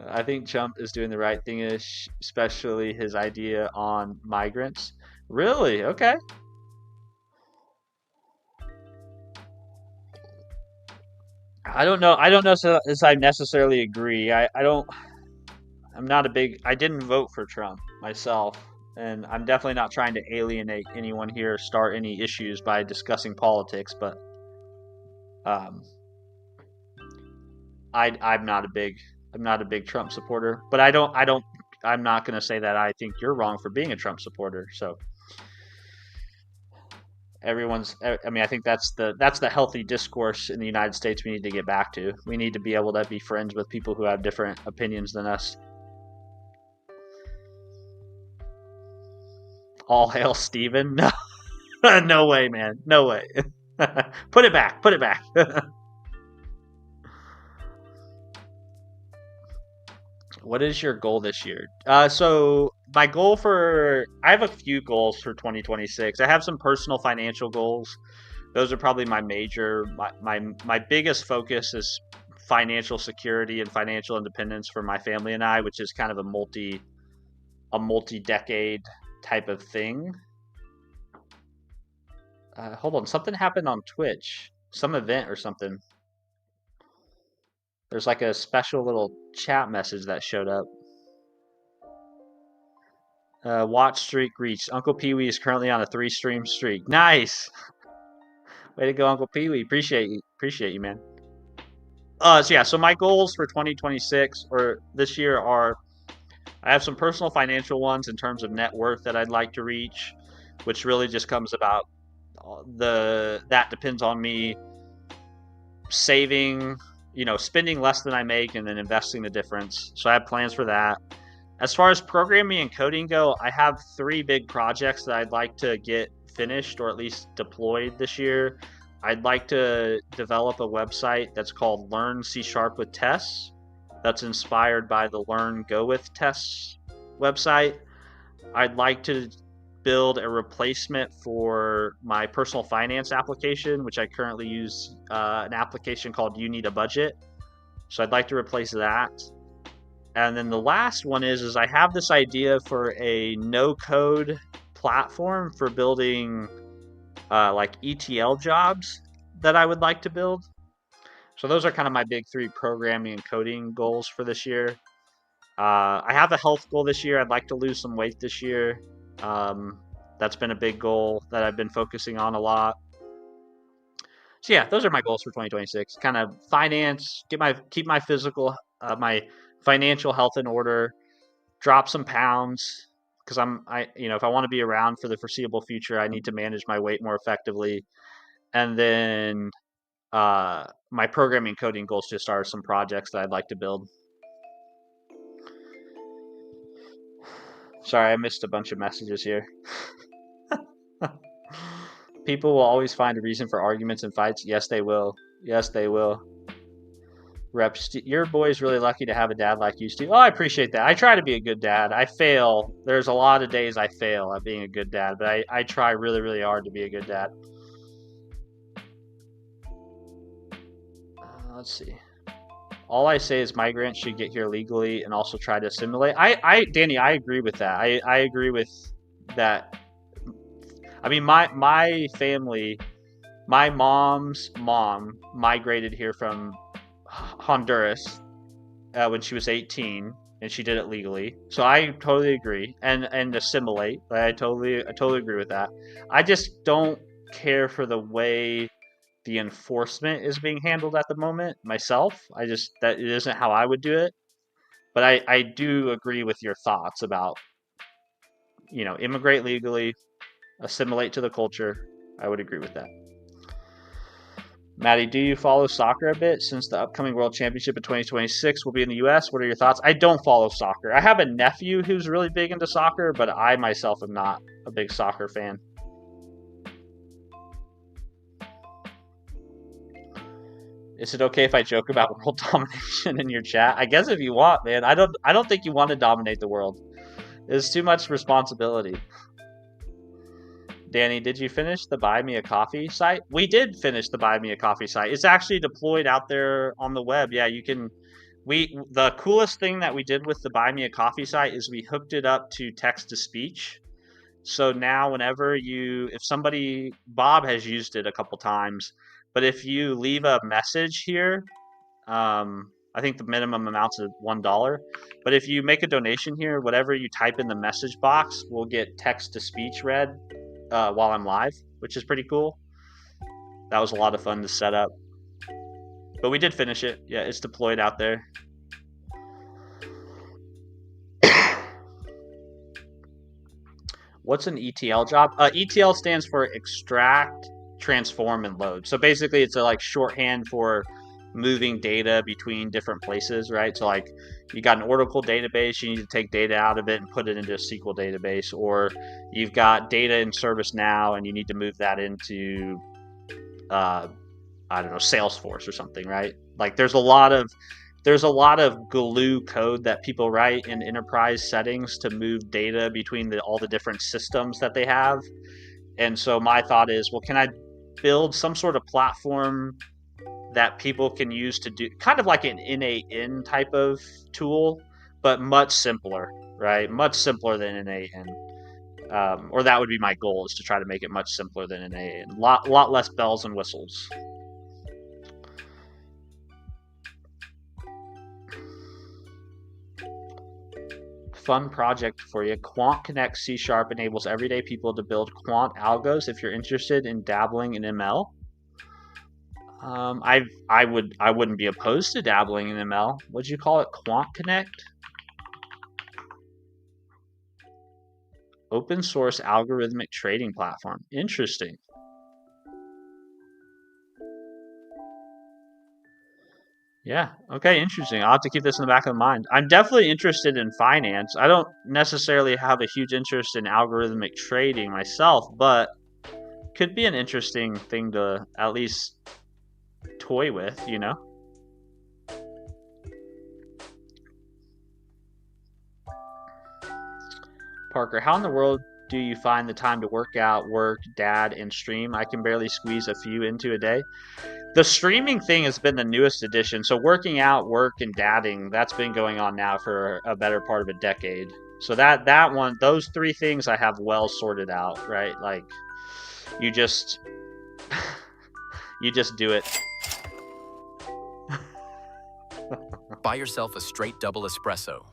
I think Trump is doing the right thing, especially his idea on migrants. Really? Okay. I don't know. I don't know as I necessarily agree. I don't. I'm not a big. I didn't vote for Trump myself, and I'm definitely not trying to alienate anyone here or start any issues by discussing politics. But um, I'm not a big. I'm not a big Trump supporter. But I don't. I'm not going to say that I think you're wrong for being a Trump supporter. So everyone's. I mean, I think that's the healthy discourse in the United States we need to get back to. We need to be able to be friends with people who have different opinions than us. All hail Steven. No, no way, man. No way. Put it back. Put it back. What is your goal this year? So my goal I have a few goals for 2026. I have some personal financial goals. Those are probably my major. My biggest focus is financial security and financial independence for my family and I, which is kind of a multi-decade type of thing. Hold on, something happened on Twitch. Some event or something. There's like a special little chat message that showed up. Watch streak reached. Uncle Pee Wee is currently on a 3-stream streak. Nice. Way to go, Uncle Pee Wee. Appreciate you, man. So my goals for 2026 or this year are, I have some personal financial ones in terms of net worth that I'd like to reach, which really just comes about that depends on me saving, spending less than I make and then investing the difference. So I have plans for that. As far as programming and coding go, I have 3 big projects that I'd like to get finished or at least deployed this year. I'd like to develop a website that's called Learn C# with Tests. That's inspired by the Learn Go with Tests website. I'd like to build a replacement for my personal finance application, which I currently use an application called You Need a Budget. So I'd like to replace that. And then the last one is I have this idea for a no-code platform for building like ETL jobs that I would like to build. So those are kind of my big 3 programming and coding goals for this year. I have a health goal this year. I'd like to lose some weight this year. That's been a big goal that I've been focusing on a lot. So yeah, those are my goals for 2026. Kind of finance, keep my physical, my financial health in order, drop some pounds because if I want to be around for the foreseeable future, I need to manage my weight more effectively. And then my programming coding goals just are some projects that I'd like to build. Sorry, I missed a bunch of messages here. People will always find a reason for arguments and fights. Yes, they will. Yes, they will. Your boy's really lucky to have a dad like you, Steve. Oh, I appreciate that. I try to be a good dad. I fail. There's a lot of days I fail at being a good dad, but I try really, really hard to be a good dad. Let's see. All I say is migrants should get here legally and also try to assimilate. Danny, I agree with that. I agree with that. I mean, my family, my mom's mom migrated here from Honduras when she was 18, and she did it legally. So I totally agree and assimilate. I totally agree with that. I just don't care for the way the enforcement is being handled at the moment myself. That it isn't how I would do it. But I do agree with your thoughts about, immigrate legally, assimilate to the culture. I would agree with that. Maddie, do you follow soccer a bit since the upcoming World Championship in 2026 will be in the U.S.? What are your thoughts? I don't follow soccer. I have a nephew who's really big into soccer, but I myself am not a big soccer fan. Is it okay if I joke about world domination in your chat? I guess if you want, man. I don't think you want to dominate the world. It's too much responsibility. Danny, did you finish the Buy Me a Coffee site? We did finish the Buy Me a Coffee site. It's actually deployed out there on the web. Yeah, you can. The coolest thing that we did with the Buy Me a Coffee site is we hooked it up to text to speech. So now, Bob has used it a couple times, but if you leave a message here, I think the minimum amount's of $1. But if you make a donation here, whatever you type in the message box will get text to speech read while I'm live, which is pretty cool. That was a lot of fun to set up. But we did finish it. Yeah, it's deployed out there. What's an ETL job? ETL stands for extract, transform, and load. So basically it's a shorthand for moving data between different places, right? So you got an Oracle database, you need to take data out of it and put it into a SQL database, or you've got data in ServiceNow and you need to move that into Salesforce or something, right? There's a lot of glue code that people write in enterprise settings to move data between all the different systems that they have. And so my thought is, well, can I build some sort of platform that people can use to do kind of like an NAN type of tool, but much simpler, right? Much simpler than NAN. Or that would be my goal, is to try to make it much simpler than NAN. Lot less bells and whistles. Fun project for you. Quant Connect C# enables everyday people to build quant algos. If you're interested in dabbling in ML, I wouldn't be opposed to dabbling in ML. What'd you call it? Quant Connect? Open source algorithmic trading platform. Interesting. Yeah. Okay. Interesting. I'll have to keep this in the back of the mind. I'm definitely interested in finance. I don't necessarily have a huge interest in algorithmic trading myself, but could be an interesting thing to at least toy with, Parker, how in the world do you find the time to work out, work, dad, and stream? I can barely squeeze a few into a day. The streaming thing has been the newest addition. So working out, work, and dadding, that's been going on now for a better part of a decade. So that one, those three things I have well sorted out, right? You just do it. Buy yourself a straight double espresso.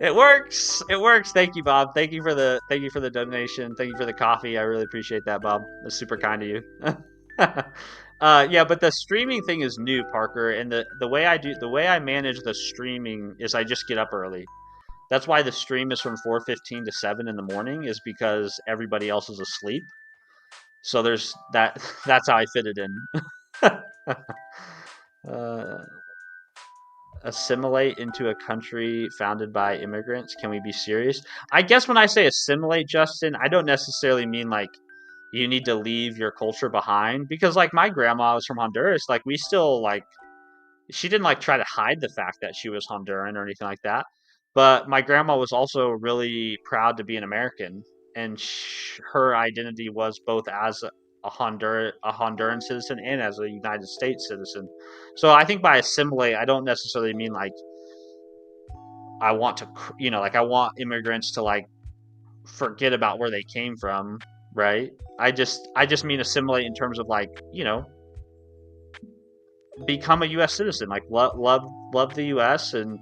It works. It works. Thank you, Bob. Thank you for the donation. Thank you for the coffee. I really appreciate that, Bob. That's super kind of you. Yeah, but the streaming thing is new, Parker, and the way I manage the streaming is I just get up early. That's why the stream is from 4:15 to 7 in the morning, is because everybody else is asleep. So there's that. That's how I fit it in. Assimilate into a country founded by immigrants. Can we be serious? I guess when I say assimilate, Justin, I don't necessarily mean you need to leave your culture behind, because my grandma was from Honduras. We still she didn't try to hide the fact that she was Honduran or anything like that. But my grandma was also really proud to be an American, and her identity was both as a Honduran citizen and as a United States citizen. So I think by assimilate, I don't necessarily mean I want to, I want immigrants to forget about where they came from, right? I just mean assimilate in terms of become a U.S. citizen, love the U.S. and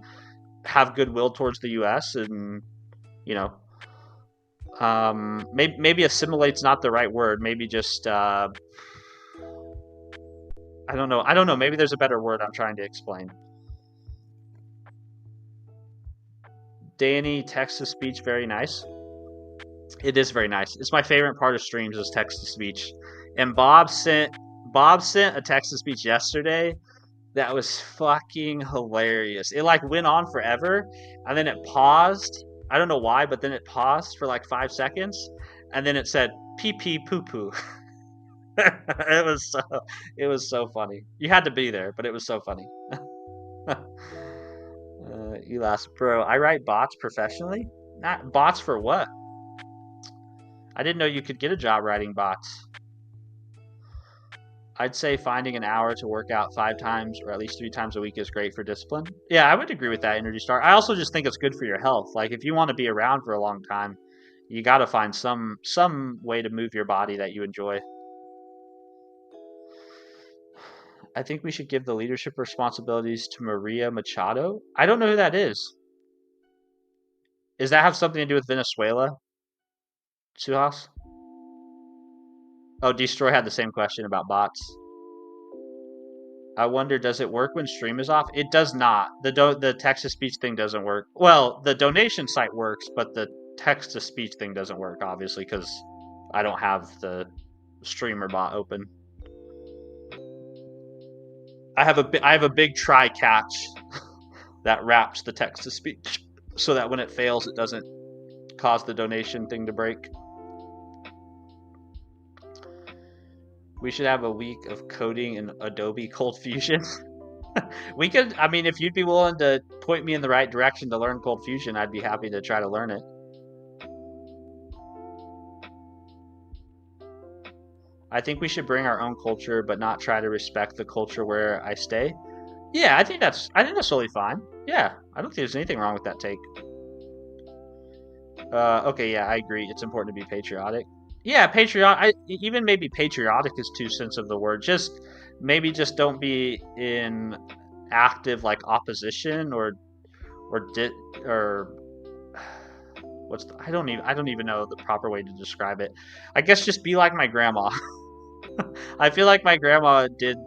have goodwill towards the U.S. and Maybe assimilate's not the right word. Maybe just I don't know. Maybe there's a better word I'm trying to explain. Danny, text to speech, very nice. It is very nice. It's my favorite part of streams is text to speech. And Bob sent a text to speech yesterday that was fucking hilarious. It like went on forever and then it paused. I don't know why, but then it paused for like 5 seconds and then it said pee pee poo poo. it was so funny. You had to be there, but it was so funny. Elas, bro, I write bots professionally. Not bots for what? I didn't know you could get a job writing bots. I'd say finding an hour to work out 5 times or at least 3 times a week is great for discipline. Yeah, I would agree with that, Energy Star. I also just think it's good for your health. Like if you want to be around for a long time, you got to find some way to move your body that you enjoy. I think we should give the leadership responsibilities to Maria Machado. I don't know who that is. Does that have something to do with Venezuela? Suhas? Oh, Destroy had the same question about bots. I wonder, does it work when stream is off? It does not. The text-to-speech thing doesn't work. Well, the donation site works, but the text-to-speech thing doesn't work, obviously, because I don't have the streamer bot open. I have a big try catch that wraps the text-to-speech so that when it fails, it doesn't cause the donation thing to break. We should have a week of coding in Adobe Cold Fusion. We could, I mean, if you'd be willing to point me in the right direction to learn Cold Fusion, I'd be happy to try to learn it. I think we should bring our own culture, but not try to respect the culture where I stay. Yeah, I think that's totally fine. Yeah, I don't think there's anything wrong with that take. Okay, yeah, I agree. It's important to be patriotic. Yeah, even maybe patriotic is too sensitive of the word. Maybe just don't be in active like opposition or I don't even know the proper way to describe it. I guess just be like my grandma. I feel like my grandma did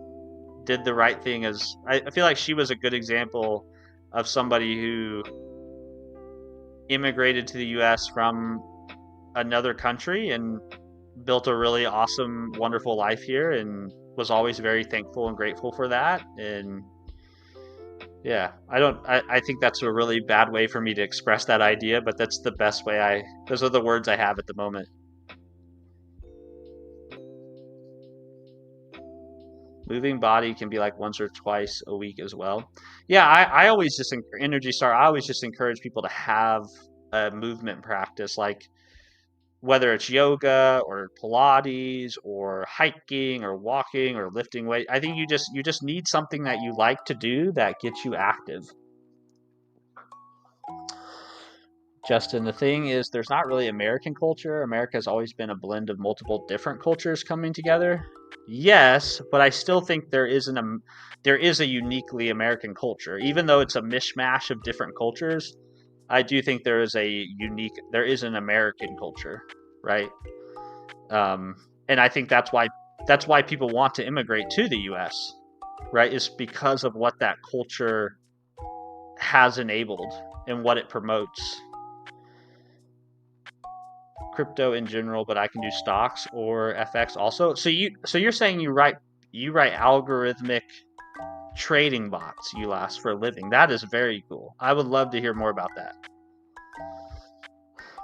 the right thing. I feel like she was a good example of somebody who immigrated to the US from another country and built a really awesome, wonderful life here and was always very thankful and grateful for that. And yeah, I think that's a really bad way for me to express that idea, but that's the best way those are the words I have at the moment. Moving body can be like once or twice a week as well. Yeah, I always just, Energy Star, I always just encourage people to have a movement practice, like whether it's yoga or Pilates or hiking or walking or lifting weight. I think you just need something that you like to do that gets you active. Justin, the thing is, there's not really American culture. America has always been a blend of multiple different cultures coming together. Yes, but I still think there is a uniquely American culture, even though it's a mishmash of different cultures. I do think there is an American culture, right? And I think that's why people want to immigrate to the U.S., right? Is because of what that culture has enabled and what it promotes. Crypto in general, but I can do stocks or FX also. So you're saying you write algorithmic trading bots, Ulas, for a living. That is very cool. I would love to hear more about that.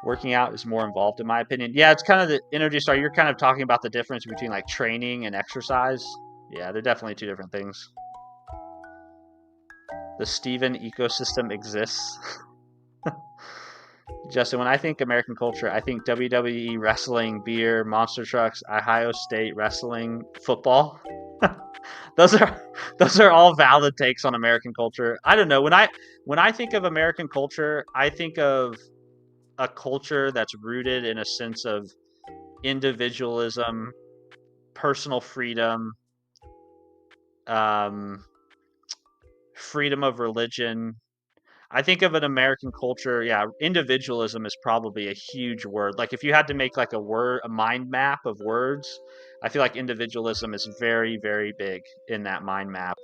Working out is more involved in my opinion. Yeah, it's kind of the Energy Star. You're kind of talking about the difference between like training and exercise. Yeah, they're definitely two different things. The Steven ecosystem exists. Justin, when I think American culture, I think WWE, wrestling, beer, monster trucks, Ohio State wrestling, football. those are all valid takes on American culture. I don't know. When I think of American culture, I think of a culture that's rooted in a sense of individualism, personal freedom, freedom of religion. I think of an American culture, yeah, individualism is probably a huge word. Like if you had to make like a mind map of words, I feel like individualism is very, very big in that mind map.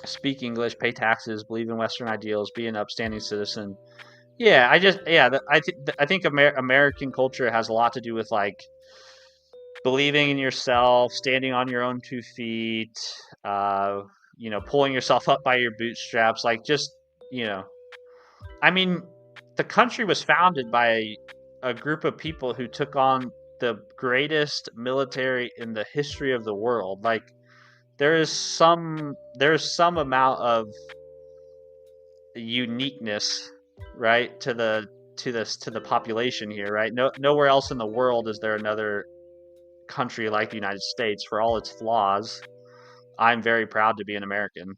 Speak English, pay taxes, believe in Western ideals, be an upstanding citizen. Yeah, I think American culture has a lot to do with like believing in yourself, standing on your own 2 feet, uh, pulling yourself up by your bootstraps. Like just, you know, I mean, the country was founded by a group of people who took on the greatest military in the history of the world. Like there's some amount of uniqueness, right, to the population here, right? Nowhere else in the world is there another country like the United States. For all its flaws, I'm very proud to be an American.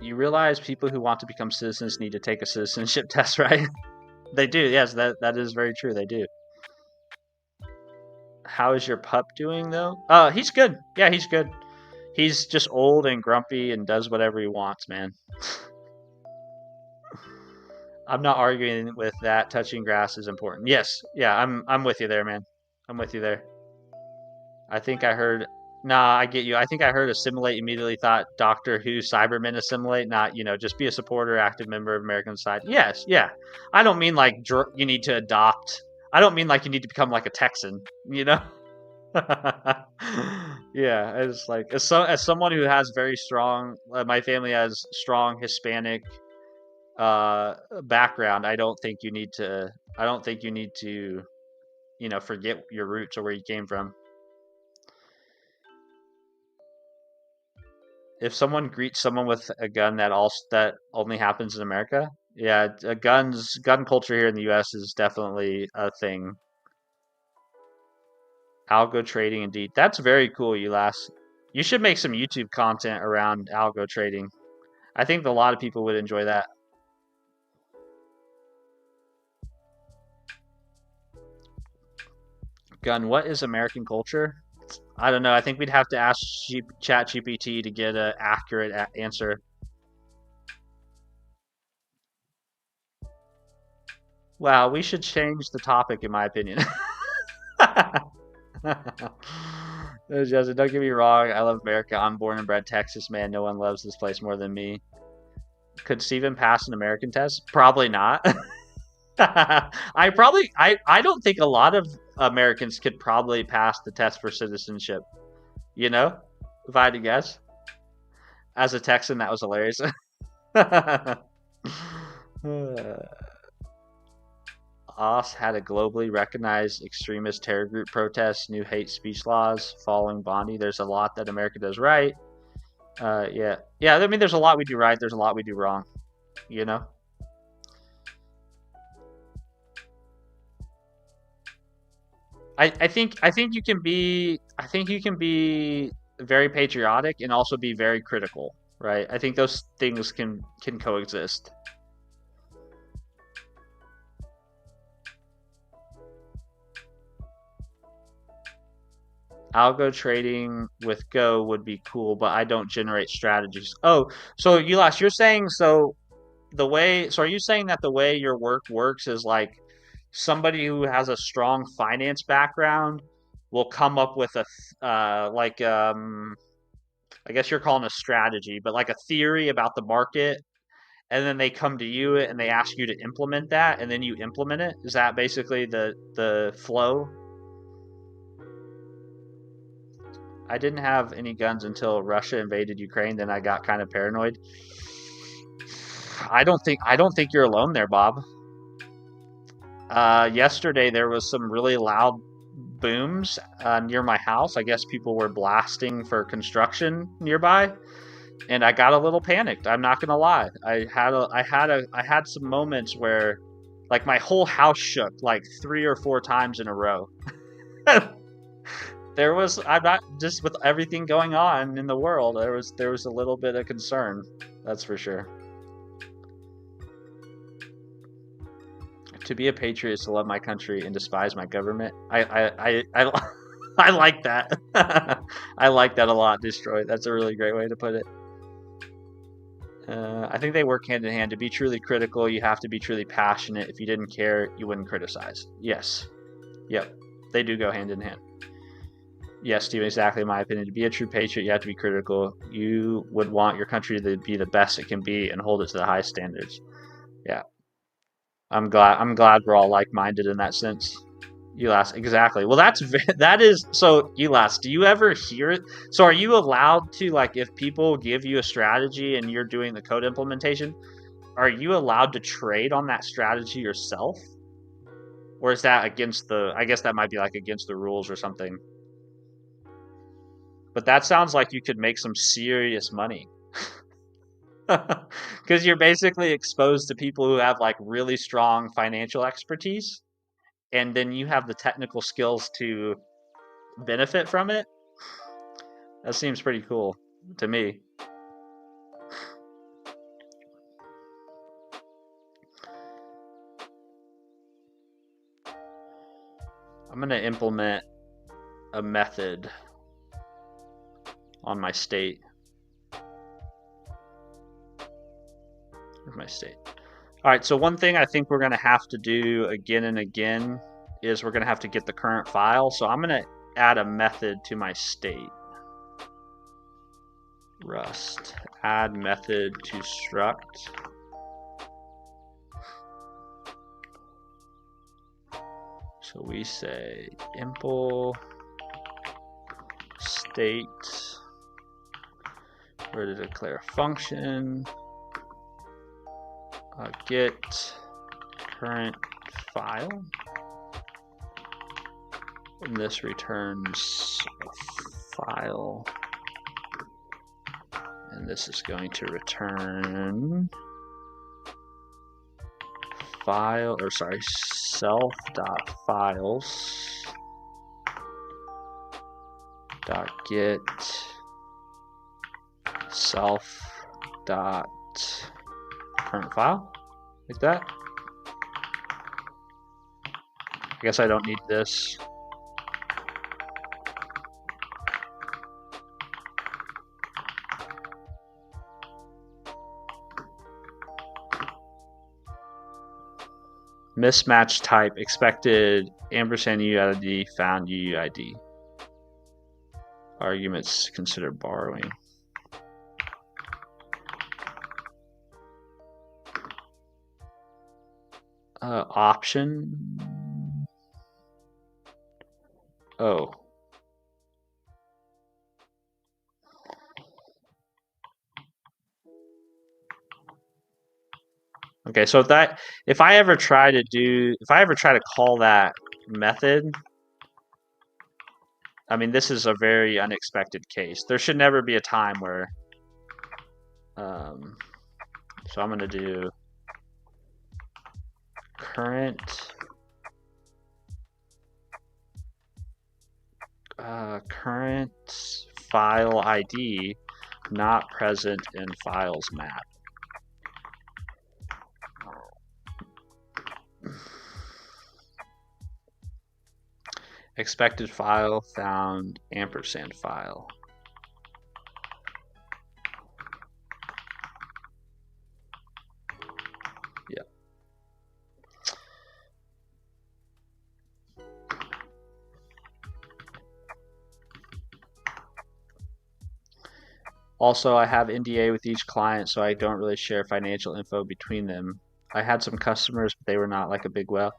You realize people who want to become citizens need to take a citizenship test, right? They do, yes, that is very true. They do. How is your pup doing though? He's good. Yeah, he's good. He's just old and grumpy and does whatever he wants, man. I'm not arguing with that. Touching grass is important. Yes, yeah, I'm with you there, man. I'm with you there. I think I heard. Nah, I get you. I think I heard assimilate. Immediately thought Doctor Who Cybermen assimilate. Not just be a supporter, active member of American society. Yes, yeah. I don't mean like you need to adopt. I don't mean like you need to become like a Texan. You know. Yeah, it's like as someone who has very strong. My family has strong Hispanic background. I don't think you need to. I don't think you need to. Forget your roots or where you came from. If someone greets someone with a gun, that only happens in America. Yeah, gun culture here in the U.S. is definitely a thing. Algo trading, indeed. That's very cool, Ulas. You should make some YouTube content around algo trading. I think a lot of people would enjoy that. Gun, what is American culture? I don't know. I think we'd have to ask ChatGPT to get an accurate answer. Wow, we should change the topic, in my opinion. Jesse, don't get me wrong. I love America. I'm born and bred Texas, man. No one loves this place more than me. Could Steven pass an American test? Probably not. I don't think a lot of Americans could probably pass the test for citizenship. If I had to guess. As a Texan, that was hilarious. Oz had a globally recognized extremist terror group protest, new hate speech laws, following Bondi. There's a lot that America does right. Yeah. I mean, there's a lot we do right. There's a lot we do wrong. I think you can be very patriotic and also be very critical, right? I think those things can coexist. Algo trading with Go would be cool, but I don't generate strategies. Oh, so Ulas, you're saying so are you saying that the way your work works is like somebody who has a strong finance background will come up with I guess you're calling a strategy, but like a theory about the market, and then they come to you and they ask you to implement that, and then you implement it? Is that basically the flow? I didn't have any guns until Russia invaded Ukraine. Then I got kind of paranoid. I don't think you're alone there, Bob. Yesterday there was some really loud booms near my house. I guess people were blasting for construction nearby, and I got a little panicked. I'm not gonna lie. I had some moments where, like, my whole house shook like 3 or 4 times in a row. I'm not just with everything going on in the world. There was a little bit of concern. That's for sure. To be a patriot is to love my country and despise my government. I I like that. I like that a lot, destroy. That's a really great way to put it. I think they work hand in hand. To be truly critical, you have to be truly passionate. If you didn't care, you wouldn't criticize. Yes. Yep. They do go hand in hand. Yes, Steve, exactly my opinion. To be a true patriot, you have to be critical. You would want your country to be the best it can be and hold it to the highest standards. Yeah. I'm glad we're all like-minded in that sense. Elas, exactly. Well, that is so. Elas, do you ever hear it? So, are you allowed to, like, if people give you a strategy and you're doing the code implementation, are you allowed to trade on that strategy yourself, or is that against the? I guess that might be like against the rules or something. But that sounds like you could make some serious money. Because you're basically exposed to people who have like really strong financial expertise, and then you have the technical skills to benefit from it. That seems pretty cool to me. I'm going to implement a method on my state. Where's my state? All right, so one thing I think we're going to have to do again and again is we're going to have to get the current file. So I'm going to add a method to my state. Rust, add method to struct. So we say impl state, we're to declare a function, get current file, and this returns a file, and this is going to return file, or sorry, self.files .get self dot current file, like that. I guess I don't need this. Mismatch type expected ampersand UUID found UUID. Arguments consider borrowing. Option. Oh. Okay, so if I ever try to call that method, I mean, this is a very unexpected case. There should never be a time where, so I'm going to do current file ID not present in files map. Expected file found ampersand file. Yep. Also, I have NDA with each client, so I don't really share financial info between them. I had some customers, but they were not like a big whale.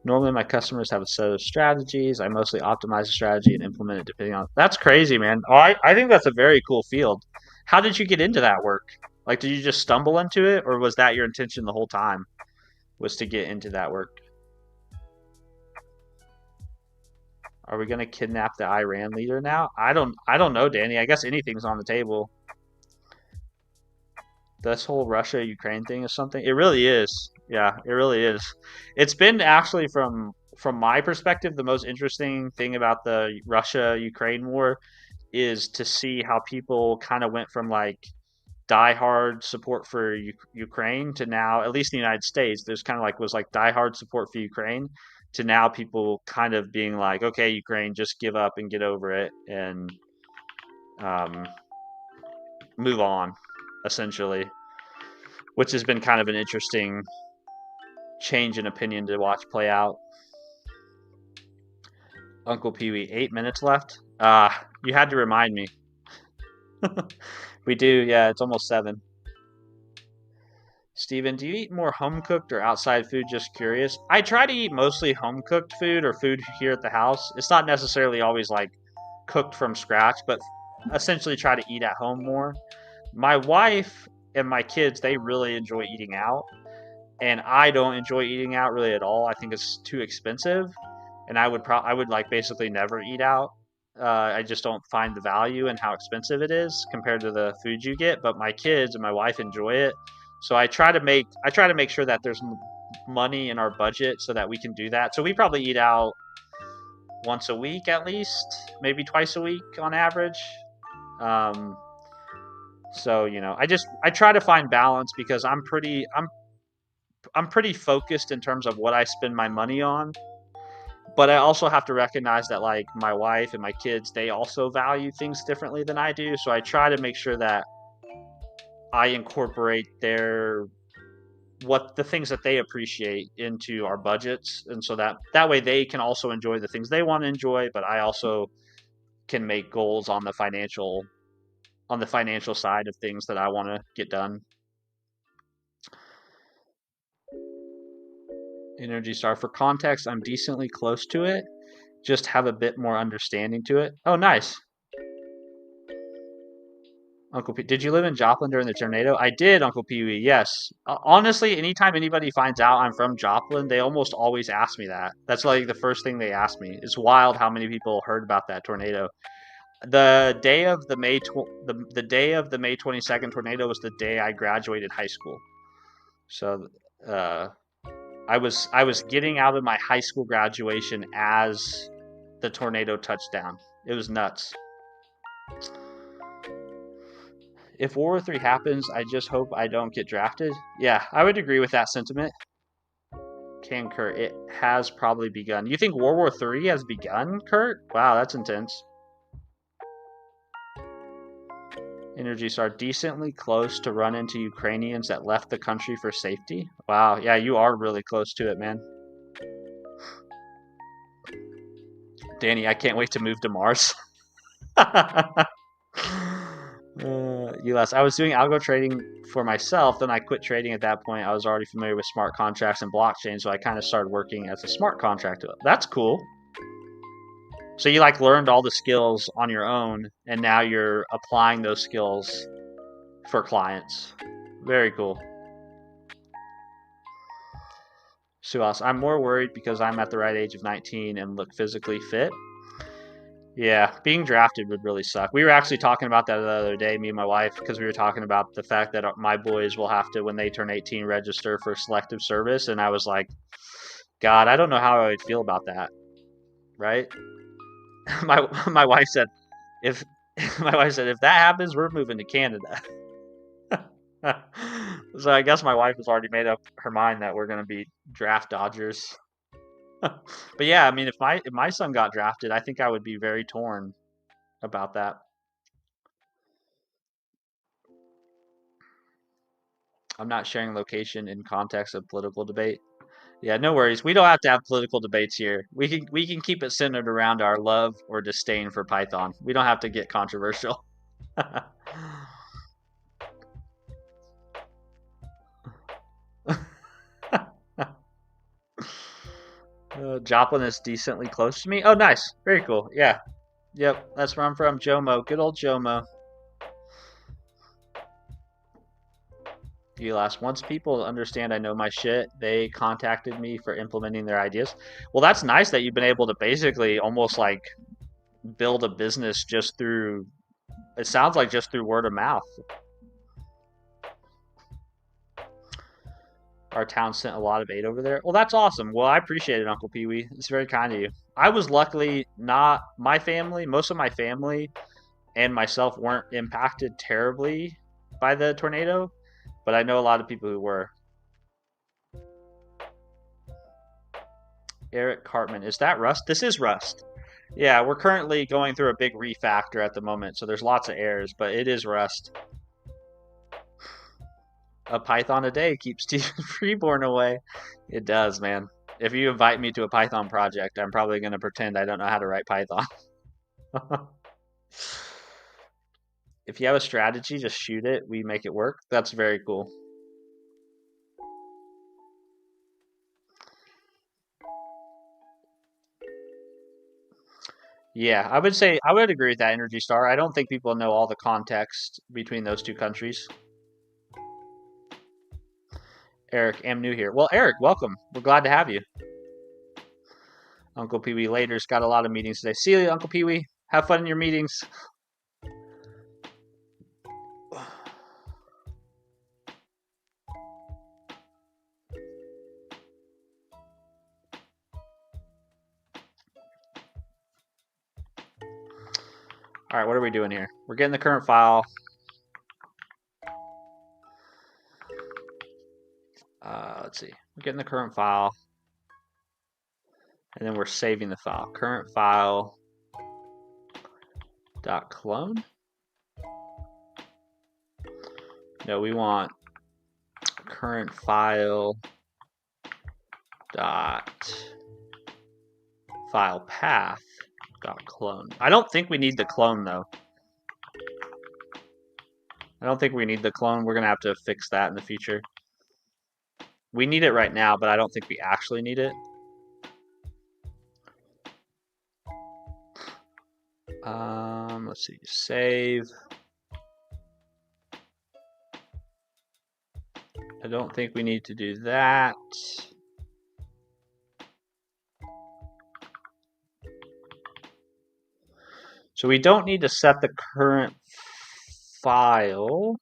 Normally, my customers have a set of strategies. I mostly optimize the strategy and implement it depending on. That's crazy, man. Oh, I think that's a very cool field. How did you get into that work? Like, did you just stumble into it, or was that your intention the whole time? Was to get into that work? Are we gonna kidnap the Iran leader now? I don't know, Danny. I guess anything's on the table. This whole Russia-Ukraine thing is something. It really is. Yeah, it really is. It's been actually from my perspective, the most interesting thing about the Russia-Ukraine war is to see how people kind of went from like diehard support for Ukraine to now, at least in the United States, there's kind of like was like diehard support for Ukraine to now people kind of being like, okay, Ukraine, just give up and get over it and move on, essentially, which has been kind of an interesting change in opinion to watch play out. Uncle Pee Wee, 8 minutes left. You had to remind me. We do, yeah, it's almost 7. Steven, do you eat more home cooked or outside food? Just curious. I try to eat mostly home cooked food or food here at the house. It's not necessarily always like cooked from scratch, but essentially try to eat at home more. My wife and my kids, they really enjoy eating out, and I don't enjoy eating out really at all. I think it's too expensive, and I would like basically never eat out. I just don't find the value in how expensive it is compared to the food you get. But my kids and my wife enjoy it, so I try to make sure that there's money in our budget so that we can do that. So we probably eat out once a week at least, maybe twice a week on average. So I try to find balance because I'm pretty focused in terms of what I spend my money on. But I also have to recognize that like my wife and my kids, they also value things differently than I do. So I try to make sure that I incorporate the things that they appreciate into our budgets, and so that way they can also enjoy the things they want to enjoy, but I also can make goals on the financial side of things that I want to get done. Energy Star, for context, I'm decently close to it. Just have a bit more understanding to it. Oh, nice. Uncle P, did you live in Joplin during the tornado? I did, Uncle Pee Wee. Yes. Honestly, anytime anybody finds out I'm from Joplin, they almost always ask me that. That's like the first thing they ask me. It's wild how many people heard about that tornado. The day of the the day of the May 22nd tornado was the day I graduated high school. So, I was getting out of my high school graduation as the tornado touched down. It was nuts. If World War III happens, I just hope I don't get drafted. Yeah, I would agree with that sentiment. Can Kurt, it has probably begun. You think World War III has begun, Kurt? Wow, that's intense. Energies are decently close to run into Ukrainians that left the country for safety. Wow, yeah, you are really close to it, man. Danny, I can't wait to move to Mars. I was doing algo trading for myself, then I quit trading at that point. I was already familiar with smart contracts and blockchain, so I kind of started working as a smart contract. That's cool. So you like learned all the skills on your own, and now you're applying those skills for clients. Very cool. Suas, I'm more worried because I'm at the right age of 19 and look physically fit. Yeah, being drafted would really suck. We were actually talking about that the other day, me and my wife, because we were talking about the fact that my boys will have to, when they turn 18, register for selective service. And I was like, God, I don't know how I would feel about that. Right? My wife said, if if that happens, we're moving to Canada. So I guess my wife has already made up her mind that we're going to be draft dodgers. But yeah, I mean, if my son got drafted, I think I would be very torn about that. I'm not sharing location in context of political debate. Yeah, no worries. We don't have to have political debates here. We can keep it centered around our love or disdain for Python. We don't have to get controversial. Joplin is decently close to me. Oh, nice. Very cool. Yeah. Yep, that's where I'm from. Jomo. Good old Jomo. Once people understand I know my shit, they contacted me for implementing their ideas. Well, that's nice that you've been able to basically almost like build a business just through, it sounds like just through word of mouth. Our town sent a lot of aid over there. Well, that's awesome. Well, I appreciate it, Uncle Pee Wee. It's very kind of you. I was luckily not, my family, most of my family and myself weren't impacted terribly by the tornado, but I know a lot of people who were. Eric Cartman. Is that Rust? This is Rust. Yeah, we're currently going through a big refactor at the moment, so there's lots of errors, but it is Rust. A Python a day keeps Stephen Freeborn away. It does, man. If you invite me to a Python project, I'm probably going to pretend I don't know how to write Python. If you have a strategy, just shoot it. We make it work. That's very cool. Yeah, I would say I would agree with that, Energy Star. I don't think people know all the context between those two countries. Eric, am new here. Well, Eric, welcome. We're glad to have you. Uncle Pee Wee later's got a lot of meetings today. See you, Uncle Pee Wee. Have fun in your meetings. All right, what are we doing here? We're getting the current file. Let's see. We're getting the current file. And then we're saving the file. Current file dot clone. No, we want current file dot file path dot clone. I don't think we need the clone though. I don't think we need the clone. We're gonna have to fix that in the future. We need it right now, but I don't think we actually need it. Let's see, save. I don't think we need to do that. So we don't need to set the current file.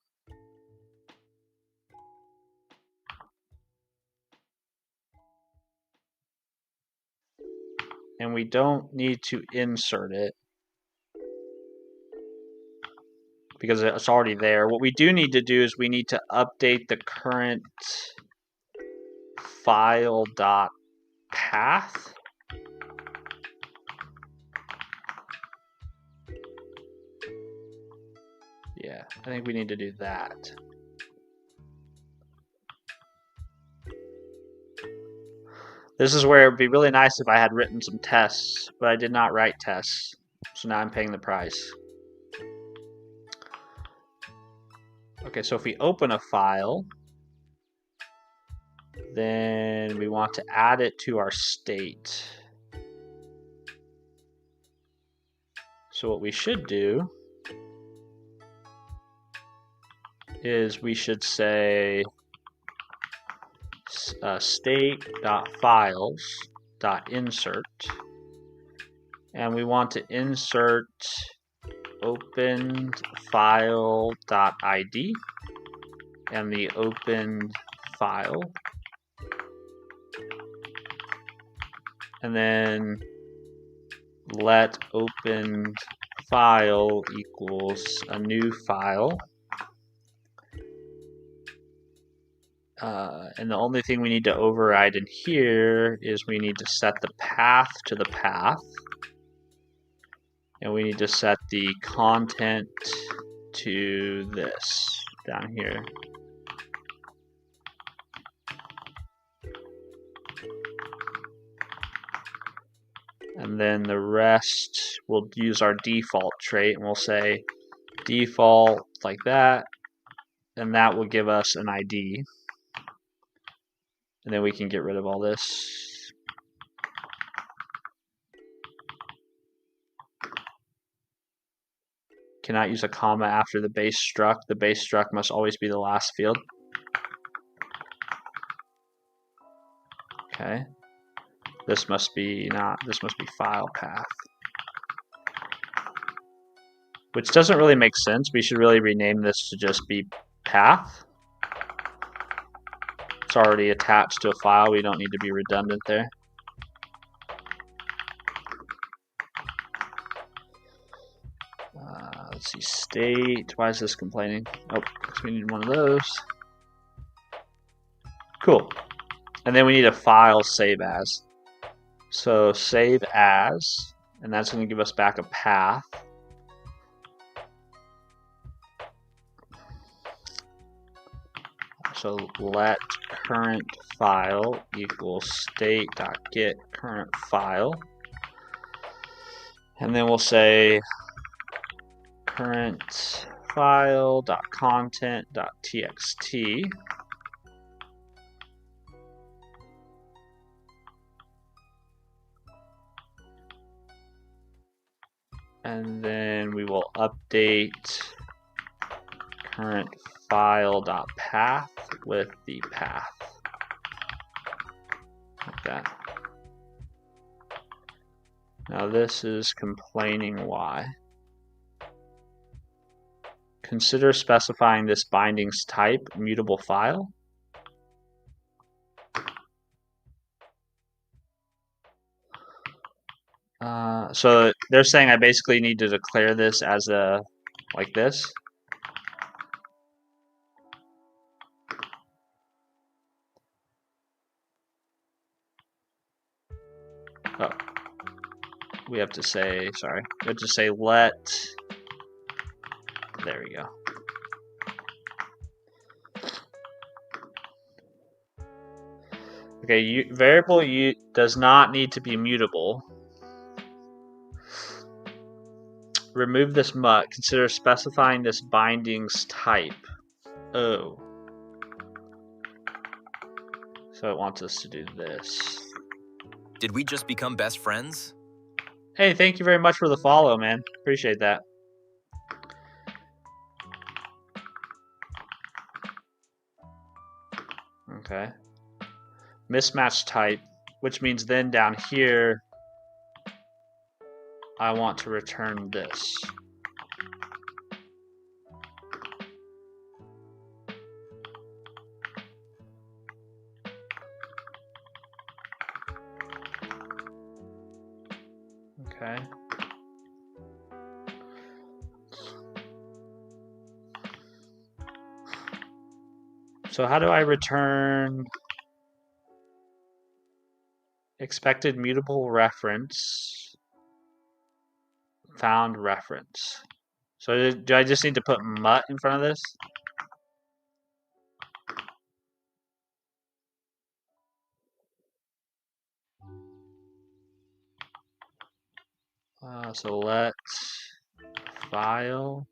And we don't need to insert it because it's already there. What we do need to do is we need to update the current file dot path. Yeah, I think we need to do that. This is where it would be really nice if I had written some tests, but I did not write tests. So now I'm paying the price. Okay, so if we open a file, then we want to add it to our state. So what we should do is we should say state.files.insert, and we want to insert opened file.id and the opened file, and then let opened file equals a new file. And the only thing we need to override in here is we need to set the path to the path. And we need to set the content to this down here. And then the rest, we'll use our default trait and we'll say default like that. And that will give us an ID. And then we can get rid of all this. Cannot use a comma after the base struct. The base struct must always be the last field. Okay. This must be file path. Which doesn't really make sense. We should really rename this to just be path. It's already attached to a file. We don't need to be redundant there. Let's see, state. Why is this complaining? Oh, because we need one of those. Cool. And then we need a file save as. So save as, and that's going to give us back a path. So let current file equals state.get current file. And then we'll say current file.content.txt. And then we will update current file.path with the path. Like that. Now this is complaining why. Consider specifying this bindings type mutable file. So they're saying I basically need to declare this as a, like this. Oh, we have to say, sorry, we have to say let, there we go. Okay, variable does not need to be mutable. Remove this mut. Consider specifying this bindings type. Oh. So it wants us to do this. Did we just become best friends? Hey, thank you very much for the follow, man. Appreciate that. Okay. Mismatch type, which means then down here, I want to return this. Okay. So how do I return expected mutable reference, found reference? So do I just need to put mut in front of this? So let file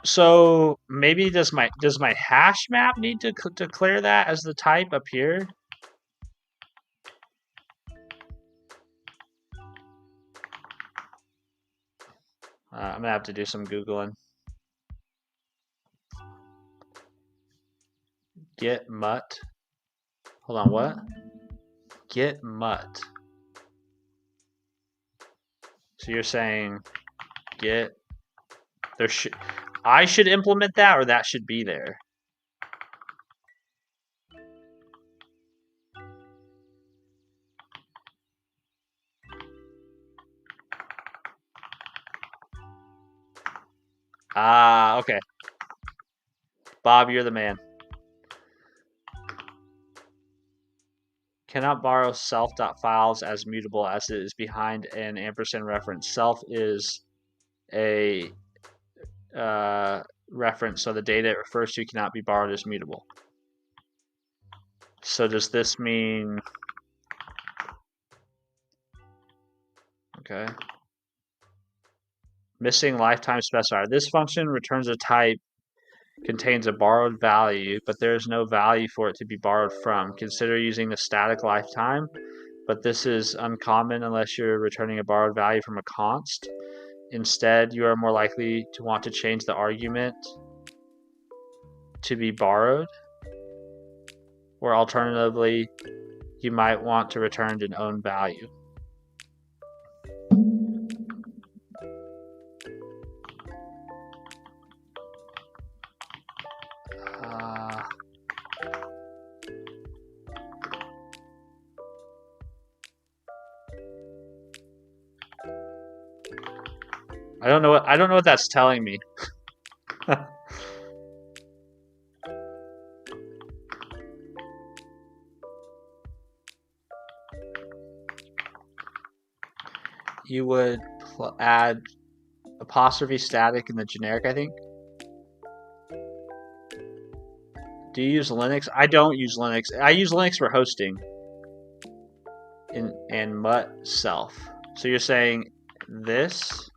So maybe does my hash map need to declare that as the type up here? I'm gonna have to do some Googling. Get mut. Hold on, what? Get mut. So you're saying get there should I should implement that, or that should be there? Ah, okay. Bob, you're the man. Cannot borrow self.files as mutable as it is behind an ampersand reference. Self is a reference, so the data it refers to cannot be borrowed as mutable. So does this mean... Okay. Missing lifetime specifier. This function returns a type contains a borrowed value, but there is no value for it to be borrowed from. Consider using the static lifetime, but this is uncommon unless you're returning a borrowed value from a const. Instead, you are more likely to want to change the argument to be borrowed, or alternatively, you might want to return an own value. I don't know what that's telling me. You would add apostrophe static in the generic, I think. Do you use Linux? I don't use Linux. I use Linux for hosting and mutt self. So you're saying this?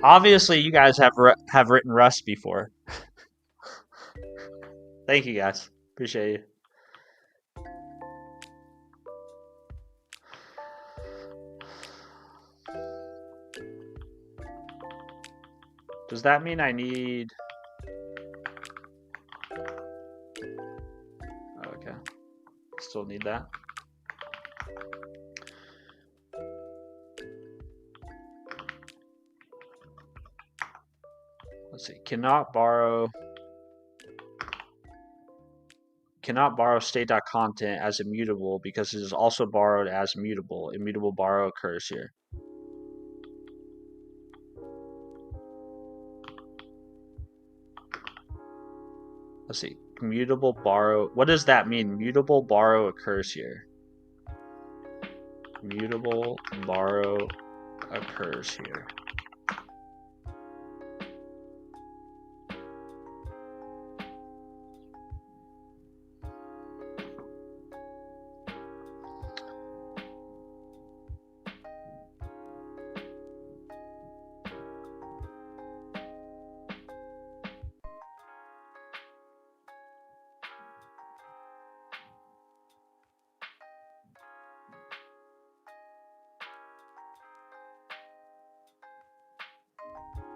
Obviously, you guys have written Rust before. Thank you, guys. Appreciate you. Does that mean I need... Okay. Still need that. Let's see. Cannot borrow state.content as immutable because it is also borrowed as mutable. Immutable borrow occurs here. Let's see. Mutable borrow. What does that mean? Mutable borrow occurs here. Mutable borrow occurs here.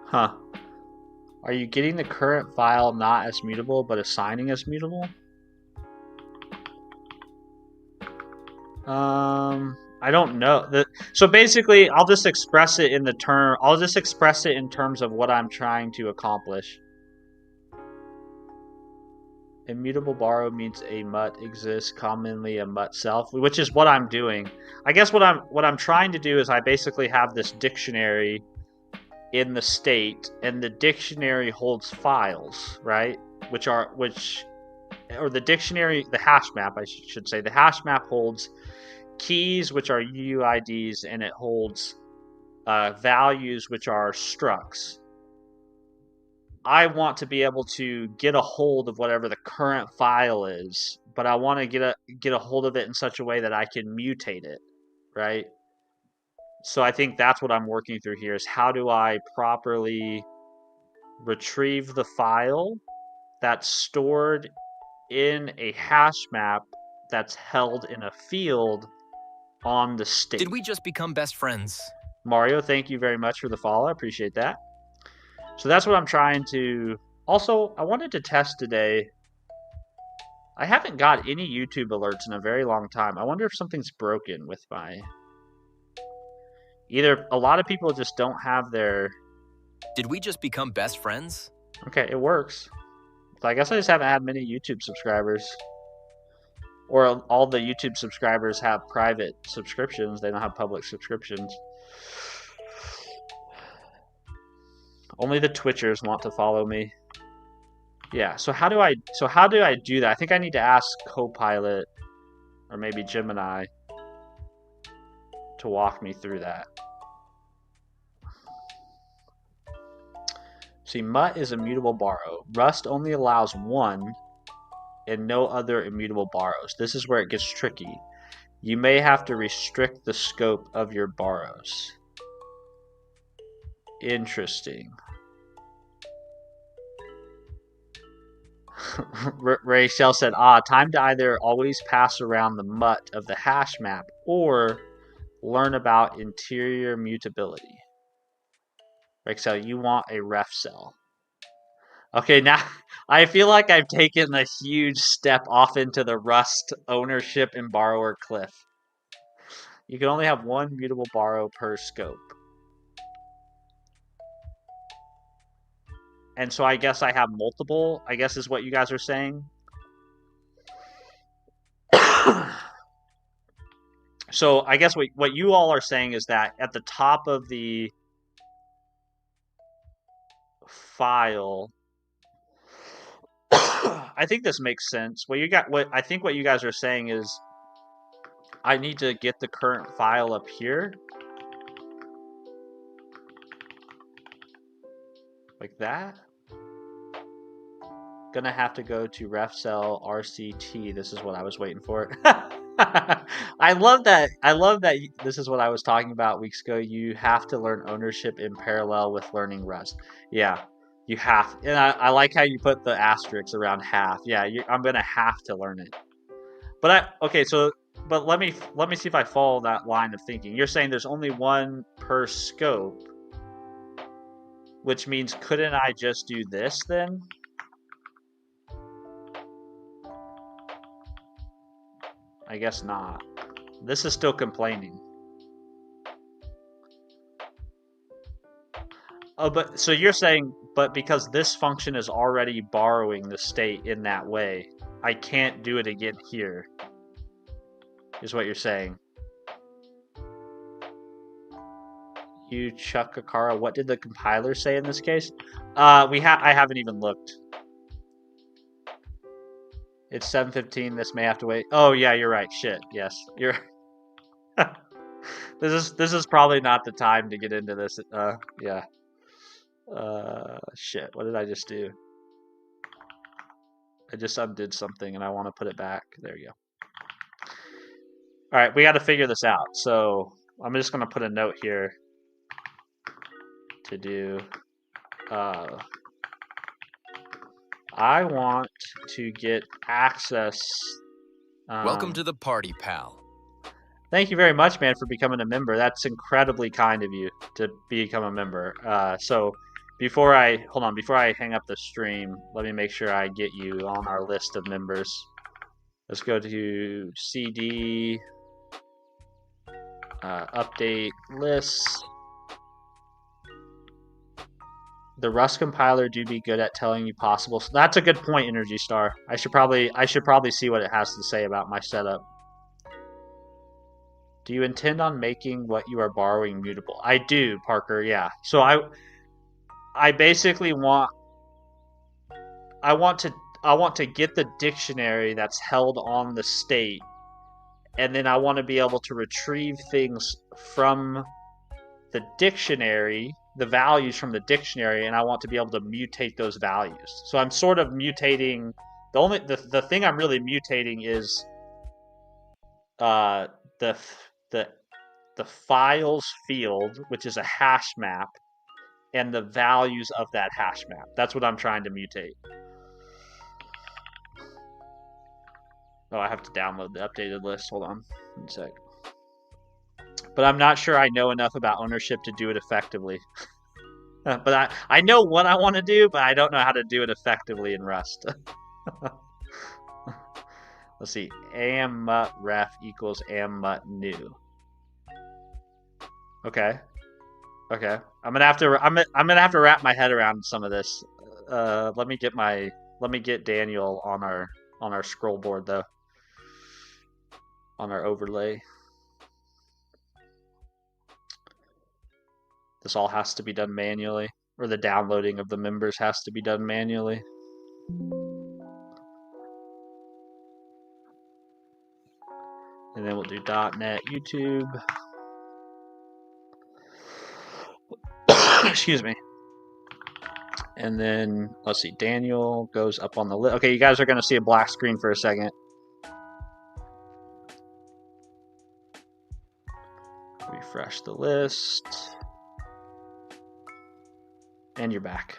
Huh. Are you getting the current file not as mutable, but assigning as mutable? I don't know. So basically, I'll just express it in the term. I'll just express it in terms of what I'm trying to accomplish. Immutable borrow means a mutt exists, commonly a mutt self, which is what I'm doing. I guess what I'm trying to do is I basically have this dictionary in the state, and the dictionary holds files, right? Or the dictionary, the hash map, I should say, the hash map holds keys, which are UIDs, and it holds values, which are structs. I want to be able to get a hold of whatever the current file is, but I want to get a hold of it in such a way that I can mutate it, right? So I think that's what I'm working through here, is how do I properly retrieve the file that's stored in a hash map that's held in a field on the state. Did we just become best friends? Mario, thank you very much for the follow. I appreciate that. So that's what I'm trying to... Also, I wanted to test today. I haven't got any YouTube alerts in a very long time. I wonder if something's broken with my... Either a lot of people just don't have their... Did we just become best friends? Okay, it works. So I guess I just haven't had many YouTube subscribers. Or all the YouTube subscribers have private subscriptions. They don't have public subscriptions. Only the Twitchers want to follow me. Yeah, so how do I do that? I think I need to ask Copilot or maybe Gemini to walk me through that. See, mutt is immutable borrow. Rust only allows one and no other immutable borrows. This is where it gets tricky. You may have to restrict the scope of your borrows. Interesting. Rachel said, time to either always pass around the mutt of the hash map or learn about interior mutability. Rachel, you want a ref cell. Okay, now I feel like I've taken a huge step off into the Rust ownership and borrower cliff. You can only have one mutable borrow per scope. And so I guess I have multiple, I guess is what you guys are saying. So I guess what you all are saying is that at the top of the file, I think this makes sense. What I think what you guys are saying is I need to get the current file up here. Like that. Gonna have to go to ref cell RCT. This is what I was waiting for. I love that. This is what I was talking about weeks ago. You have to learn ownership in parallel with learning Rust. Yeah, you have. And I like how you put the asterisks around half. Yeah, I'm gonna have to learn it. But but let me see if I follow that line of thinking. You're saying there's only one per scope, which means couldn't I just do this then? I guess not. This is still complaining. Oh, but so you're saying, but because this function is already borrowing the state in that way, I can't do it again here, is what you're saying. You Chuckakara, what did the compiler say in this case? I haven't even looked. It's 7:15. This may have to wait. Oh yeah, you're right. Shit. Yes, you're. This is probably not the time to get into this. Yeah. Shit. What did I just do? I just undid something and I want to put it back. There you go. All right, we got to figure this out. So I'm just gonna put a note here to do. I want to get access. Welcome to the party, pal. Thank you very much, man, for becoming a member. That's incredibly kind of you to become a member. So before I hang up the stream, let me make sure I get you on our list of members. Let's go to CD, update lists. The Rust compiler do be good at telling you possible. So that's a good point, Energy Star. I should probably see what it has to say about my setup. Do you intend on making what you are borrowing mutable? I do, Parker. Yeah. So I basically want to get the dictionary that's held on the state, and then I want to be able to retrieve things from the dictionary, the values from the dictionary, and I want to be able to mutate those values. So I'm sort of mutating. The thing I'm really mutating is the files field, which is a hash map, and the values of that hash map. That's what I'm trying to mutate. Oh, I have to download the updated list. Hold on 1 sec. But I'm not sure I know enough about ownership to do it effectively. But I know what I want to do, but I don't know how to do it effectively in Rust. Let's see. Ammut ref equals ammut new. Okay. Okay. I'm gonna have to wrap my head around some of this. Let me get Daniel on our scroll board though. On our overlay. This all has to be done manually, or the downloading of the members has to be done manually. And then we'll do .NET YouTube. Excuse me. And then, let's see, Daniel goes up on the list. Okay, you guys are going to see a black screen for a second. Refresh the list. And you're back.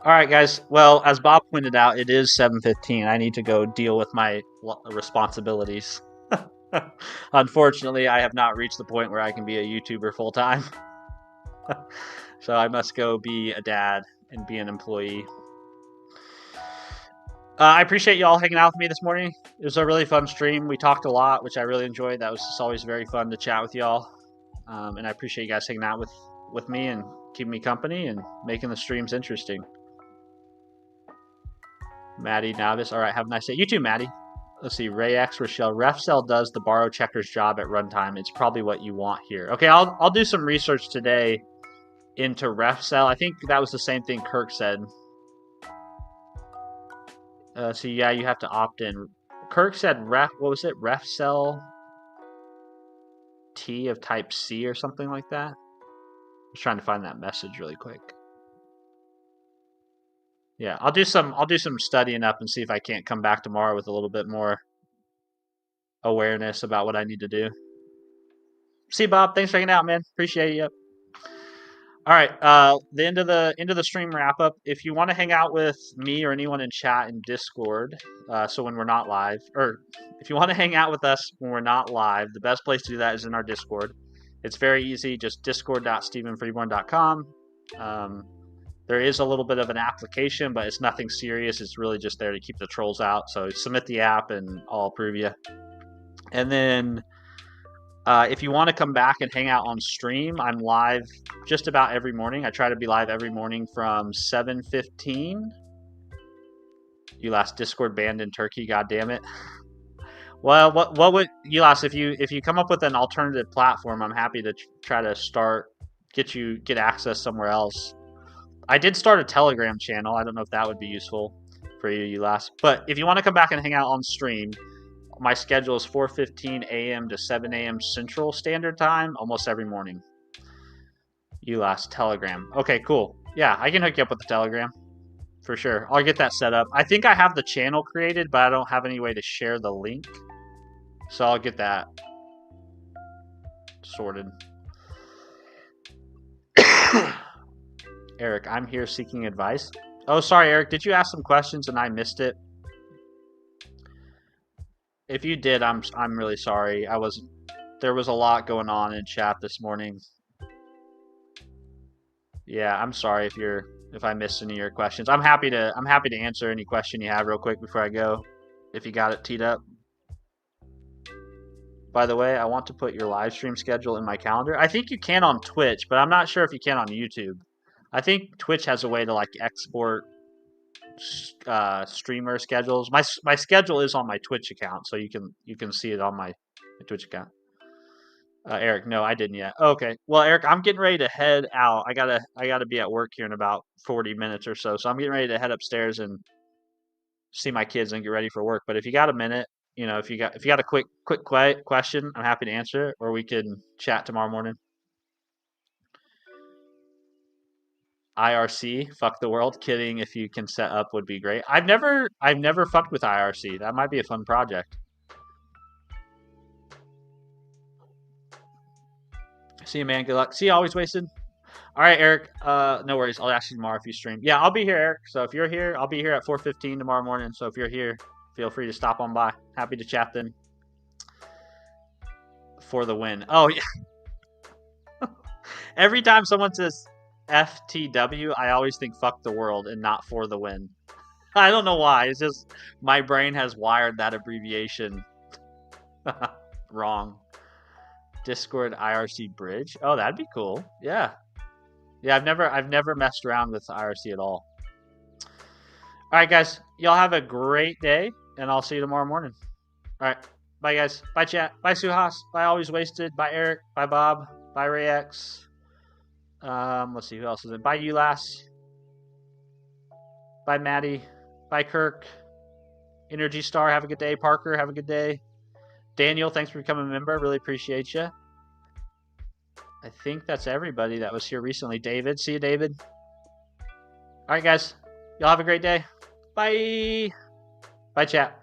All right, guys. Well, as Bob pointed out, it is 7:15. I need to go deal with my responsibilities. Unfortunately, I have not reached the point where I can be a YouTuber full time. So I must go be a dad and be an employee. I appreciate y'all hanging out with me this morning. It was a really fun stream. We talked a lot, which I really enjoyed. That was just always very fun to chat with y'all. And I appreciate you guys hanging out with me and keeping me company and making the streams interesting. Maddie Navis. All right, have a nice day. You too, Maddie. Let's see. Ray X Rochelle. RefCell does the borrow checker's job at runtime. It's probably what you want here. Okay, I'll do some research today into RefCell. I think that was the same thing Kirk said. So yeah, you have to opt in. Kirk said what was it? RefCell T of type C or something like that. I was trying to find that message really quick. Yeah, I'll do some studying up and see if I can't come back tomorrow with a little bit more awareness about what I need to do. See, Bob, thanks for hanging out, man. Appreciate you. All right, the end of the stream wrap up. If you want to hang out with me or anyone in chat in Discord, so when we're not live, or if you want to hang out with us when we're not live, the best place to do that is in our Discord. It's very easy. Just discord.stephenfreeborn.com. There is a little bit of an application, but it's nothing serious. It's really just there to keep the trolls out. So submit the app, and I'll approve you. And then if you want to come back and hang out on stream, I'm live just about every morning. I try to be live every morning from 7:15. You last Discord banned in Turkey, god damn it. Well, what would you last if you come up with an alternative platform? I'm happy to try to get access somewhere else. I did start a Telegram channel. I don't know if that would be useful for you last. But if you want to come back and hang out on stream, my schedule is 4:15 a.m. to 7 a.m. Central Standard Time almost every morning. You last Telegram. Okay, cool. Yeah, I can hook you up with the Telegram for sure. I'll get that set up. I think I have the channel created, but I don't have any way to share the link. So I'll get that sorted. Eric, I'm here seeking advice. Oh, sorry, Eric. Did you ask some questions and I missed it? If you did, I'm really sorry. There was a lot going on in chat this morning. Yeah, I'm sorry if I missed any of your questions. I'm happy to answer any question you have real quick before I go, if you got it teed up. By the way, I want to put your live stream schedule in my calendar. I think you can on Twitch, but I'm not sure if you can on YouTube. I think Twitch has a way to like export streamer schedules. My schedule is on my Twitch account, so you can see it on my Twitch account. Eric, no, I didn't yet. Okay, well, Eric, I'm getting ready to head out. I gotta be at work here in about 40 minutes or so. So I'm getting ready to head upstairs and see my kids and get ready for work. But if you got a minute, if you got a quick question, I'm happy to answer it, or we can chat tomorrow morning. IRC, fuck the world. Kidding. If you can set up would be great. I've never fucked with IRC. That might be a fun project. See you, man. Good luck. See you, always wasted. All right, Eric. No worries. I'll ask you tomorrow if you stream. Yeah, I'll be here, Eric. So if you're here, I'll be here at 4:15 tomorrow morning. So if you're here, feel free to stop on by. Happy to chat then. For the win. Oh yeah. Every time someone says FTW, I always think fuck the world and not for the win. I don't know why. It's just my brain has wired that abbreviation wrong. Discord IRC bridge. Oh, that'd be cool. Yeah. Yeah, I've never messed around with IRC at all. All right, guys. Y'all have a great day, and I'll see you tomorrow morning. All right. Bye, guys. Bye, chat. Bye, Suhas. Bye, Always Wasted. Bye, Eric. Bye, Bob. Bye, Rayx. Let's see who else is in. Bye, Ulas. Bye, Maddie. Bye, Kirk. Energy Star, have a good day. Parker, have a good day. Daniel, thanks for becoming a member. Really appreciate you. I think that's everybody that was here recently. David, see you, David. All right, guys. Y'all have a great day. Bye. Bye, chat.